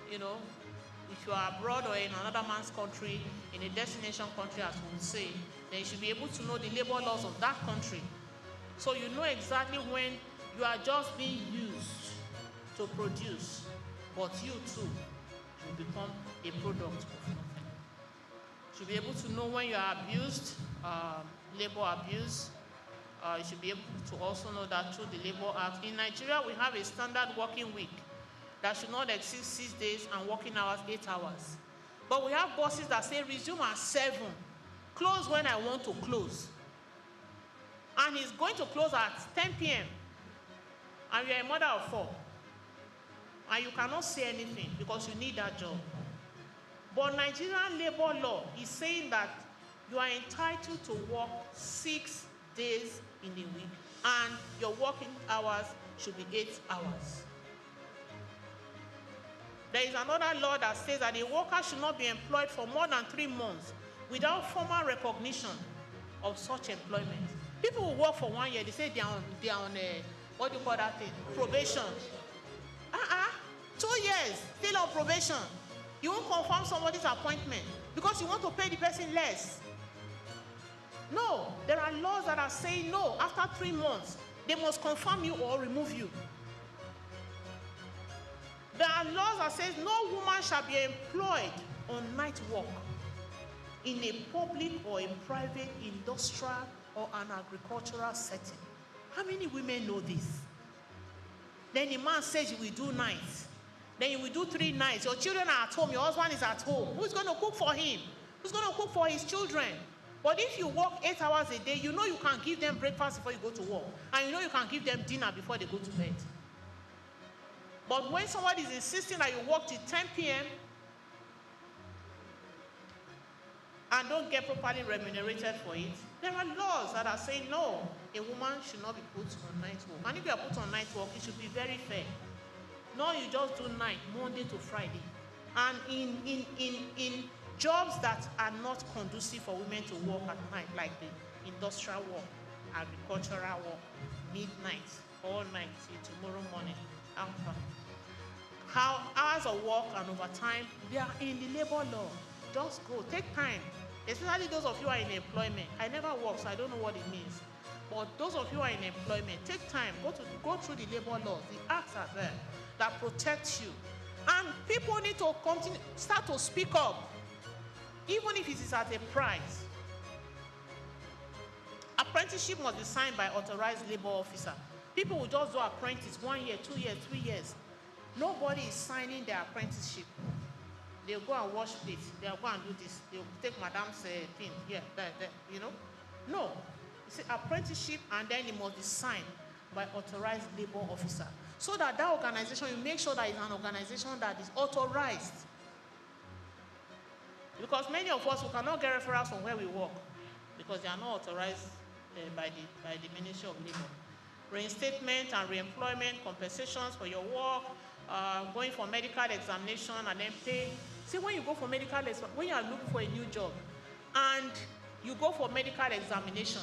Speaker 7: If you are abroad or in another man's country, in a destination country, as we would say, then you should be able to know the labor laws of that country. So you know exactly when you are just being used to produce, but you too will become a product of nothing. You should be able to know when you are abused, labor abuse. You should be able to also know that through the Labour Act. In Nigeria, we have a standard working week that should not exceed 6 days and working hours 8 hours. But we have bosses that say resume at 7, close when I want to close. And he's going to close at 10 p.m. And you're a mother of 4. And you cannot say anything because you need that job. But Nigerian labor law is saying that you are entitled to work 6 days in a week, and your working hours should be 8 hours. There is another law that says that a worker should not be employed for more than 3 months without formal recognition of such employment. People who work for 1 year, they say they are on what do you call that thing? Probation. 2 years, still on probation. You won't confirm somebody's appointment because you want to pay the person less. No, there are laws that are saying no. After 3 months, They must confirm you or remove you. There are laws that says no woman shall be employed on night work in a public or a private, industrial, or an agricultural setting. How many women know this? Then the man says you will do nights. Then you will do 3 nights. Your children are at home. Your husband is at home. Who's going to cook for him? Who's going to cook for his children? But if you work 8 hours a day, you know you can give them breakfast before you go to work. And you know you can give them dinner before they go to bed. But when somebody is insisting that you work till 10 p.m. and don't get properly remunerated for it, there are laws that are saying no, a woman should not be put on night work. And if you are put on night work, it should be very fair. No, you just do night, Monday to Friday. And in jobs that are not conducive for women to work at night, like the industrial work, agricultural work, midnight, all night till tomorrow morning, after. How hours of work and overtime, they are in the labor law. Just go, take time. Especially those of you who are in employment. I never work, so I don't know what it means. But those of you who are in employment, take time, go through the labor laws. The acts are there that protect you. And people need to start to speak up, even if it is at a price. Apprenticeship must be signed by authorized labor officer. People will just do apprentice 1 year, 2 years, 3 years. Nobody is signing their apprenticeship. They'll go and wash plates. They'll go and do this. They'll take madam's thing here, there, you know. No. It's an apprenticeship, and then it must be signed by authorized labor officer. So that organization, you make sure that it's an organization that is authorized. Because many of us, we cannot get referrals from where we work because they are not authorized by the Ministry of Labor. Reinstatement and reemployment, compensations for your work, going for medical examination and then pay. See, when you go for medical examination, when you are looking for a new job and you go for medical examination,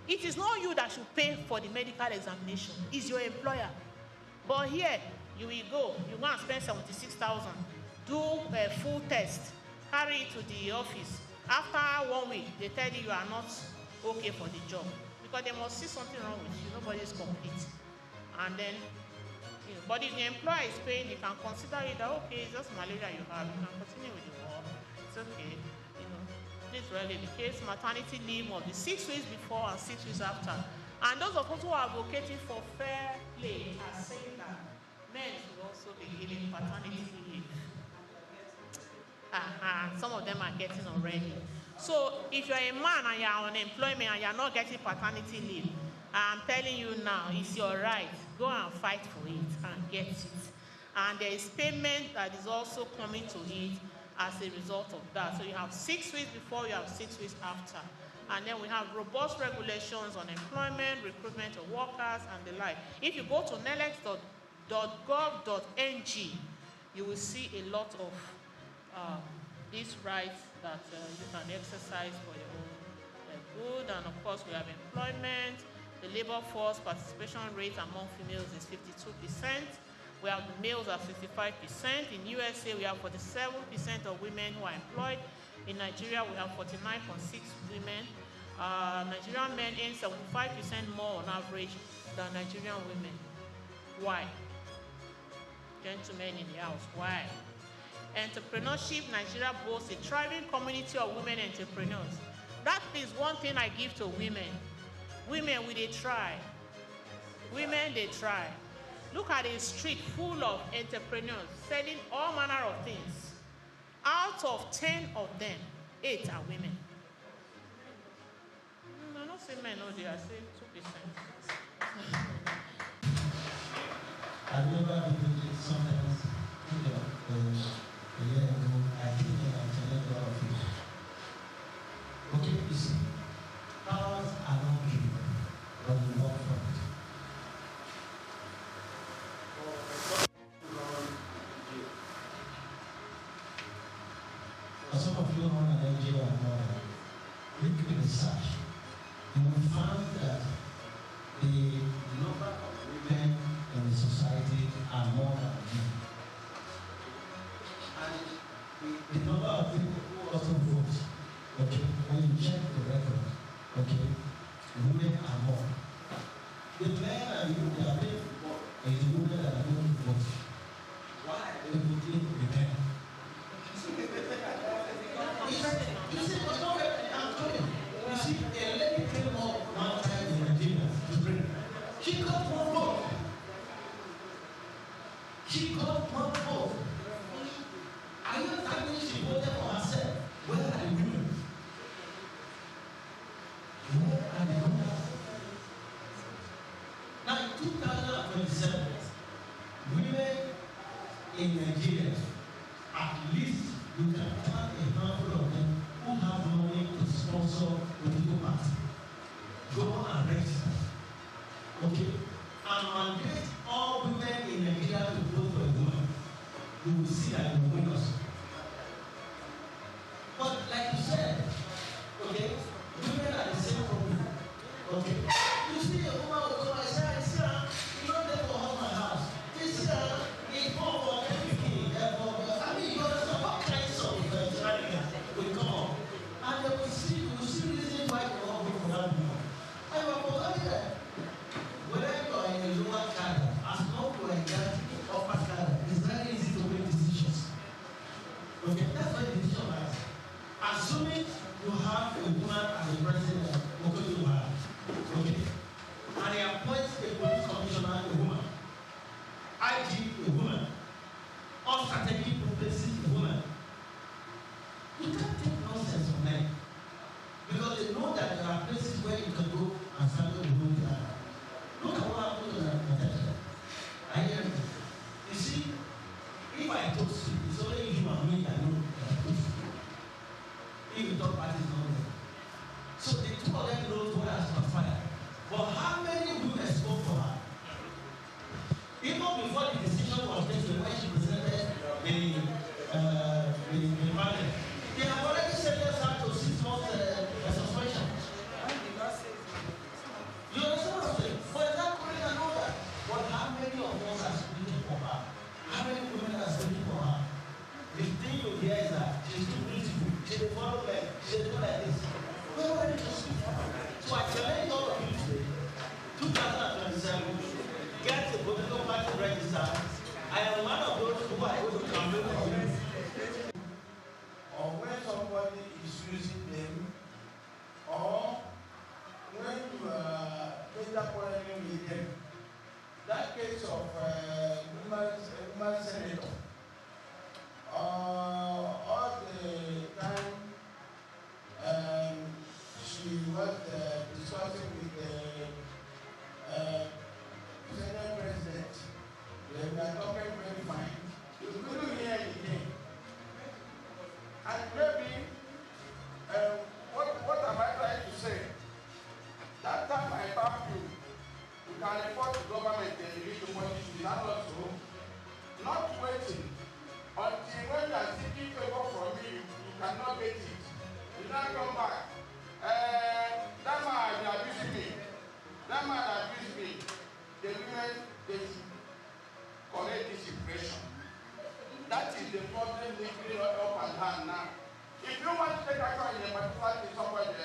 Speaker 7: it is not you that should pay for the medical examination. It's your employer. But here, you will go and spend 76,000, do a full test, carry it to the office. After 1 week, they tell you are not okay for the job because they must see something wrong with you. Nobody is complete. And then, but if the employer is paying, you can consider it that, okay, it's just malaria you have. You can continue with the work. It's okay. This is really the case. Maternity leave must be 6 weeks before and 6 weeks after. And those of us who are advocating for fair play are saying that men should also be given paternity leave. Some of them are getting already. So if you're a man and you're on unemployment and you're not getting paternity leave, I'm telling you now, it's your right. Go and fight for it and get it. And there is payment that is also coming to it as a result of that. So you have 6 weeks before, you have 6 weeks after. And then we have robust regulations on employment, recruitment of workers, and the like. If you go to nelex.gov.ng, you will see a lot of these rights that you can exercise for your own good. And of course, we have employment. The labor force participation rate among females is 52%. We have males at 55%. In USA, we have 47% of women who are employed. In Nigeria, we have 49.6 women. Nigerian men earn 75% more on average than Nigerian women. Why? Gentlemen in the house, why? Entrepreneurship, Nigeria boasts a thriving community of women entrepreneurs. That is one thing I give to women. Women, they try. Women, they try. Look at a street full of entrepreneurs selling all manner of things. Out of 10 of them, 8 are women. I don't say men, no, they are saying 2%.
Speaker 8: I remember sometimes, a year ago, I came in and challenged all of you. Okay, you see, powers are not given, but you work for it. Some of you run an NGO and all that. We do research, and we found that the number of women in the society are more than men. And the number of people who also vote, okay, when you check the record, okay, women are more. The men She got one vote. Are you telling she voted for herself? Where are the women? Where are the women? Now in 2027, women in Nigeria, at least you can find a handful of them who have money to sponsor political party. Go and register. Okay? And mandate all women in Nigeria to vote for a woman. You will see that you will win us. But like you said, okay, women are the same problem. Okay? You see a woman will come and say, you know they will have my house. This is for everything. I mean, you understand what kinds of shenanigans will come up. And they will see reasons why they all vote for that woman. And you are forgetting that whether you are in a lower cadre, as long as you are in that upper cadre, it's very easy to make decisions. Okay, that's why the decision lies. Assuming you have a woman as a president, okay, and he appoints a police commissioner, a woman, IG, a woman, all strategic places, a woman. You can't take nonsense from them because they know that there are places where you can go and stand up and go down. Look at what happened to the I hear you. You see, if I toast you, it's only you and me that know that I toast you. If the third party is not there. So the two of them knows what has transpired. But how many women spoke for her? Even before the decision was taken when she presented the panel, they have already sentenced her to 6 months suspension. You understand what I'm saying? But that couldn't know that. But how many of us are speaking for her? How many women are speaking for her? The thing you hear is that she's too beautiful. She didn't follow me. She didn't do like this. Where are they to speak for her? So I challenge all of you today. 2027, get the political party registered. I am one of those who are able to campaign for you.
Speaker 5: Or when somebody is using them, or when you are quarreling with them. That case of woman senator, all the time she was discussing with the Senate president, they were talking very fine. You couldn't hear anything. And maybe, what am I trying to say? That time I backed you, you can report to government and you need to punish me. That also, not waiting until when you are seeking favor from me, you cannot get it. You now come back. That man abused me. That man abused me. The women, they correct this impression. That is the problem lingering up and down now. If you want to take action in a particular thing, somebody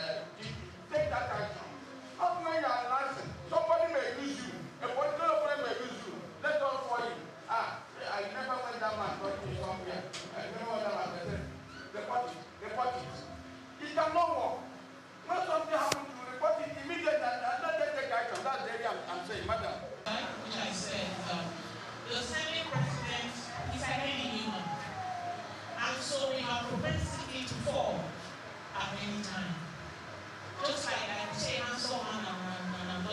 Speaker 5: take that action. Not when you are laughing. Somebody may use you. A political friend may use you. Let us for you. I never went that man talking to somewhere. I never went that man said, report it. It cannot work. When something happens to report it immediately and not take action. That's the area I'm saying, madam.
Speaker 9: Which I said, the Senate president is an human. And so we have propensity to fall at any time. Just like I say, I'm so on and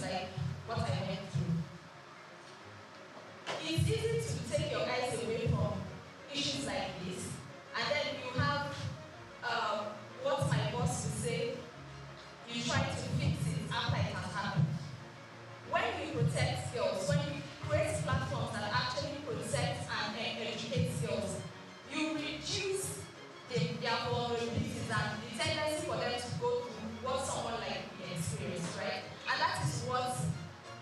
Speaker 3: like what I went through. It's easy to take your eyes away from issues like this, and then you have what my boss would say, you try to fix it after it has happened. When you protect skills, when you create platforms that actually protect and educate skills, you reduce their vulnerabilities and the tendency for them to go through what someone like me experienced, right? And that is what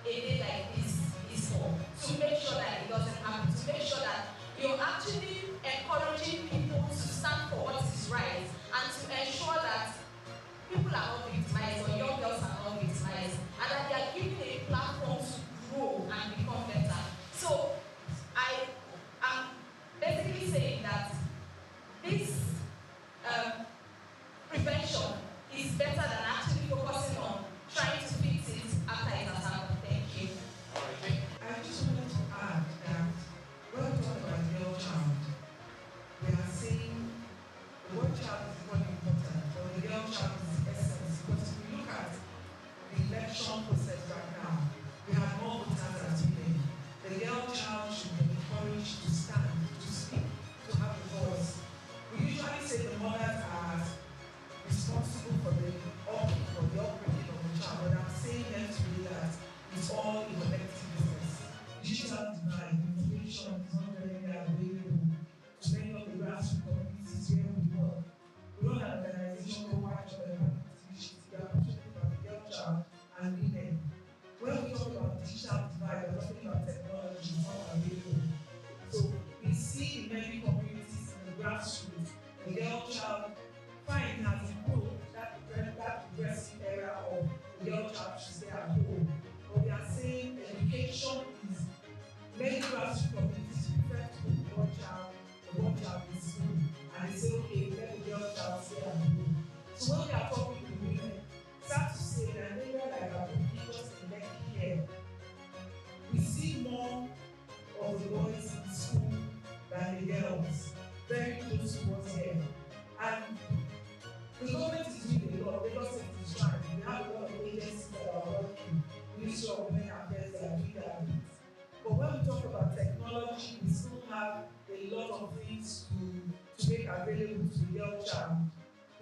Speaker 3: a day like this is for, to make sure that it doesn't happen, to make sure that you're actually encouraging people to stand for what is right and to ensure that people are not victimized or young girls are not victimized and that they are given a platform to grow and become better. So I am basically saying that this prevention is better than actually focusing on trying to fix it after it has happened. Thank you.
Speaker 10: I just wanted to add that when we talk about girl child, we are saying the word child is very important, but the girl child is the essence. Because if we look at the election process right now, we have more voters as women. The girl child should be encouraged to stand, to speak, to have a voice. We usually say the mothers are responsible for the upbringing of the child, but I'm saying here today that it's all a collective business. Digital divide, information is not readily available to many of the grassroots communities where we work. We run an organization called White Child Empowerment Initiative. We are passionate about the girl child and women. When we talk about digital divide, we're talking about technology, it's not available. So we see in many communities in the grassroots, the girl child fine has improved that progressive era of the girl child should stay at home. But we are saying education is many grassroots communities prefer to put the one child in school, and they say, okay, let the girl child stay at home. So when we are talking to women, sad to say that in an area like our Lagos and Lekki here, we see more of the boys in school than the girls, very close to us here. And the government is doing a lot. Lagos State is trying. We have a lot of agencies that are working. Ministry of Women Affairs, they are doing their bit. But when we talk about technology, we still have a lot of things to make available to the girl child.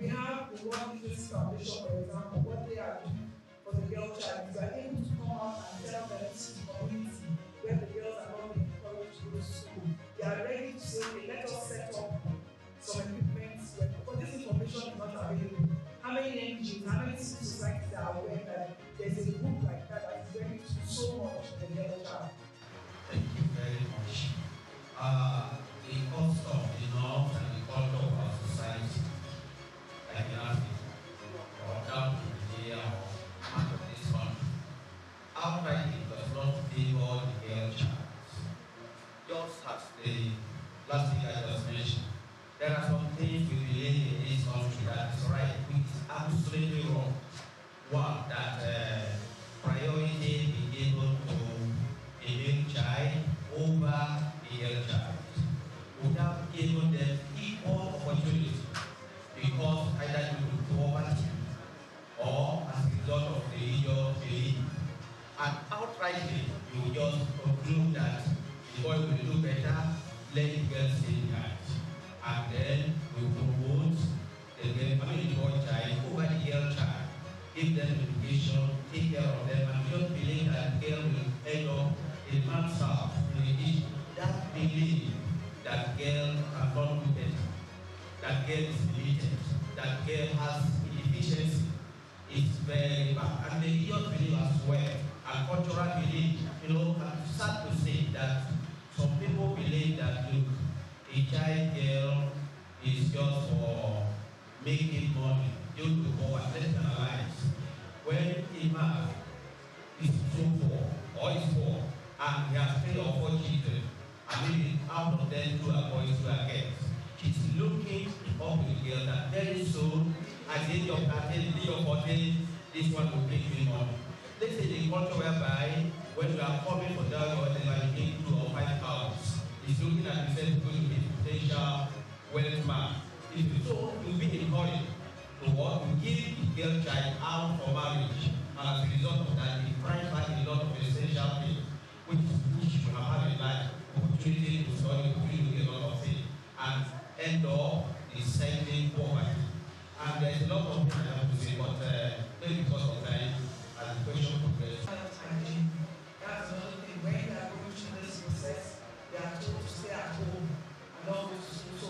Speaker 10: We have the World Literacy Foundation, for example. What they are doing for the girl child is they are able to come out and tell them this is the community where the girls are not being encouraged to go to school. They are ready to say, okay, let us set up some equipment, but this information is not available. How many NGOs, how many civil societies are aware that there's a group like that that is ready to do so much for the girl child?
Speaker 8: Thank you very much. The cost of the norms and the culture of our society, like in Africa, or down to Nigeria, or part of this country, outrightly does not favor the girl child. Just as the last thing I just mentioned, there are some things we believe in this country that is right, which is absolutely wrong. One, that priority be given to a male child over a girl child, without giving them equal opportunity, because either due to poverty or as a result of religious belief. And outrightly, you just conclude that the boy will do better, let the girl stay behind. And then we promote the boy child over the girl child, give them education, take care of them, and we don't believe that girl will end up in man's house. That belief that girl cannot do better, that girl is limited, that girl has inefficiency, is very bad. And the religious belief as well, and cultural belief, I'm sad to say that some people believe that, look, a child girl is just for making money due to poverty. Let's analyze. When a man is so poor or is poor and he has 3 or 4 children, and maybe out of them 2 are boys, 2 are girls, he's looking up to the girl that very soon, at the age of 13, the age of 14, this one will bring me money. Let's say the culture whereby when we are coming for that girl, they are making 2 or 5 hours. He's looking at himself going to be a potential wealth man. So you'll be encouraged to what? To give the girl child out for marriage. And as a result of that, the price opportunity to study, opportunity to get a lot of things, and end up descending poverty. And there's a lot of things I have to say, but maybe because of time, as the question progresses.
Speaker 10: That's another thing. When they are going through this process, they are told to stay at home and not go to school. So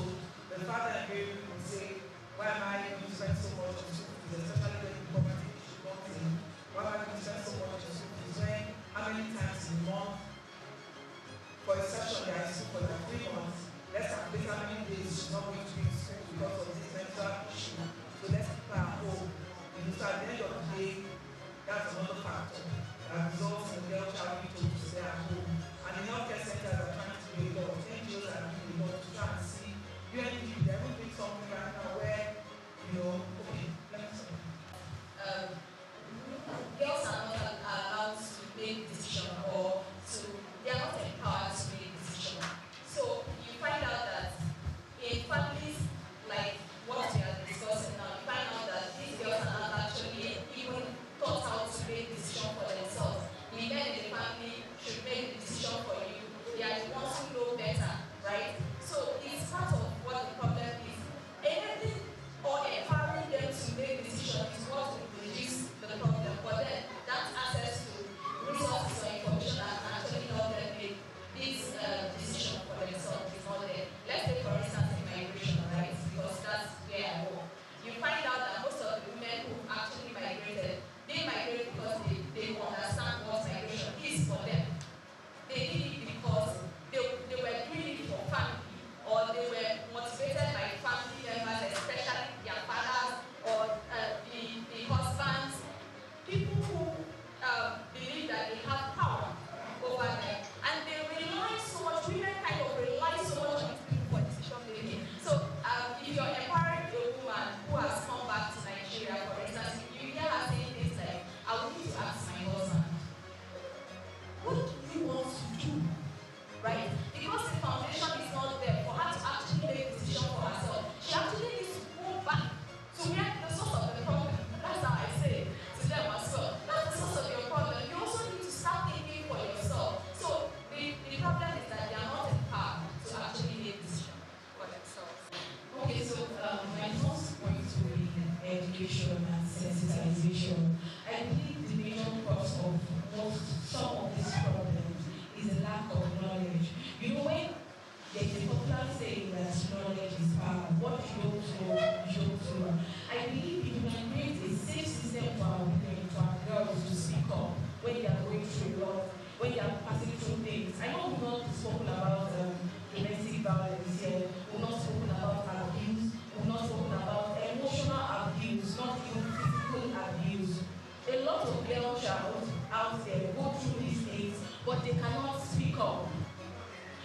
Speaker 10: the father and baby will say, why am I going to spend so much on school fees, especially when the poverty issue comes in? Why am I going to spend so much on school fees when how many times in a month for a session they are in school for like 3 months? Let's calculate how many days she's not going to be in school because of this mental issue. So let's keep her at home. So at the end of the day, that's another factor that results in the girl child being told to stay at home. And the healthcare centers are trying to do a lot. NGOs are doing a lot to try and see. UNDP, they're even doing something right now where, okay, let me say.
Speaker 3: Girls are not allowed to make decisions or they are not empowered to make decisions. So you find out that in families like what we are discussing now, you find out that these girls are not actually even taught how to make decisions for themselves. The men in the family should make the decision for you. They are the ones who know better, right? So it's part of what the problem is. Anything or empowering them to make decisions is what will reduce the problem. But then that access to resources or information that can actually help them make this decision for themselves is not there. Let's take for instance immigration, right? Because that's where I work. You find out that most of the women who actually migrated, they migrated because they understand what migration is for them. They did it because they were doing it for family, or they were motivated by family members, especially their fathers or the husbands, people who believe that they have power over them. And they rely so much, women kind of rely so much on people for decision making. So if you're empowering a woman who has come back to Nigeria, for instance, you hear her saying things like, I will need to ask my husband, what do you want to do? Right? Because the foundation is not there for her to actually make a decision for herself. She actually needs to go back to where the source of the problem. That's how I say it to them as well. That's the source of your problem. You also need to start thinking for yourself. So the problem is that they are not empowered to actually make decisions for themselves.
Speaker 10: Okay, so my first point will be education and sensitization. I believe the major cause of some of these problems is a lack of knowledge. You know, when there's a popular saying that knowledge is power, what you don't know, you don't know. I believe if you can create a safe system for our women, for our girls to speak up when they are going through a lot, when they are passing through things. I know we've not spoken about domestic violence here, we've not spoken about abuse, we've not spoken about emotional abuse, not even physical abuse. A lot of girl child out there go through these things, but they cannot speak up.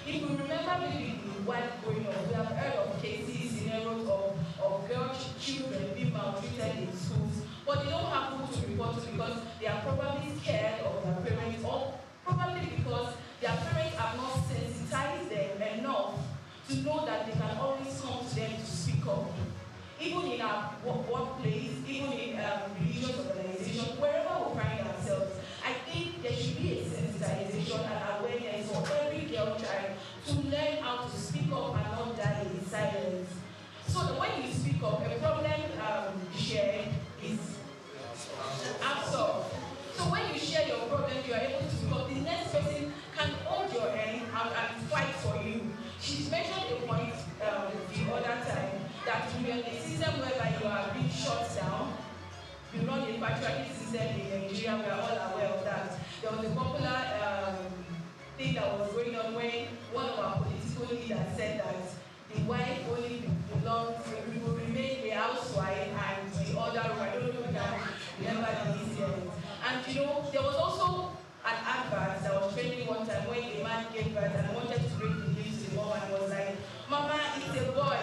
Speaker 10: If we remember maybe while growing up, we have heard of cases, scenarios of girls, children being maltreated in schools, but they don't have who to report to because they are probably scared of their parents, or probably because their parents have not sensitized them enough to know that they can always come to them to speak up. Even in our workplace, even in religious organizations, wherever we find ourselves, I think there should be a sensitization and awareness for every girl child to learn how to speak up and not die in silence. So that when you speak up, a problem shared is absorbed. So when you share your problem, you are able to speak up. The next person can hold your hand and fight for you. She mentioned a point the other time that we are in a system whereby you are being shut down. We run a patriarchy system in Nigeria, we are all aware of that. There was a popular thing that was going on when one of our political leaders said that the wife only belongs, we will remain the housewife and the other, I don't know if you can remember the incident. And you know, there was also an advert that was trending one time when a man gave birth and wanted to break the news to the mom and was like, Mama, it's a boy.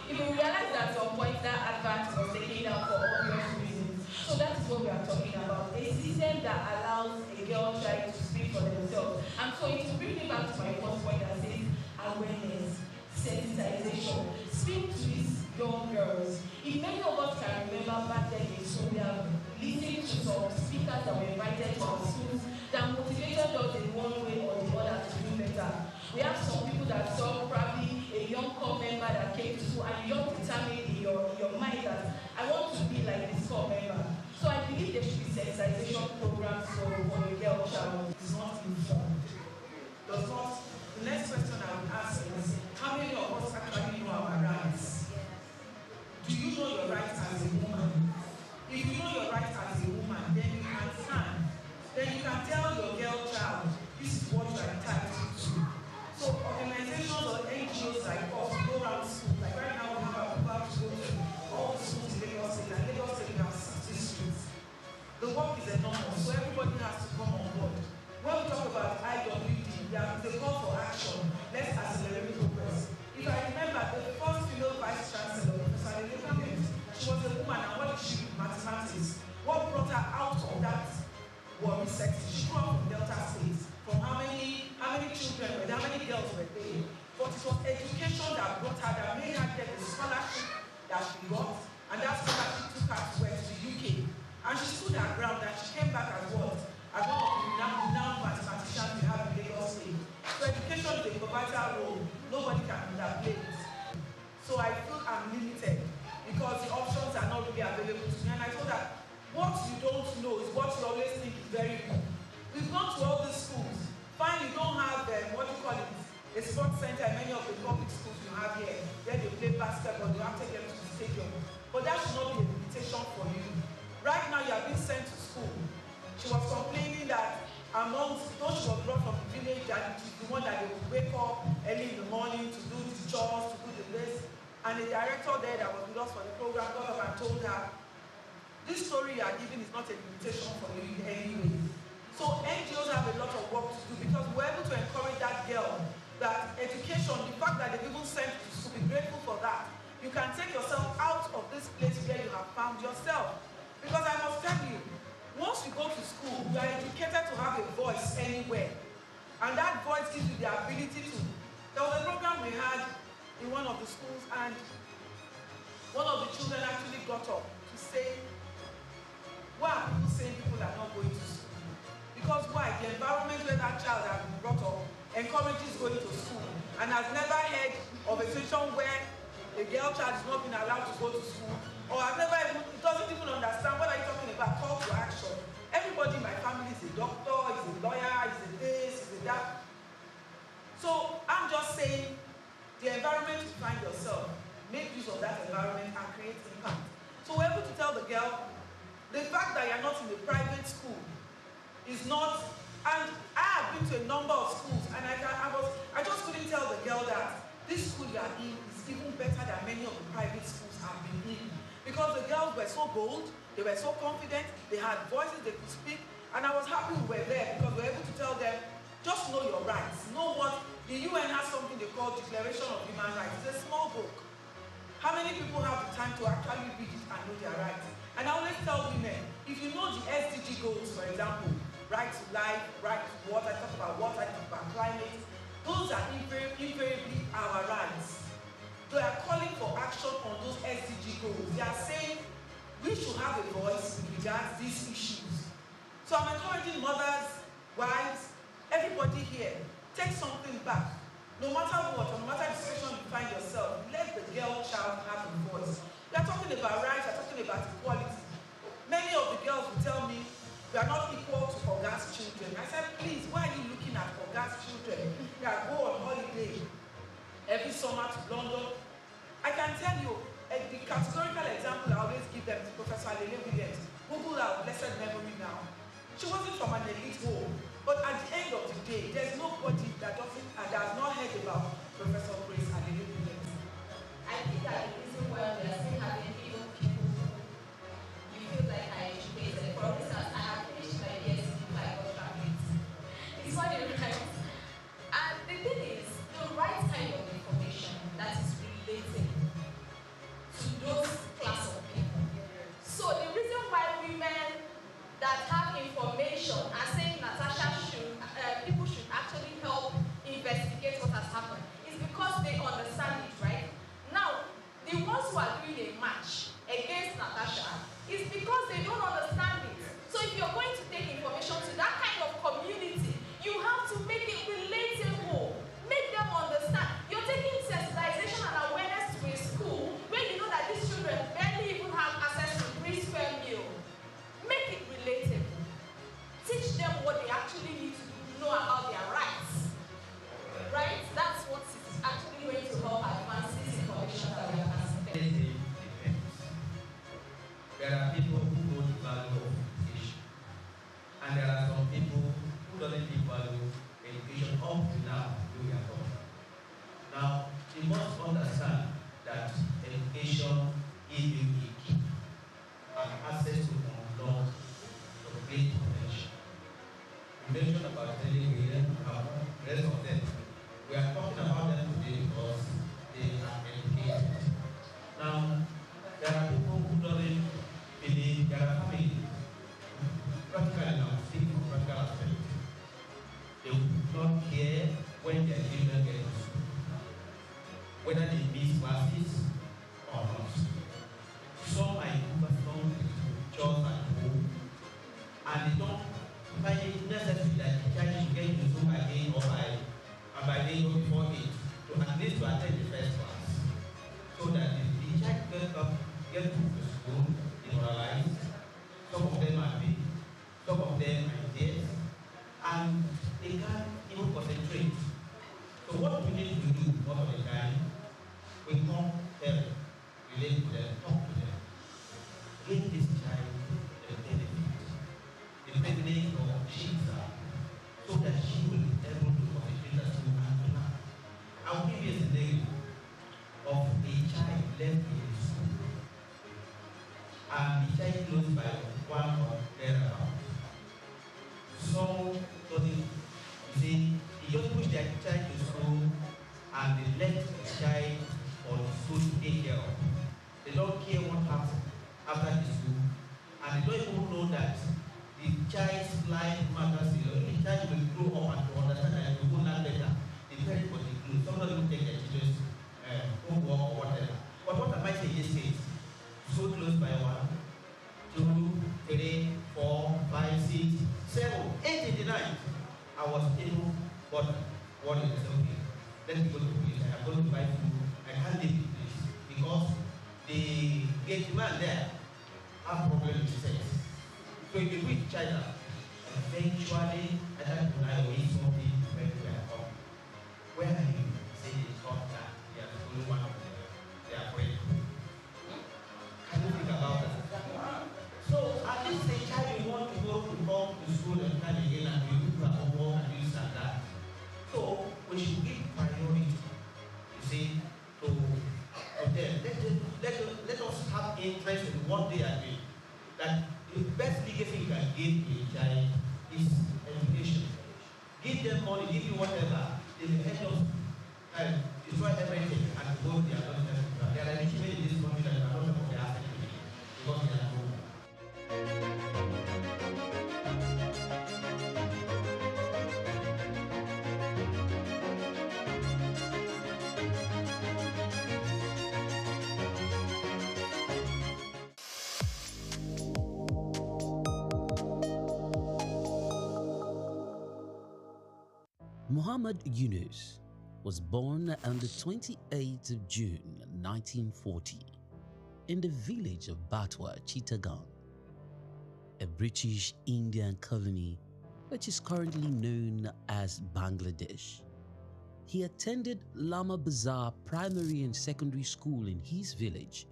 Speaker 10: If you realize that at some point that advert was taken down for obvious reasons. So that is what we are talking about. A system that allows a girl child to speak for themselves. And so it will bring me back to my first point that says awareness, sensitization. Speak to these young girls. If many of us can remember back then in school, we have listened to some speakers that were invited to our schools that motivated us in one way or the other to do better. We have some people body sexy. She grew up from Delta State. From how many children were there, how many girls were there. But it was education that brought her, that made her get the scholarship that she got, and that scholarship took her to the UK. And she stood her ground, and she came back as what? As one of the renowned mathematicians we have in Lagos State. So education is a pivotal role. Nobody can underplay it. So I feel I'm limited because the options are not really available to me. And I thought that what you don't know is what you always think is very good. We've gone to all these schools. Fine, you don't have what you call it, a sports center in many of the public schools you have here. Where they play basketball, you have to take them to the stadium. But that should not be a limitation for you. Right now, you are being sent to school. She was complaining that amongst those she was brought from the village, that she's the one that they would wake up early in the morning to do the chores, to do the list. And the director there that was with us for the program got up and told her, this story you are giving is not a limitation for you in any way. So NGOs have a lot of work to do because we're able to encourage that girl that education, the fact that they've even sent you to school, be grateful for that. You can take yourself out of this place where you have found yourself. Because I must tell you, once you go to school, you are educated to have a voice anywhere. And that voice gives you the ability to. There was a program we had in one of the schools, and one of the children actually got up to say, why are people saying people are not going to school? Because why? The environment where that child has been brought up encourages going to school and has never heard of a situation where a girl child is not being allowed to go to school, or has never even, doesn't even understand what are you talking about, call to action. Everybody in my family is a doctor, is a lawyer, is a this, is a that. So I'm just saying, the environment you find yourself, make use of that environment and create impact. So we're able to tell the girl, the fact that you're not in a private school is not, and I have been to a number of schools, and I just couldn't tell the girl that this school you are in is even better than many of the private schools I've been in. Because the girls were so bold, they were so confident, they had voices, they could speak, and I was happy we were there because we were able to tell them, just know your rights. Know what, the UN has something they call Declaration of Human Rights. It's a small book. How many people have the time to actually read it and know their rights? And I always tell women, if you know the SDG goals, for example, right to life, right to water, I talk about water, I talk about climate, those are invariably our rights. They are calling for action on those SDG goals. They are saying we should have a voice with regards to these issues. So I'm encouraging mothers, wives, everybody here, take something back. No matter what, no matter the situation you find yourself, let the girl child have a voice. We are talking about rights, we are talking about equality. Many of the girls will tell me, we are not equal to Oga's children. I said, please, why are you looking at Oga's children that go on holiday every summer to London? I can tell you, the categorical example I always give them is Professor Lele Williams. Google our blessed memory now. She wasn't from an elite home, but at the end of the day, there's nobody that has not heard about Professor Grace Lele Williams.
Speaker 3: I think that the reason why we are still having young people you feel like I educated. For instance, I have finished my BSc before I got graduate. It's funny, right? And the thing is, the right kind of information that is related to those class of people. So the reason why women that have information are saying Natasha people should actually help investigate what has happened is because they understand it, right? Now, the ones who are doing a match against Natasha is because they don't understand it. So if you're going to take information to that kind of community, you have to make it relatable. Make them understand. You're taking sensitization and awareness to a school where you know that these children barely even have access to 3 square meal. Make it relatable. Teach them what they actually need to know about their rights. Right? That's what is actually going to help advance this information that we are passing.
Speaker 8: There are people who know the value of education, and there are some people who don't value education up to now. We are talking. Now, you must understand that education is unique, and access to unlock the great potential. You mentioned about television, the rest of them. We are talking about them today because they are educated. Now, there are people who don't believe, there are families, practically now, speaking of is necessary that the child should get to school by 8 or by 8 or before 8 to at least to attend the first class, so that the child get to school demoralized. Some of them are big, some of them are dead, and they can't even concentrate. So what we need to do most of the time, we come there, relate to them, talk to them, give this child the benefit, the privilege of Shiksa, so that she will be able to concentrate at school and learn. I'll give you a scenario of a child left in the school, and the child close by 1 or thereabout. So, you see, they just push their child to school and they let the child or the school to take care of. They don't care what happens after the school, and they don't even know that the child's life matters. The child will grow up and to understand that it will learn better. The parents will include. Somebody will take their children's homework or whatever. But what am I saying in this case? School closed by 1, 2, 3, 4, 5, 6, 7, 8 in the night. I was able, but what is okay? Let me go to the place. I am going to buy food. I can't leave the place because the gate man there have problem with sex. So if you reach China, eventually I don't know where something when we are coming. Where are you? Say they come that they are the only one of them. They are afraid. Can you think about that? So at least the child you want to go to come to school and come again and you do our homework and this and that. So we should give priority, you see, to them. Let us have interest in what they are doing. That the best legacy you can give a child is education. Give them money, give you whatever. They will end up and destroy everything and go to their own. There are achievements in this country that are not of the asset because they are home.
Speaker 11: Muhammad Yunus was born on the 28th of June 1940 in the village of Batwa, Chittagong, a British Indian colony which is currently known as Bangladesh. He attended Lama Bazar Primary and Secondary School in his village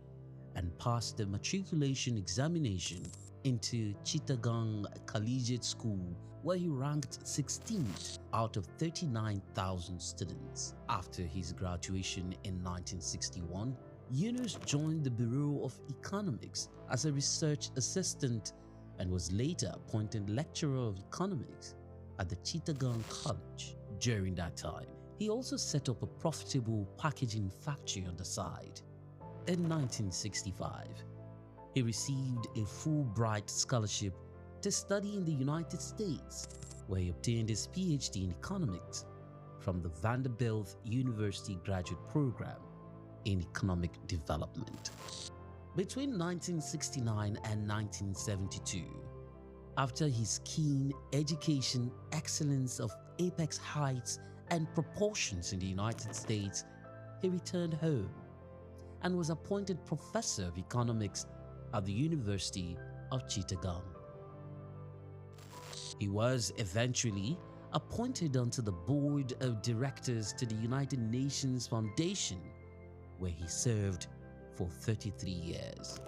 Speaker 11: and passed the matriculation examination into Chittagong Collegiate School, where he ranked 16th out of 39,000 students. After his graduation in 1961, Yunus joined the Bureau of Economics as a research assistant and was later appointed lecturer of economics at the Chittagong College. During that time, he also set up a profitable packaging factory on the side. In 1965, he received a Fulbright scholarship to study in the United States, where he obtained his PhD in economics from the Vanderbilt University Graduate Program in Economic Development. Between 1969 and 1972, after his keen education excellence of apex heights and proportions in the United States, he returned home and was appointed professor of economics at the University of Chittagong. He was eventually appointed onto the board of directors to the United Nations Foundation, where he served for 33 years.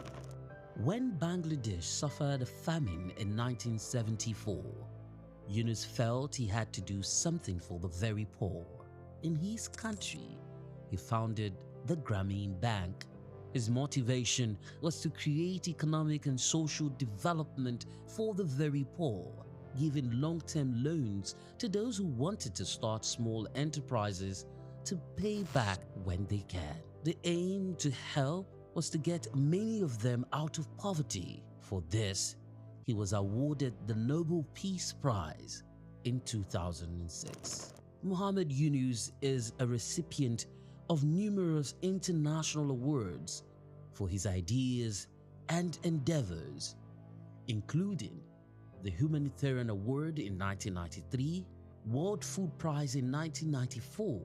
Speaker 11: When Bangladesh suffered a famine in 1974, Yunus felt he had to do something for the very poor. In his country, he founded the Grameen Bank. His motivation was to create economic and social development for the very poor, giving long-term loans to those who wanted to start small enterprises to pay back when they can. The aim to help was to get many of them out of poverty. For this, he was awarded the Nobel Peace Prize in 2006. Muhammad Yunus is a recipient of numerous international awards for his ideas and endeavors, including the Humanitarian Award in 1993, World Food Prize in 1994,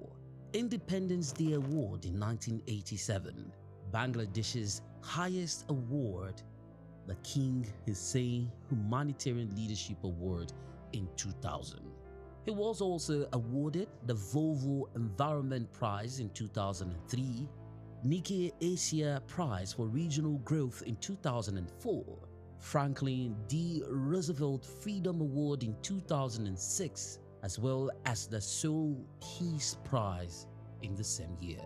Speaker 11: Independence Day Award in 1987, Bangladesh's highest award, the King Hussein Humanitarian Leadership Award in 2000. He was also awarded the Volvo Environment Prize in 2003, Nikkei Asia Prize for Regional Growth in 2004, Franklin D. Roosevelt Freedom Award in 2006, as well as the Seoul Peace Prize in the same year.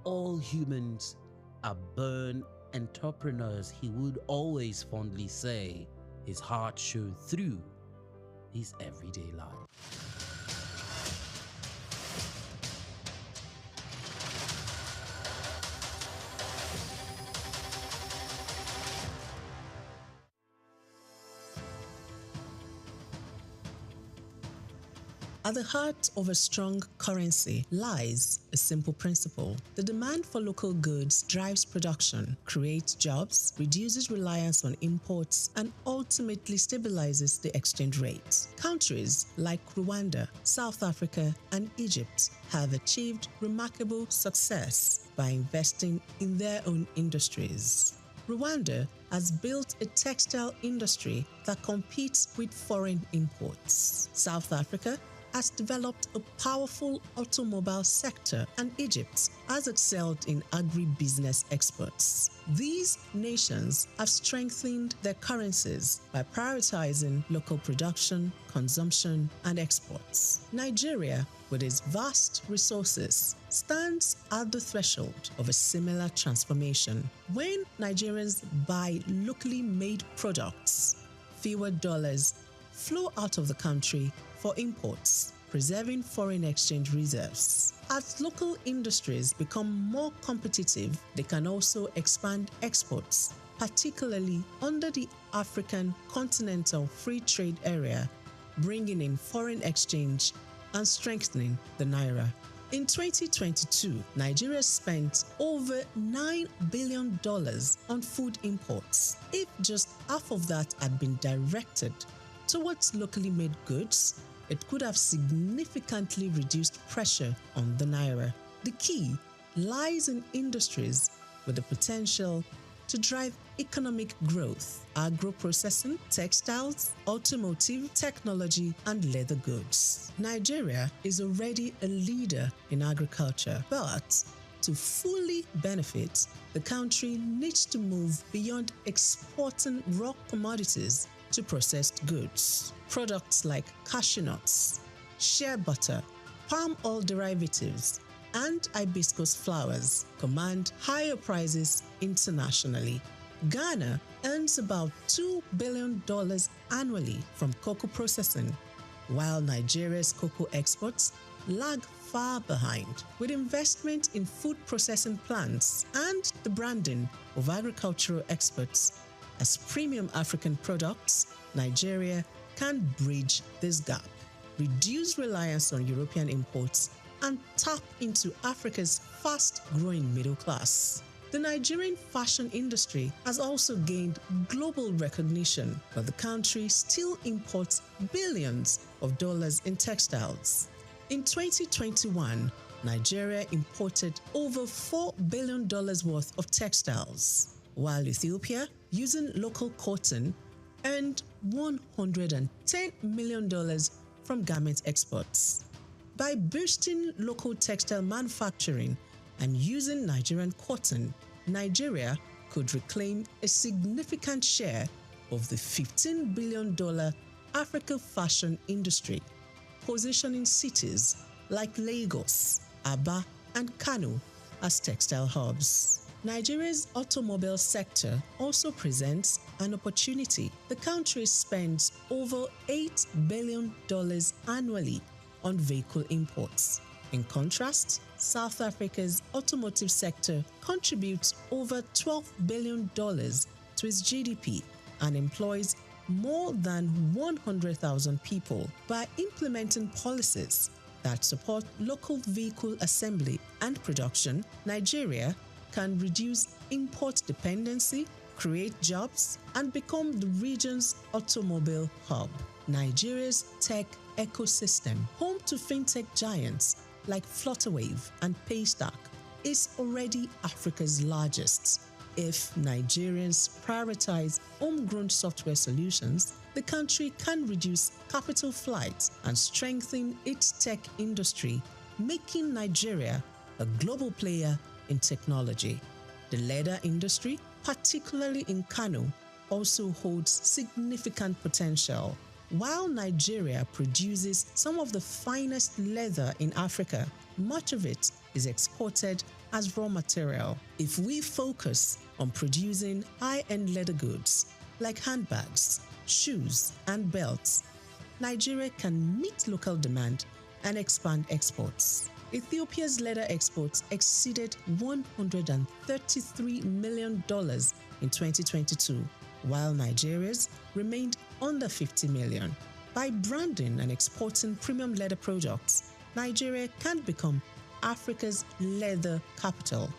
Speaker 11: All humans are born entrepreneurs, he would always fondly say. His heart shone through his everyday life.
Speaker 13: At the heart of a strong currency lies a simple principle. The demand for local goods drives production, creates jobs, reduces reliance on imports, and ultimately stabilizes the exchange rate. Countries like Rwanda, South Africa, and Egypt have achieved remarkable success by investing in their own industries. Rwanda has built a textile industry that competes with foreign imports. South Africa has developed a powerful automobile sector, and Egypt has excelled in agribusiness exports. These nations have strengthened their currencies by prioritizing local production, consumption, and exports. Nigeria, with its vast resources, stands at the threshold of a similar transformation. When Nigerians buy locally made products, fewer dollars flow out of the country for imports, preserving foreign exchange reserves. As local industries become more competitive, they can also expand exports, particularly under the African Continental Free Trade Area, bringing in foreign exchange and strengthening the naira. In 2022, Nigeria spent over $9 billion on food imports. If just half of that had been directed towards locally made goods, it could have significantly reduced pressure on the naira. The key lies in industries with the potential to drive economic growth: agro-processing, textiles, automotive, technology, and leather goods. Nigeria is already a leader in agriculture, but to fully benefit, the country needs to move beyond exporting raw commodities to processed goods. Products like cashew nuts, shea butter, palm oil derivatives, and hibiscus flowers command higher prices internationally. Ghana earns about $2 billion annually from cocoa processing, while Nigeria's cocoa exports lag far behind. With investment in food processing plants and the branding of agricultural exports as premium African products, Nigeria can bridge this gap, reduce reliance on European imports, and tap into Africa's fast-growing middle class. The Nigerian fashion industry has also gained global recognition, but the country still imports billions of dollars in textiles. In 2021, Nigeria imported over $4 billion worth of textiles, while Ethiopia, using local cotton, earned $110 million from garment exports. By boosting local textile manufacturing and using Nigerian cotton, Nigeria could reclaim a significant share of the $15 billion Africa fashion industry, positioning cities like Lagos, Aba, and Kano as textile hubs. Nigeria's automobile sector also presents an opportunity. The country spends over $8 billion annually on vehicle imports. In contrast, South Africa's automotive sector contributes over $12 billion to its GDP and employs more than 100,000 people. By implementing policies that support local vehicle assembly and production, Nigeria can reduce import dependency create jobs, and become the region's automobile hub. Nigeria's tech ecosystem, home to fintech giants like Flutterwave and Paystack, is already Africa's largest. If Nigerians prioritize homegrown software solutions, the country can reduce capital flight and strengthen its tech industry, making Nigeria a global player in technology. The leather industry, particularly in Kano, also holds significant potential. While Nigeria produces some of the finest leather in Africa, much of it is exported as raw material. If we focus on producing high-end leather goods like handbags, shoes, and belts, Nigeria can meet local demand and expand exports. Ethiopia's leather exports exceeded $133 million in 2022, while Nigeria's remained under $50 million. By branding and exporting premium leather products, Nigeria can become Africa's leather capital,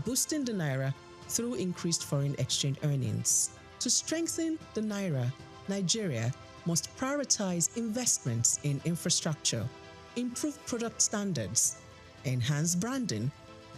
Speaker 13: boosting the naira through increased foreign exchange earnings. To strengthen the naira, Nigeria must prioritize investments in infrastructure, improve product standards, enhance branding,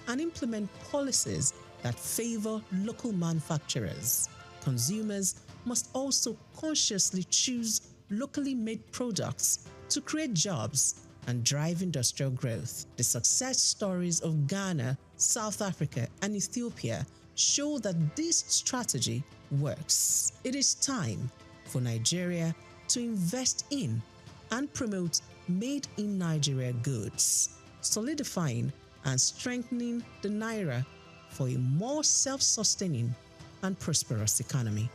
Speaker 13: and implement policies that favor local manufacturers. Consumers must also consciously choose locally made products to create jobs and drive industrial growth. The success stories of Ghana, South Africa, and Ethiopia show that this strategy works. It is time for Nigeria to invest in and promote made in Nigeria goods, solidifying and strengthening the naira for a more self-sustaining and prosperous economy.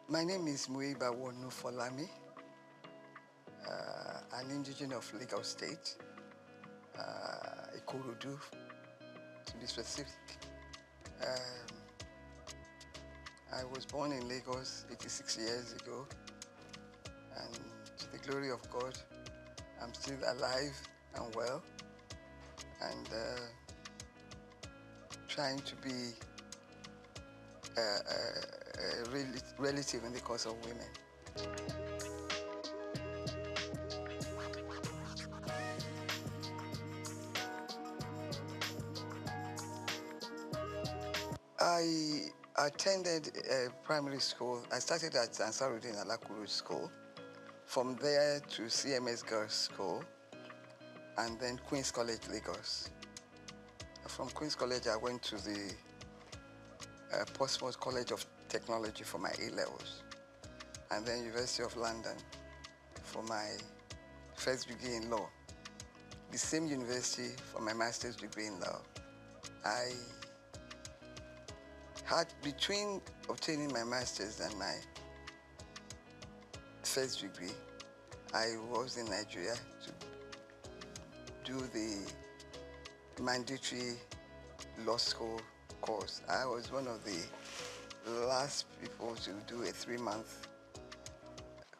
Speaker 14: My name is Muiba Wonu Folami, an indigenous of Lagos State, Ikorodu, to be specific. I was born in Lagos 86 years ago, and to the glory of God, I'm still alive and well, and trying to be a relative in the cause of women. I attended primary school. I started at Ansarudin Alakuru School, from there to CMS Girls School, and then Queen's College, Lagos. From Queen's College, I went to the Portsmouth College of Technology for my A-levels, and then University of London for my first degree in law. The same university for my master's degree in law. I had, between obtaining my master's and my first degree, I was in Nigeria to do the mandatory law school course. I was one of the last people to do a 3-month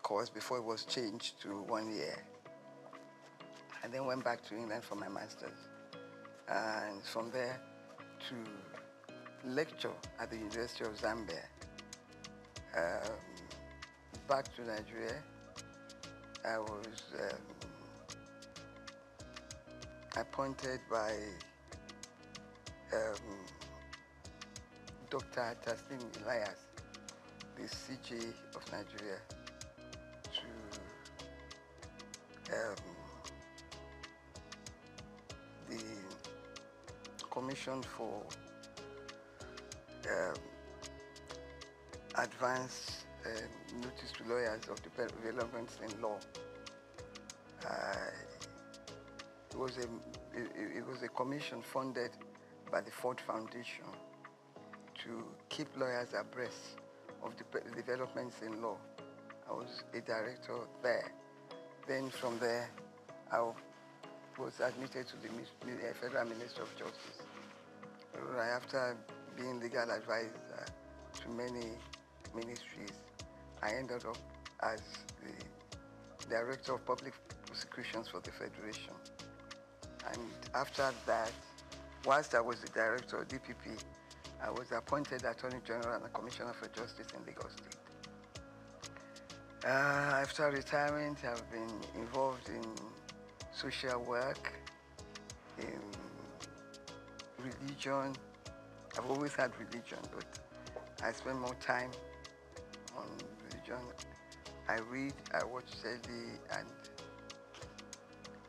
Speaker 14: course before it was changed to 1 year. And then went back to England for my master's. And from there to lecture at the University of Zambia. Back to Nigeria, I was appointed by Dr. Taslim Elias, the CJ of Nigeria, to the Commission for Advanced Notice to Lawyers of Developments in Law. It was a commission funded by the Ford Foundation to keep lawyers abreast of the developments in law. I was a director there. Then from there, I was admitted to the Federal Ministry of Justice. Right after being legal advisor to many ministries, I ended up as the Director of Public Prosecutions for the Federation. And after that, whilst I was the Director of DPP, I was appointed Attorney General and Commissioner for Justice in Lagos State. After retirement, I've been involved in social work, in religion. I've always had religion, but I spend more time on religion. I read, I watch telly, and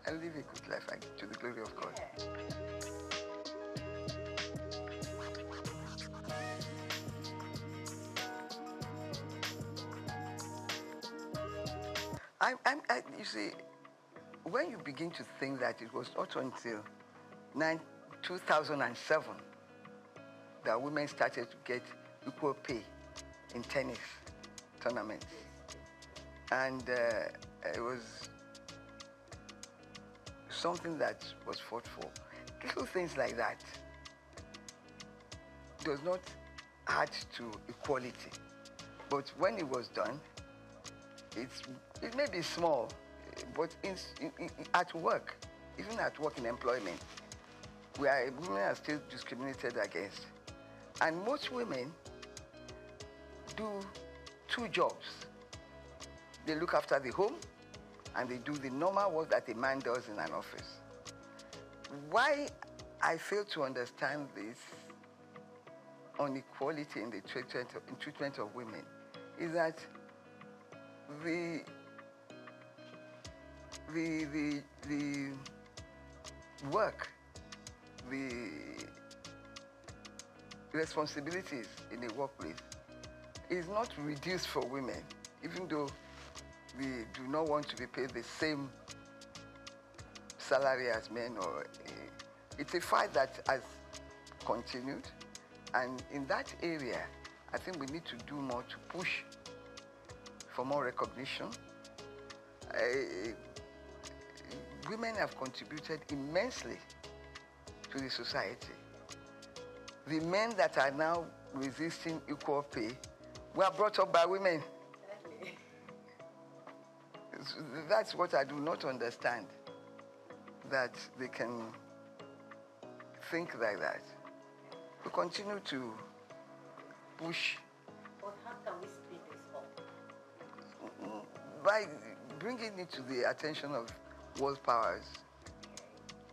Speaker 14: I live a good life to the glory of God. You see, when you begin to think that it was not until 2007 that women started to get equal pay in tennis tournaments. And it was something that was fought for. Little things like that does not add to equality. But when it was done, it may be small, but at work, even at work in employment, women are still discriminated against. And most women do two jobs. They look after the home, and they do the normal work that a man does in an office. Why I fail to understand this inequality in the treatment of women is that the work, the responsibilities in the workplace is not reduced for women, even though we do not want to be paid the same salary as men. It's a fight that has continued, and in that area, I think we need to do more to push for more recognition. Women have contributed immensely to the society. The men that are now resisting equal pay were brought up by women. That's what I do not understand, that they can think like that. We continue to push.
Speaker 15: But how can we speed this up?
Speaker 14: By bringing it to the attention of world powers,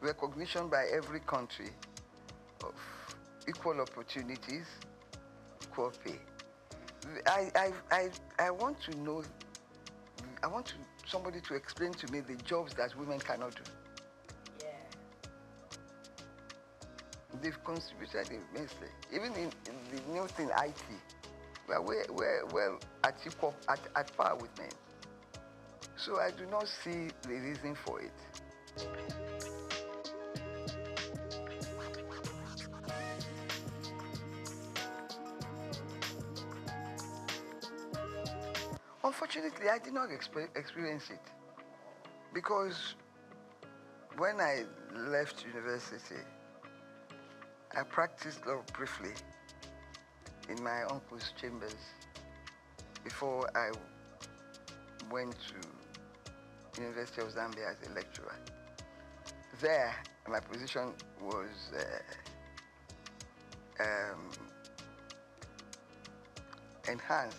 Speaker 14: recognition by every country of equal opportunities, equal pay. I want to know, I want somebody to explain to me the jobs that women cannot do.
Speaker 15: Yeah.
Speaker 14: They've contributed immensely. Even in the new thing, IT, we're well at par with men. So I do not see the reason for it. Unfortunately, I did not experience it, because when I left university, I practiced law briefly in my uncle's chambers before I went to University of Zambia as a lecturer. There, my position was enhanced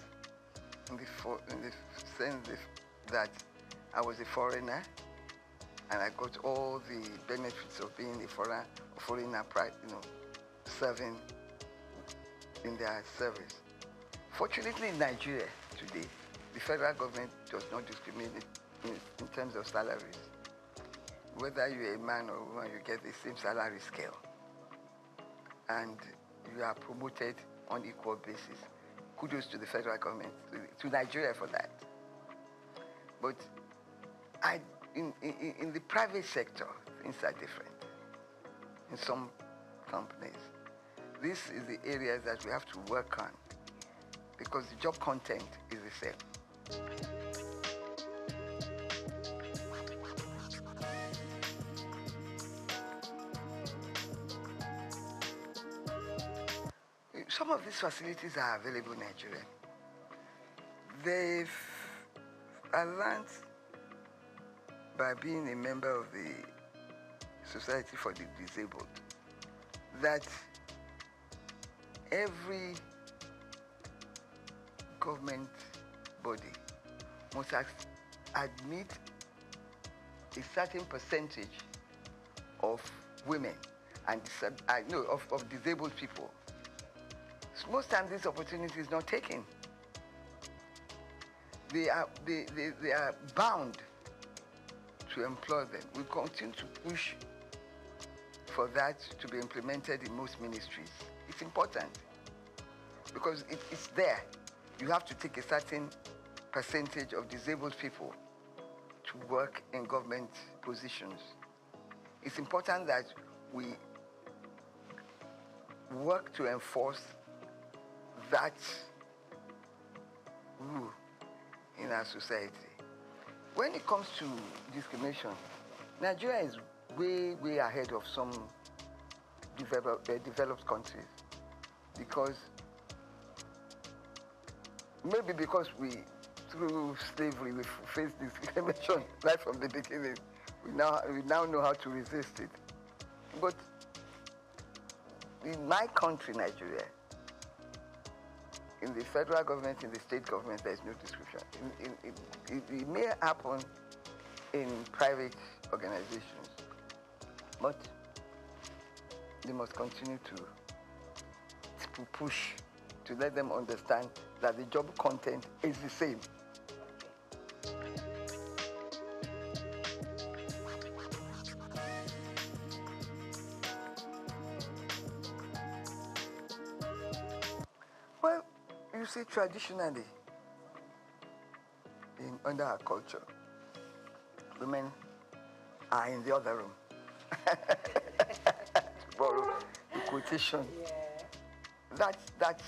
Speaker 14: in the sense that I was a foreigner, and I got all the benefits of being a foreigner, serving in their service. Fortunately, in Nigeria today, the federal government does not discriminate in terms of salaries. Whether you're a man or a woman, you get the same salary scale, and you are promoted on equal basis. Kudos to the federal government, to Nigeria for that. But in the private sector, things are different. In some companies. This is the areas that we have to work on because the job content is the same. Some of these facilities are available in Nigeria. I learned by being a member of the Society for the Disabled that every government body must admit a certain percentage of women and of disabled people. So most times this opportunity is not taken. They are bound to employ them. We continue to push for that to be implemented in most ministries. It's important because it's there. You have to take a certain percentage of disabled people to work in government positions. It's important that we work to enforce that rule in our society. When it comes to discrimination, Nigeria is way ahead of some developed countries because we, through slavery, we faced discrimination right from the beginning. We now know how to resist it. But in my country, Nigeria, in the federal government, in the state government, there is no discrimination. It may happen in private organizations, but they must continue to push to let them understand that the job content is the same. Well, you see, traditionally, under our culture, women are in the other room. To borrow the quotation.
Speaker 15: Yeah.
Speaker 14: That's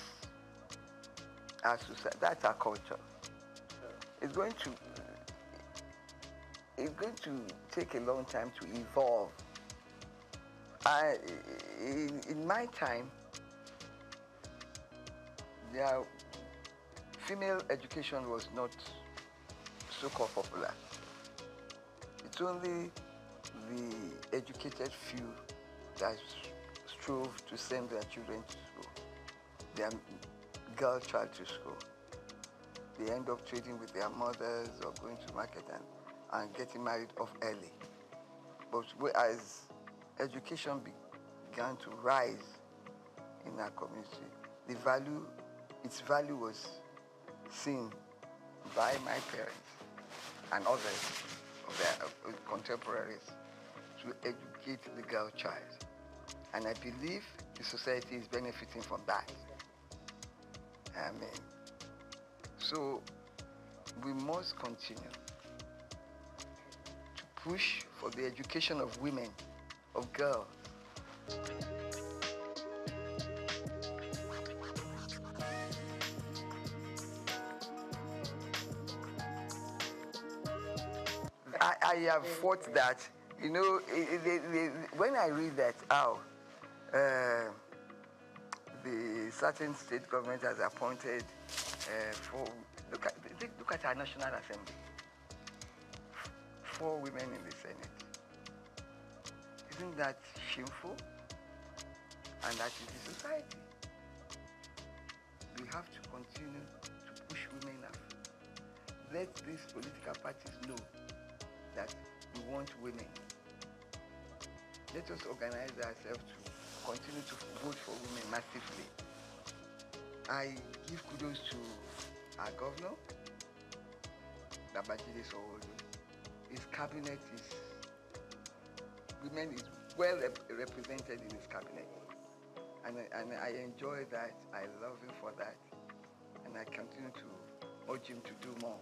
Speaker 14: our society, that's our culture. It's going to take a long time to evolve. In my time, female education was not so-called popular. It's only the educated few that strove to send their children to school, their girl child to school. They end up trading with their mothers or going to market and getting married off early. But as education began to rise in our community, its value was seen by my parents and others of their contemporaries to educate the girl child. And I believe the society is benefiting from that. So we must continue to push for the education of women, of girls. I have fought that, when I read that, the certain state government has appointed look at our National Assembly, 4 women in the Senate. Isn't that shameful? And that is the society. We have to continue to push women up. Let these political parties know that we want women. Let us organize ourselves to continue to vote for women massively. I give kudos to our governor, Babajide Sanwo-Olu. His cabinet women is well represented in his cabinet. And I enjoy that, I love him for that. And I continue to urge him to do more.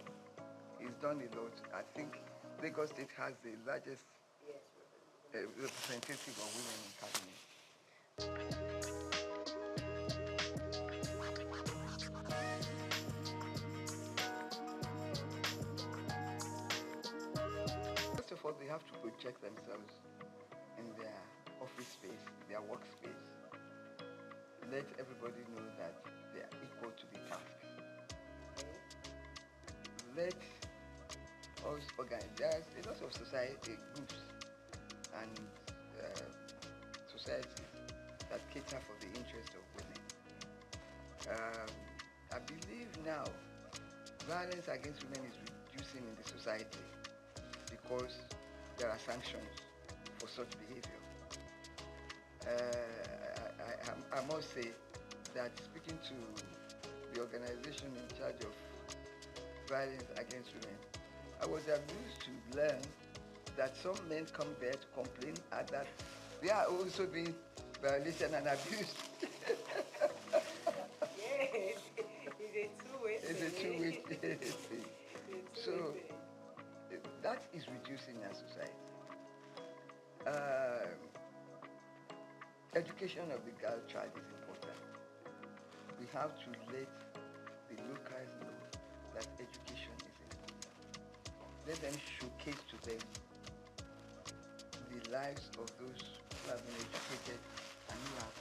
Speaker 14: He's done a lot. I think Lagos State has the largest representative of women in cabinet. First of all, they have to project themselves in their office space, their workspace. Let everybody know that they are equal to the task. Let us organize. There's a lot of society groups and societies that cater for the interest of women. I believe now violence against women is reducing in the society because there are sanctions for such behavior. I must say that speaking to the organization in charge of violence against women, I was amused to learn that some men come there to complain and that they are also being violated and abused.
Speaker 10: Yes, it's a two-way thing.
Speaker 14: It's a two-way thing. So that is reducing our society. Education of the girl child is important. We have to let the locals know that education is important. Let them showcase to them the lives of those who have been educated and who are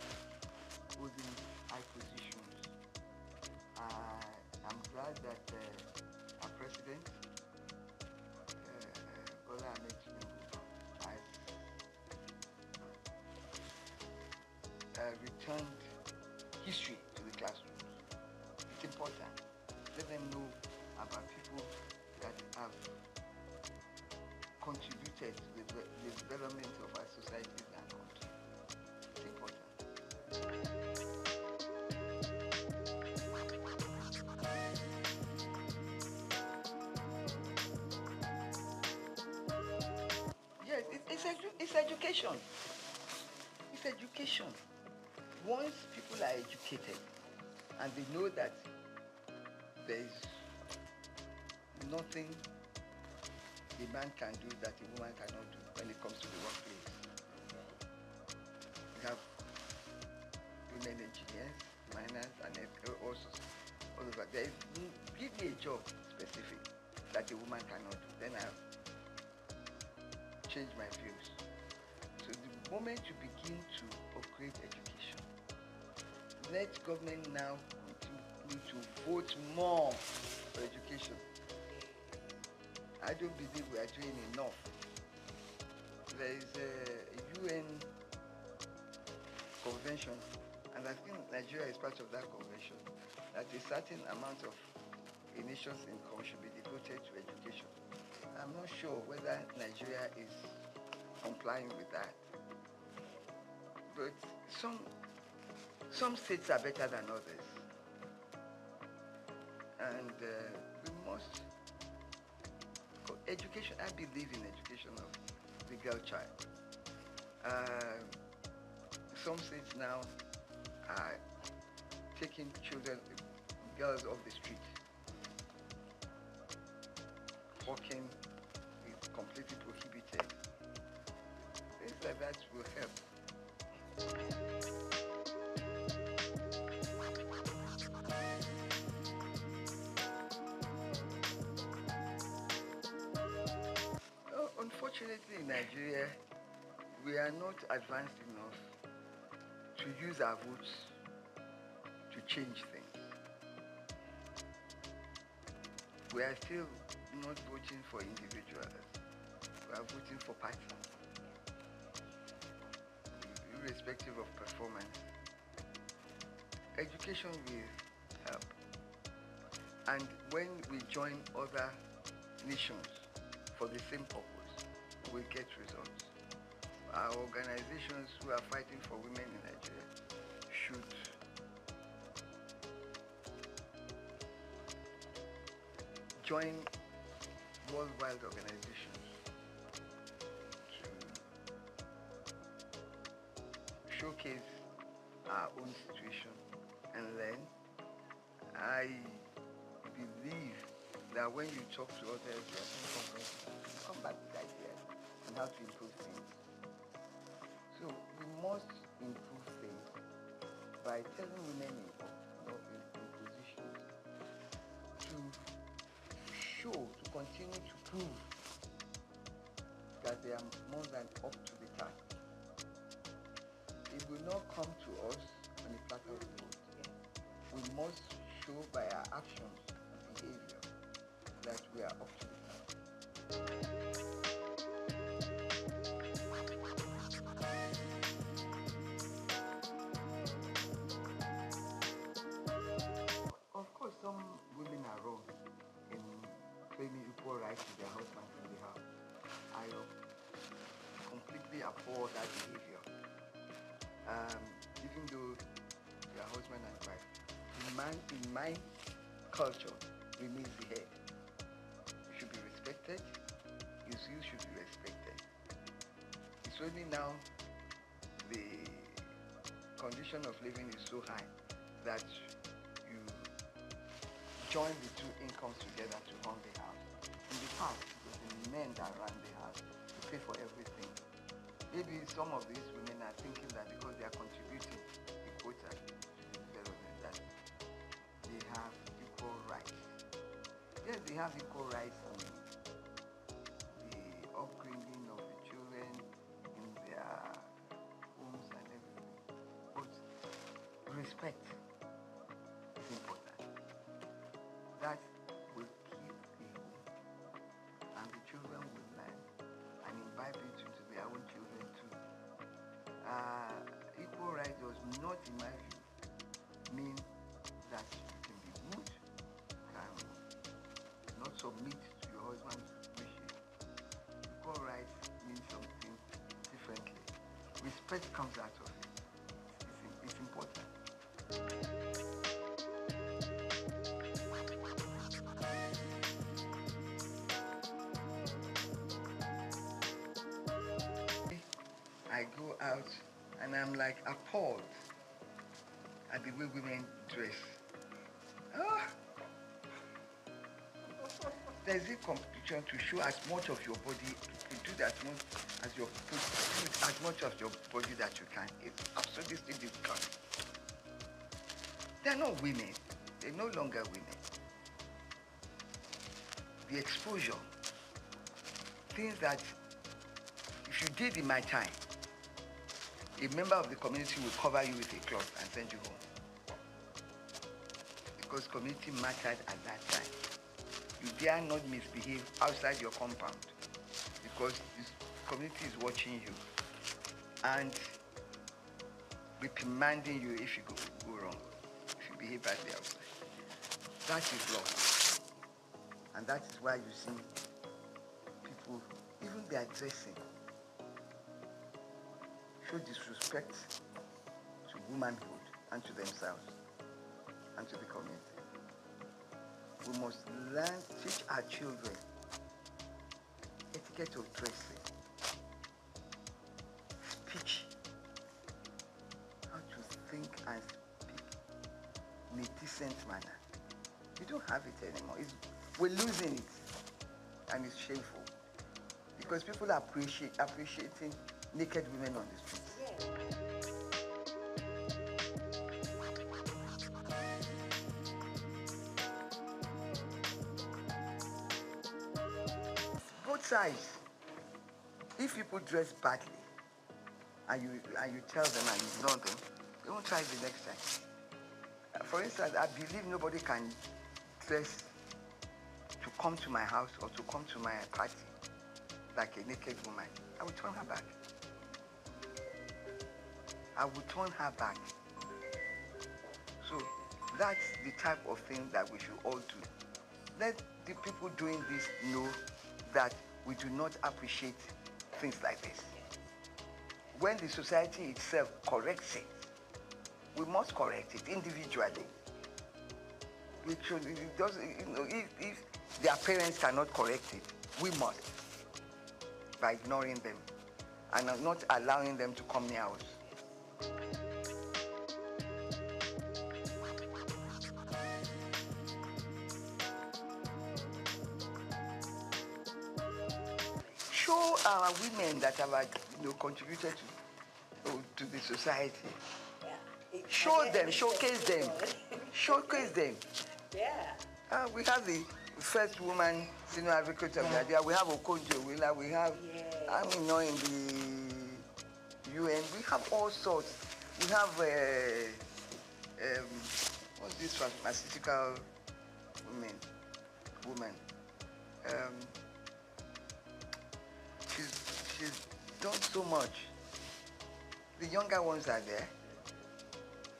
Speaker 14: holding high positions. I'm glad that our president, Bola Ahmed Tinubu, has returned history to the classrooms. It's important. Let them know about people that have contributed to the development of our societies and country. It's important. Yes, it's education. It's education. Once people are educated and they know that there is nothing a man can do that a woman cannot do when it comes to the workplace. We have women engineers, miners, and also all of that. Give me a job specific that a woman cannot do, then I'll change my views. So the moment you begin to upgrade education, let government now continue to vote more for education. I don't believe we are doing enough. There is a UN convention, and I think Nigeria is part of that convention, that a certain amount of a nation's income should be devoted to education. I'm not sure whether Nigeria is complying with that. But some states are better than others. And we must, education, I believe in education of the girl child. Some states now are taking children, girls off the street. Walking is completely prohibited. Things like that will help. Unfortunately, in Nigeria, we are not advanced enough to use our votes to change things. We are still not voting for individuals. We are voting for parties, irrespective of performance. Education will help. And when we join other nations for the same purpose, we get results. Our organizations who are fighting for women in Nigeria should join worldwide organizations to showcase our own situation and learn. I believe that when you talk to others, you come back with ideas on how to improve things. So we must improve things by telling women in positions to show, to continue to prove that they are more than up to the task. It will not come to us on a platter of gold. We must show by our actions and behavior that we are up to the task. Of course, some women are wrong in claiming equal rights to their husbands in the house. I completely abhor that behavior. Even though they are husband and wife, the man in my culture remains the head. You should be respected. His views should be respected. It's only now the condition of living is so high that you join the two incomes together to run the house. In the past, it was the men that ran the house to pay for everything. Maybe some of these women are thinking that because they are contributing a quota to the development, that they have equal rights. Yes, they have equal rights in the upbringing of the children, in their homes and everything. But respect is important. That will keep the home, and the children will learn and imbibe it into their own children too. Equal rights does not, in my view, mean that you can be rude, can not submit to your husband's wishes. Equal rights means something differently. Respect comes out of it. It's important. I go out and I'm like appalled at the way women dress. There's a competition to show as much of your body, to do as much as your as much of your body that you can. It's absolutely difficult. They're not women. They're no longer women. The exposure, things that if you did in my time, a member of the community will cover you with a cloth and send you home. Because community mattered at that time. You dare not misbehave outside your compound because this community is watching you and reprimanding you if you go wrong, if you behave badly outside. That is law. And that is why you see people, even their dressing, show disrespect to womanhood and to themselves and to the community. We must learn, teach our children etiquette of dressing, speech, how to think and speak in a decent manner. We don't have it anymore. We're losing it, and it's shameful because people are appreciating naked women on the streets. Both sides. If people dress badly and you tell them and ignore them, they won't try the next time. For instance, I believe nobody can dress to come to my house or to come to my party like a naked woman. I will turn her back. I will turn her back. So that's the type of thing that we should all do. Let the people doing this know that we do not appreciate things like this. When the society itself corrects it, we must correct it individually. It should, it does, if their parents cannot correct it, we must, by ignoring them and not allowing them to come near us. Show our women that have contributed to the society. Show them, showcase them, showcase them.
Speaker 15: Yeah.
Speaker 14: We have the first woman senior advocate of Nigeria. We have Okonjo-Iweala. We have, in the UN. We have all sorts. We have what's this pharmaceutical woman? She's done so much. The younger ones are there.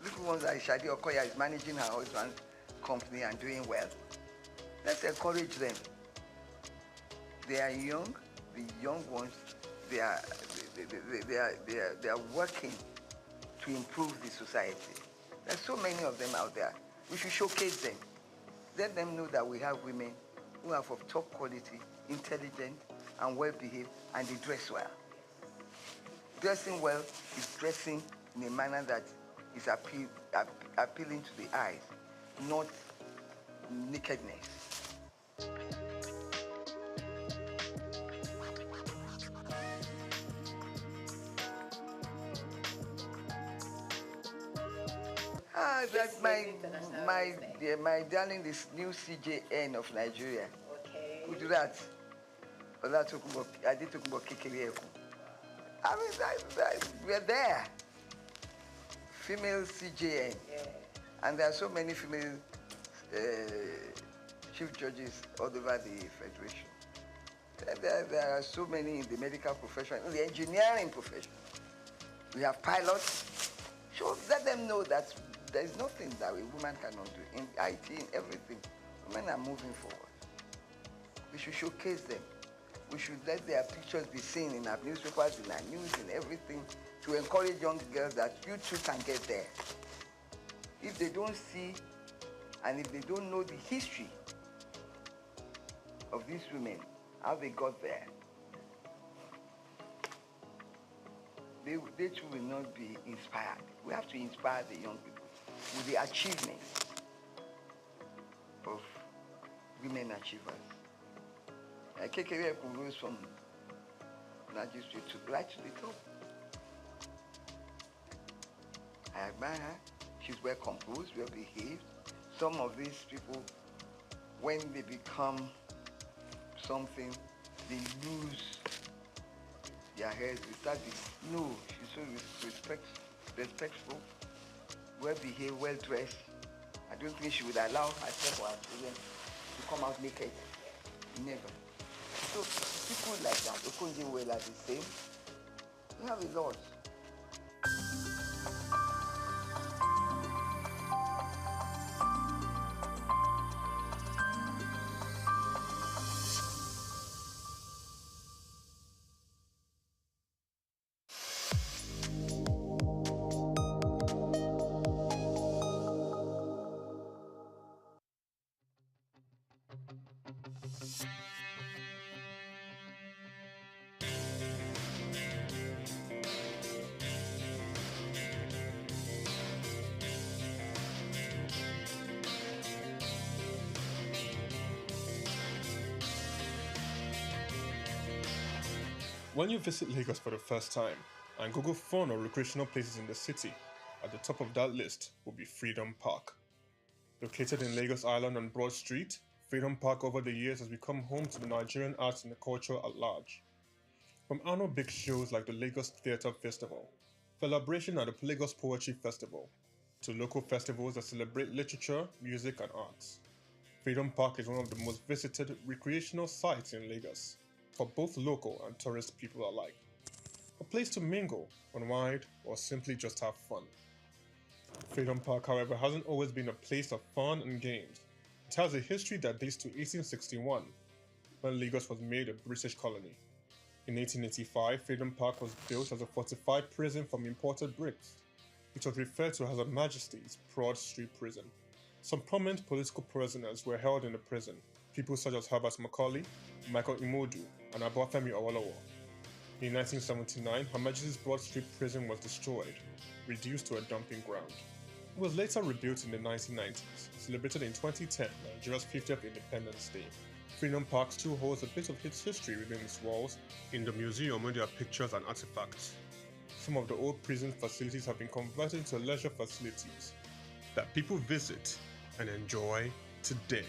Speaker 14: Little ones like Shadi Okoya is managing her husband's company and doing well. Let's encourage them. They are young. The young ones, they are working to improve the society. There's so many of them out there. We should showcase them. Let them know that we have women who are of top quality, intelligent, and well-behaved, and they dress well. Dressing well is dressing in a manner that is appealing to the eyes, not nakedness. That's my darling, this new CJN of Nigeria.
Speaker 15: Okay.
Speaker 14: Who do that? I did talk about Kekere. I mean, we're there. Female CJN.
Speaker 15: Yeah.
Speaker 14: And there are so many female chief judges all over the Federation. There are so many in the medical profession, in the engineering profession. We have pilots. So let them know that there's nothing that a woman cannot do. In IT, in everything, women are moving forward. We should showcase them. We should let their pictures be seen in our newspapers, in our news, in everything, to encourage young girls that you too can get there. If they don't see, and if they don't know the history of these women, how they got there, they too will not be inspired. We have to inspire the young people with the achievements of women achievers. Kekere rose from magistrate to right to the top. I admire her. She's well composed, well behaved. Some of these people, when they become something, they lose their heads. They start no, she's so respectful, well behaved, well dressed. I don't think she would allow herself or her children to come out naked. Never. So people like that, Okonjo-Iweala the same. We have a lot.
Speaker 19: When you visit Lagos for the first time and Google fun or recreational places in the city, at the top of that list will be Freedom Park. Located in Lagos Island on Broad Street, Freedom Park over the years has become home to the Nigerian arts and the culture at large. From annual big shows like the Lagos Theatre Festival, Celebration at the Lagos Poetry Festival, to local festivals that celebrate literature, music and arts. Freedom Park is one of the most visited recreational sites in Lagos, for both local and tourist people alike. A place to mingle, unwind, or simply just have fun. Freedom Park, however, hasn't always been a place of fun and games. It has a history that dates to 1861, when Lagos was made a British colony. In 1885, Freedom Park was built as a fortified prison from imported bricks. It was referred to as Her Majesty's Broad Street Prison. Some prominent political prisoners were held in the prison, people such as Herbert Macaulay, Michael Imodu, and Obafemi Awolowo. In 1979, Her Majesty's Broad Street Prison was destroyed, reduced to a dumping ground. It was later rebuilt in the 1990s, celebrated in 2010, Nigeria's 50th Independence Day. Freedom Park still holds a bit of its history within its walls in the museum where there are pictures and artifacts. some of the old prison facilities have been converted into leisure facilities that people visit and enjoy today.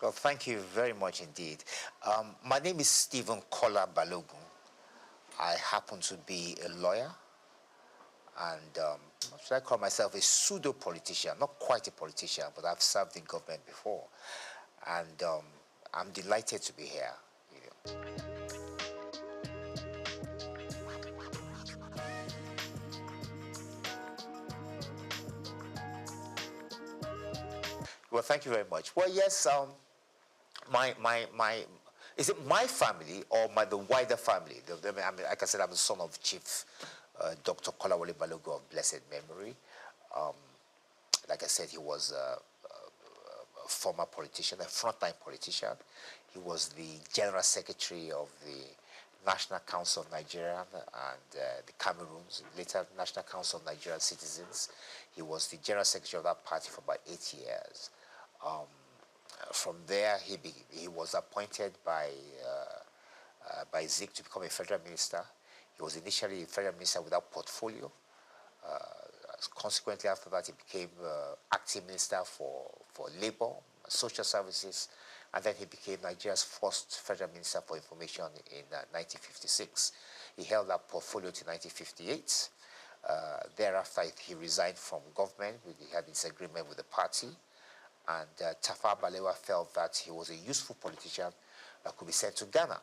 Speaker 6: Well, thank you very much indeed. My name is Stephen Kola Balogun. I happen to be a lawyer, and should I call myself a pseudo-politician? Not quite a politician, but I've served in government before, and I'm delighted to be here. Well, thank you very much. Well, yes, is it my family or the wider family? I mean, like I said, I'm the son of Chief Dr. Kolawole Balogun of blessed memory. Like I said, he was a former politician, a frontline politician. He was the General Secretary of the National Council of Nigeria and the Cameroons, later National Council of Nigerian Citizens. He was the General Secretary of that party for about 8 years. From there, he was appointed by Souq to become a federal minister. He was initially a federal minister without portfolio. Consequently, after that, he became acting minister for labor, social services, and then he became Nigeria's first federal minister for information in 1956. He held that portfolio to 1958. Thereafter, he resigned from government. He had disagreement with the party. And Tafawa Balewa felt that he was a useful politician that could be sent to Ghana.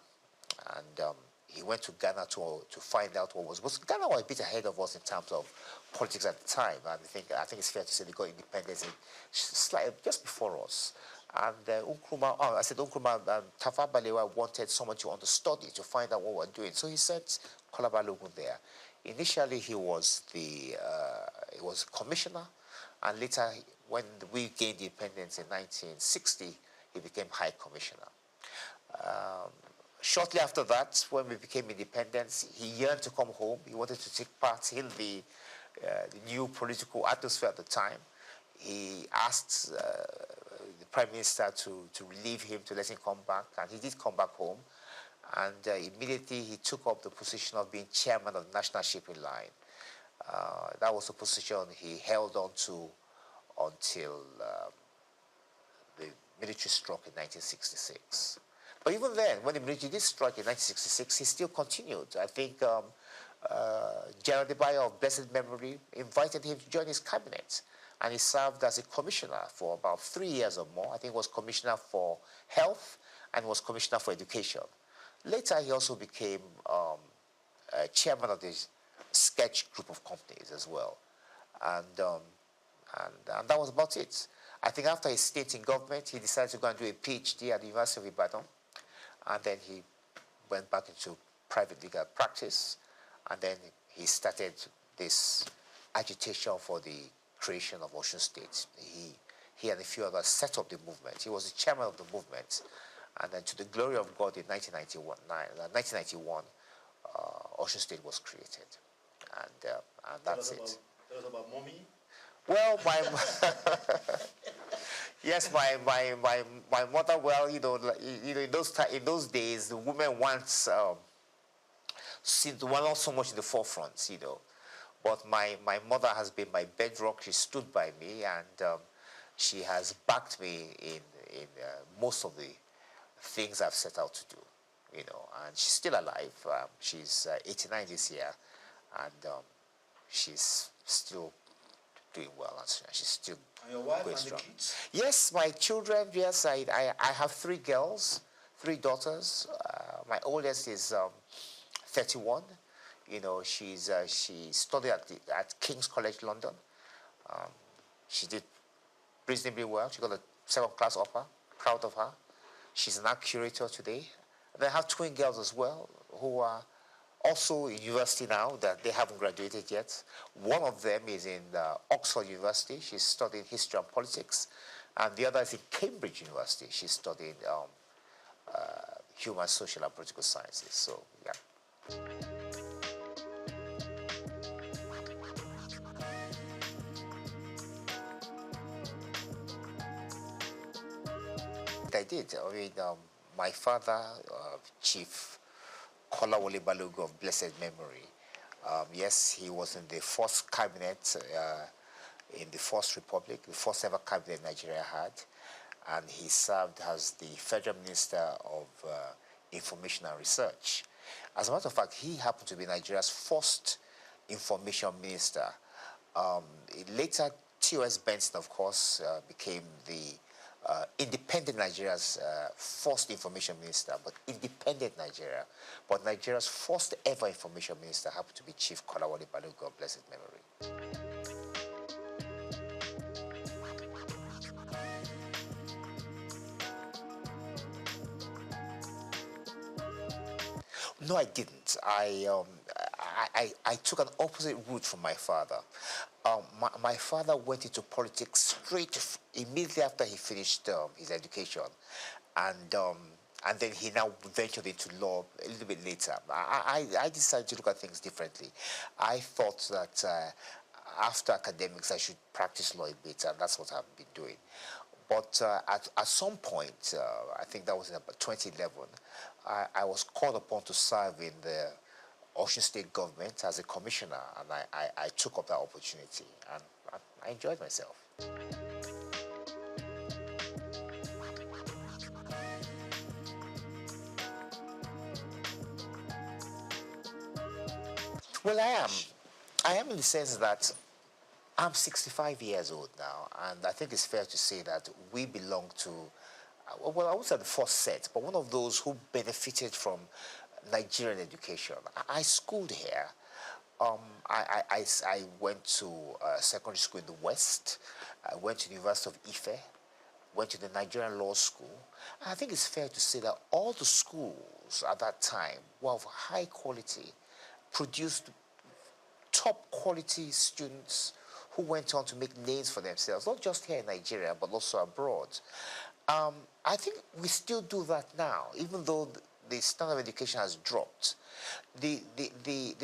Speaker 6: And he went to Ghana to find out what was. Ghana was a bit ahead of us in terms of politics at the time. I think it's fair to say they got independence just before us. And Tafawa Balewa wanted someone to understudy, to find out what we're doing. So he sent Kola Balogun there. Initially, he was commissioner, and later, when we gained independence in 1960, he became High Commissioner. Shortly after that, when we became independent, he yearned to come home. He wanted to take part in the new political atmosphere at the time. He asked the Prime Minister to relieve him, to let him come back, and he did come back home. And immediately he took up the position of being chairman of the National Shipping Line. That was a position he held on to until the military struck in 1966. But even then, when the military did strike in 1966, he still continued. I think General Debayo of blessed memory invited him to join his cabinet, and he served as a commissioner for about 3 years or more. I think he was commissioner for health and was commissioner for education. Later, he also became chairman of the Sketch group of companies as well. And that was about it. I think after his stint in government, he decided to go and do a PhD at the University of Ibadan. And then he went back into private legal practice. And then he started this agitation for the creation of Osun State. He and a few others set up the movement. He was the chairman of the movement. And then to the glory of God, in 1991, Osun State was created. And that's it.
Speaker 2: Tell us about mommy.
Speaker 6: Well, yes, my mother. Well, in those days, the women once were not so much in the forefront, But my mother has been my bedrock. She stood by me, and she has backed me in most of the things I've set out to do, And she's still alive. She's 89 this year, and she's still doing well, and she's still
Speaker 2: And your wife
Speaker 6: going
Speaker 2: and the
Speaker 6: strong.
Speaker 2: kids?
Speaker 6: Yes, my children. Yes, I have 3 girls, 3 daughters. My oldest is 31. You know, she studied at King's College London. She did reasonably well. She got a 2nd class offer. Proud of her. She's an art curator today. And I have twin girls as well who are also in university now, that they haven't graduated yet. One of them is in Oxford University. She's studying history and politics. And the other is in Cambridge University. She's studying human, social, and political sciences. So, yeah. I did. I mean, my father, Chief Kolawole Balogun of blessed memory, yes, he was in the 1st cabinet in the 1st Republic, the 1st ever cabinet Nigeria had, and he served as the Federal Minister of Information and Research. As a matter of fact, he happened to be Nigeria's 1st information minister. Later, T.O.S. Benson, of course, became the independent Nigeria's 1st information minister, but independent Nigeria. But Nigeria's 1st ever information minister happened to be Chief Kolawole Balogun of blessed memory. No, I didn't. I took an opposite route from my father. My father went into politics immediately after he finished his education, and then he now ventured into law a little bit later. I decided to look at things differently. I thought that after academics I should practice law a bit, and that's what I've been doing. But at some point, I think that was in about 2011, I was called upon to serve in the Osun State government as a commissioner, and I took up that opportunity, and I enjoyed myself. Well, I am in the sense that I'm 65 years old now, and I think it's fair to say that we belong to, well, I would say the 1st set, but one of those who benefited from Nigerian education. I schooled here. I went to secondary school in the West. I went to the University of Ife, went to the Nigerian Law School. I think it's fair to say that all the schools at that time were of high quality, produced top quality students who went on to make names for themselves, not just here in Nigeria, but also abroad. I think we still do that now, even though the standard of education has dropped. The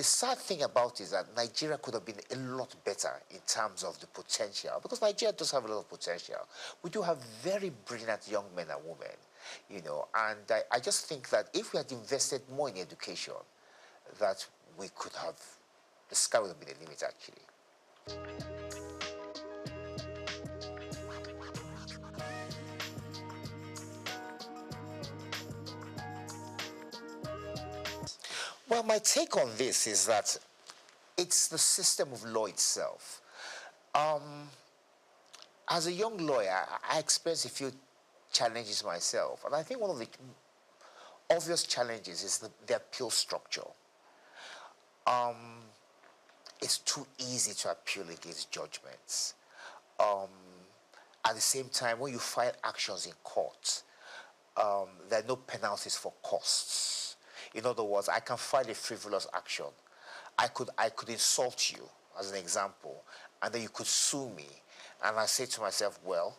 Speaker 6: sad thing about it is that Nigeria could have been a lot better in terms of the potential, because Nigeria does have a lot of potential. We do have very brilliant young men and women, you know, and I just think that if we had invested more in education, that we could have, the sky would have been the limit, actually. Well, my take on this is that it's the system of law itself. As a young lawyer, I experienced a few challenges myself, and I think one of the obvious challenges is the appeal structure. It's too easy to appeal against judgments. At the same time, when you file actions in court, there are no penalties for costs. In other words, I can file a frivolous action. I could insult you, as an example, and then you could sue me. And I say to myself, well,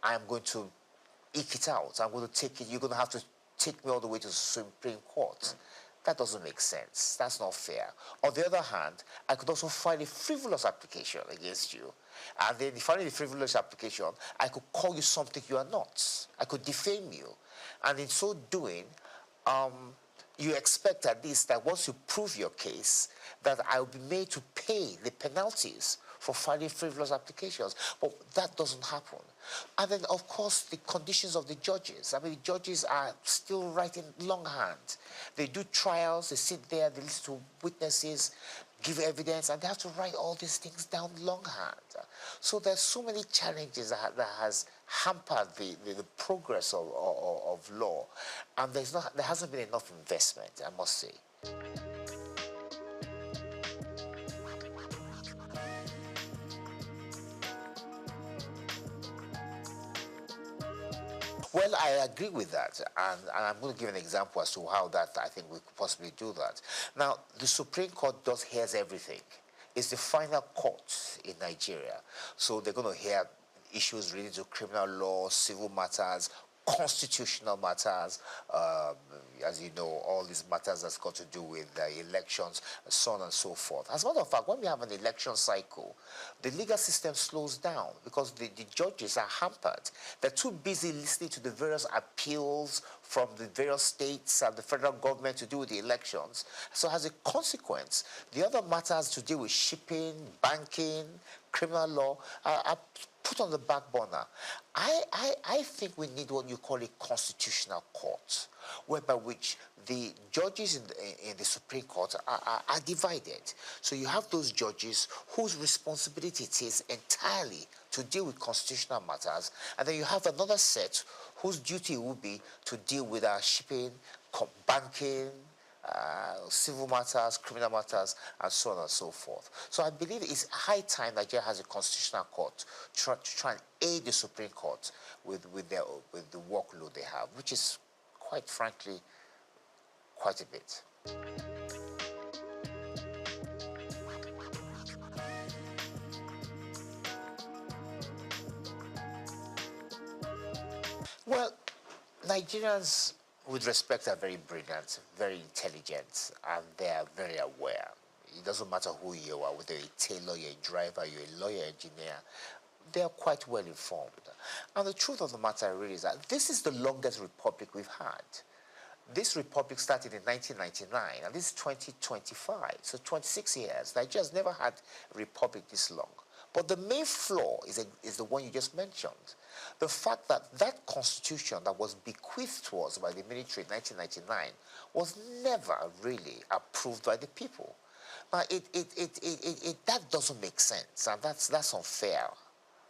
Speaker 6: I'm going to eke it out. I'm going to take it. You're going to have to take me all the way to the Supreme Court. That doesn't make sense. That's not fair. On the other hand, I could also file a frivolous application against you. And then, filing a frivolous application, I could call you something you are not. I could defame you. And in so doing, you expect at least that once you prove your case, that I will be made to pay the penalties for filing frivolous applications. But that doesn't happen. And then, of course, the conditions of the judges. I mean, the judges are still writing longhand. They do trials, they sit there, they listen to witnesses, give evidence, and they have to write all these things down longhand. So there's so many challenges that has hampered the progress of law, and there hasn't been enough investment, I must say. Well, I agree with that, and I'm going to give an example as to how that I think we could possibly do that. Now, the Supreme Court hears everything. It's the final court in Nigeria, so they're going to hear issues related to criminal law, civil matters, constitutional matters, as you know, all these matters that's got to do with elections, so on and so forth. As a matter of fact, when we have an election cycle, the legal system slows down because the judges are hampered. They're too busy listening to the various appeals from the various states and the federal government to do with the elections. So as a consequence, the other matters to deal with shipping, banking, criminal law are put on the back burner. I think we need what you call a constitutional court, whereby which the judges in the Supreme Court are divided. So you have those judges whose responsibility it is entirely to deal with constitutional matters, and then you have another set whose duty will be to deal with shipping, banking, civil matters, criminal matters, and so on and so forth. So I believe it's high time Nigeria has a constitutional court to try and aid the Supreme Court with the workload they have, which is, quite frankly, quite a bit. Well, Nigerians, with respect, are very brilliant, very intelligent, and they are very aware. It doesn't matter who you are, whether you're a tailor, you're a driver, you're a lawyer, engineer, they are quite well informed. And the truth of the matter really is that this is the longest republic we've had. This republic started in 1999, and this is 2025, so 26 years. Nigeria's never had a republic this long. But the main flaw is the one you just mentioned. The fact that that constitution that was bequeathed to us by the military in 1999 was never really approved by the people. Now, that doesn't make sense, and that's unfair,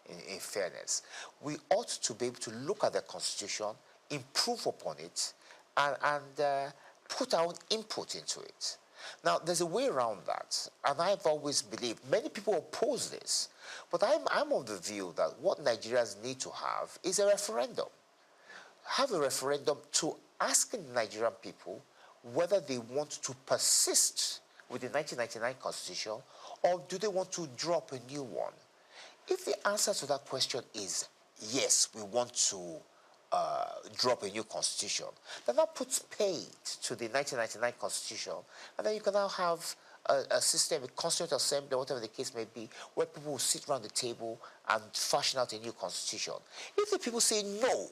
Speaker 6: in fairness. We ought to be able to look at the constitution, improve upon it, and put our own input into it. Now, there's a way around that, and I've always believed, many people oppose this, but I'm of the view that what Nigerians need to have is a referendum. Have a referendum to ask the Nigerian people whether they want to persist with the 1999 constitution, or do they want to drop a new one? If the answer to that question is yes, we want to drop a new constitution, then that puts paid to the 1999 constitution, and then you can now have a system, a constituent assembly, whatever the case may be, where people will sit around the table and fashion out a new constitution. If the people say no,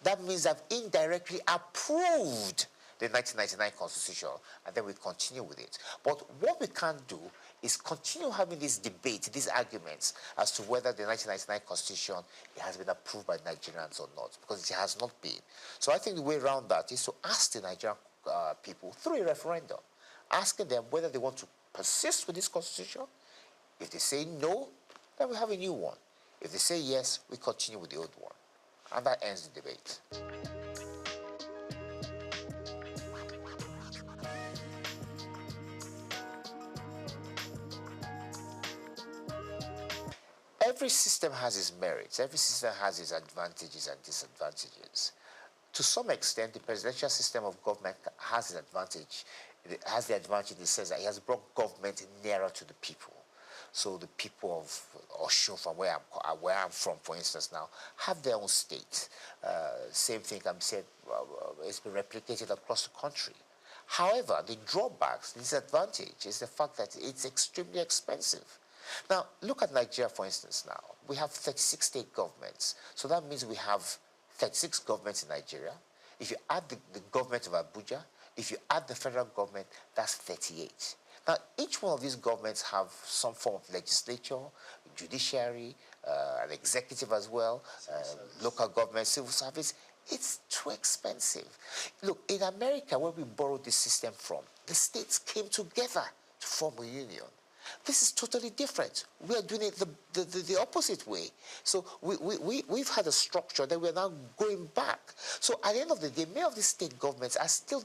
Speaker 6: that means they've indirectly approved the 1999 constitution, and then we continue with it. But what we can't do is continue having this debate, these arguments, as to whether the 1999 constitution has been approved by Nigerians or not, because it has not been. So I think the way around that is to ask the Nigerian people through a referendum, asking them whether they want to persist with this constitution. If they say no, then we have a new one. If they say yes, we continue with the old one. And that ends the debate. Every system has its merits. Every system has its advantages and disadvantages. To some extent, the presidential system of government has an advantage. It has the advantage in the sense that it has brought government nearer to the people. So the people of Osun, from where I'm from, for instance, now, have their own state. Same thing can be said, it's been replicated across the country. However, the drawbacks, the disadvantage is the fact that it's extremely expensive. Now, look at Nigeria, for instance, now. We have 36 state governments. So that means we have 36 governments in Nigeria. If you add the government of Abuja, if you add the federal government, that's 38. Now, each one of these governments have some form of legislature, judiciary, an executive as well, local government, civil service. It's too expensive. Look, in America, where we borrowed this system from, the states came together to form a union. This is totally different. We are doing it the opposite way. So we've had a structure that we're now going back. So at the end of the day, many of the state governments are still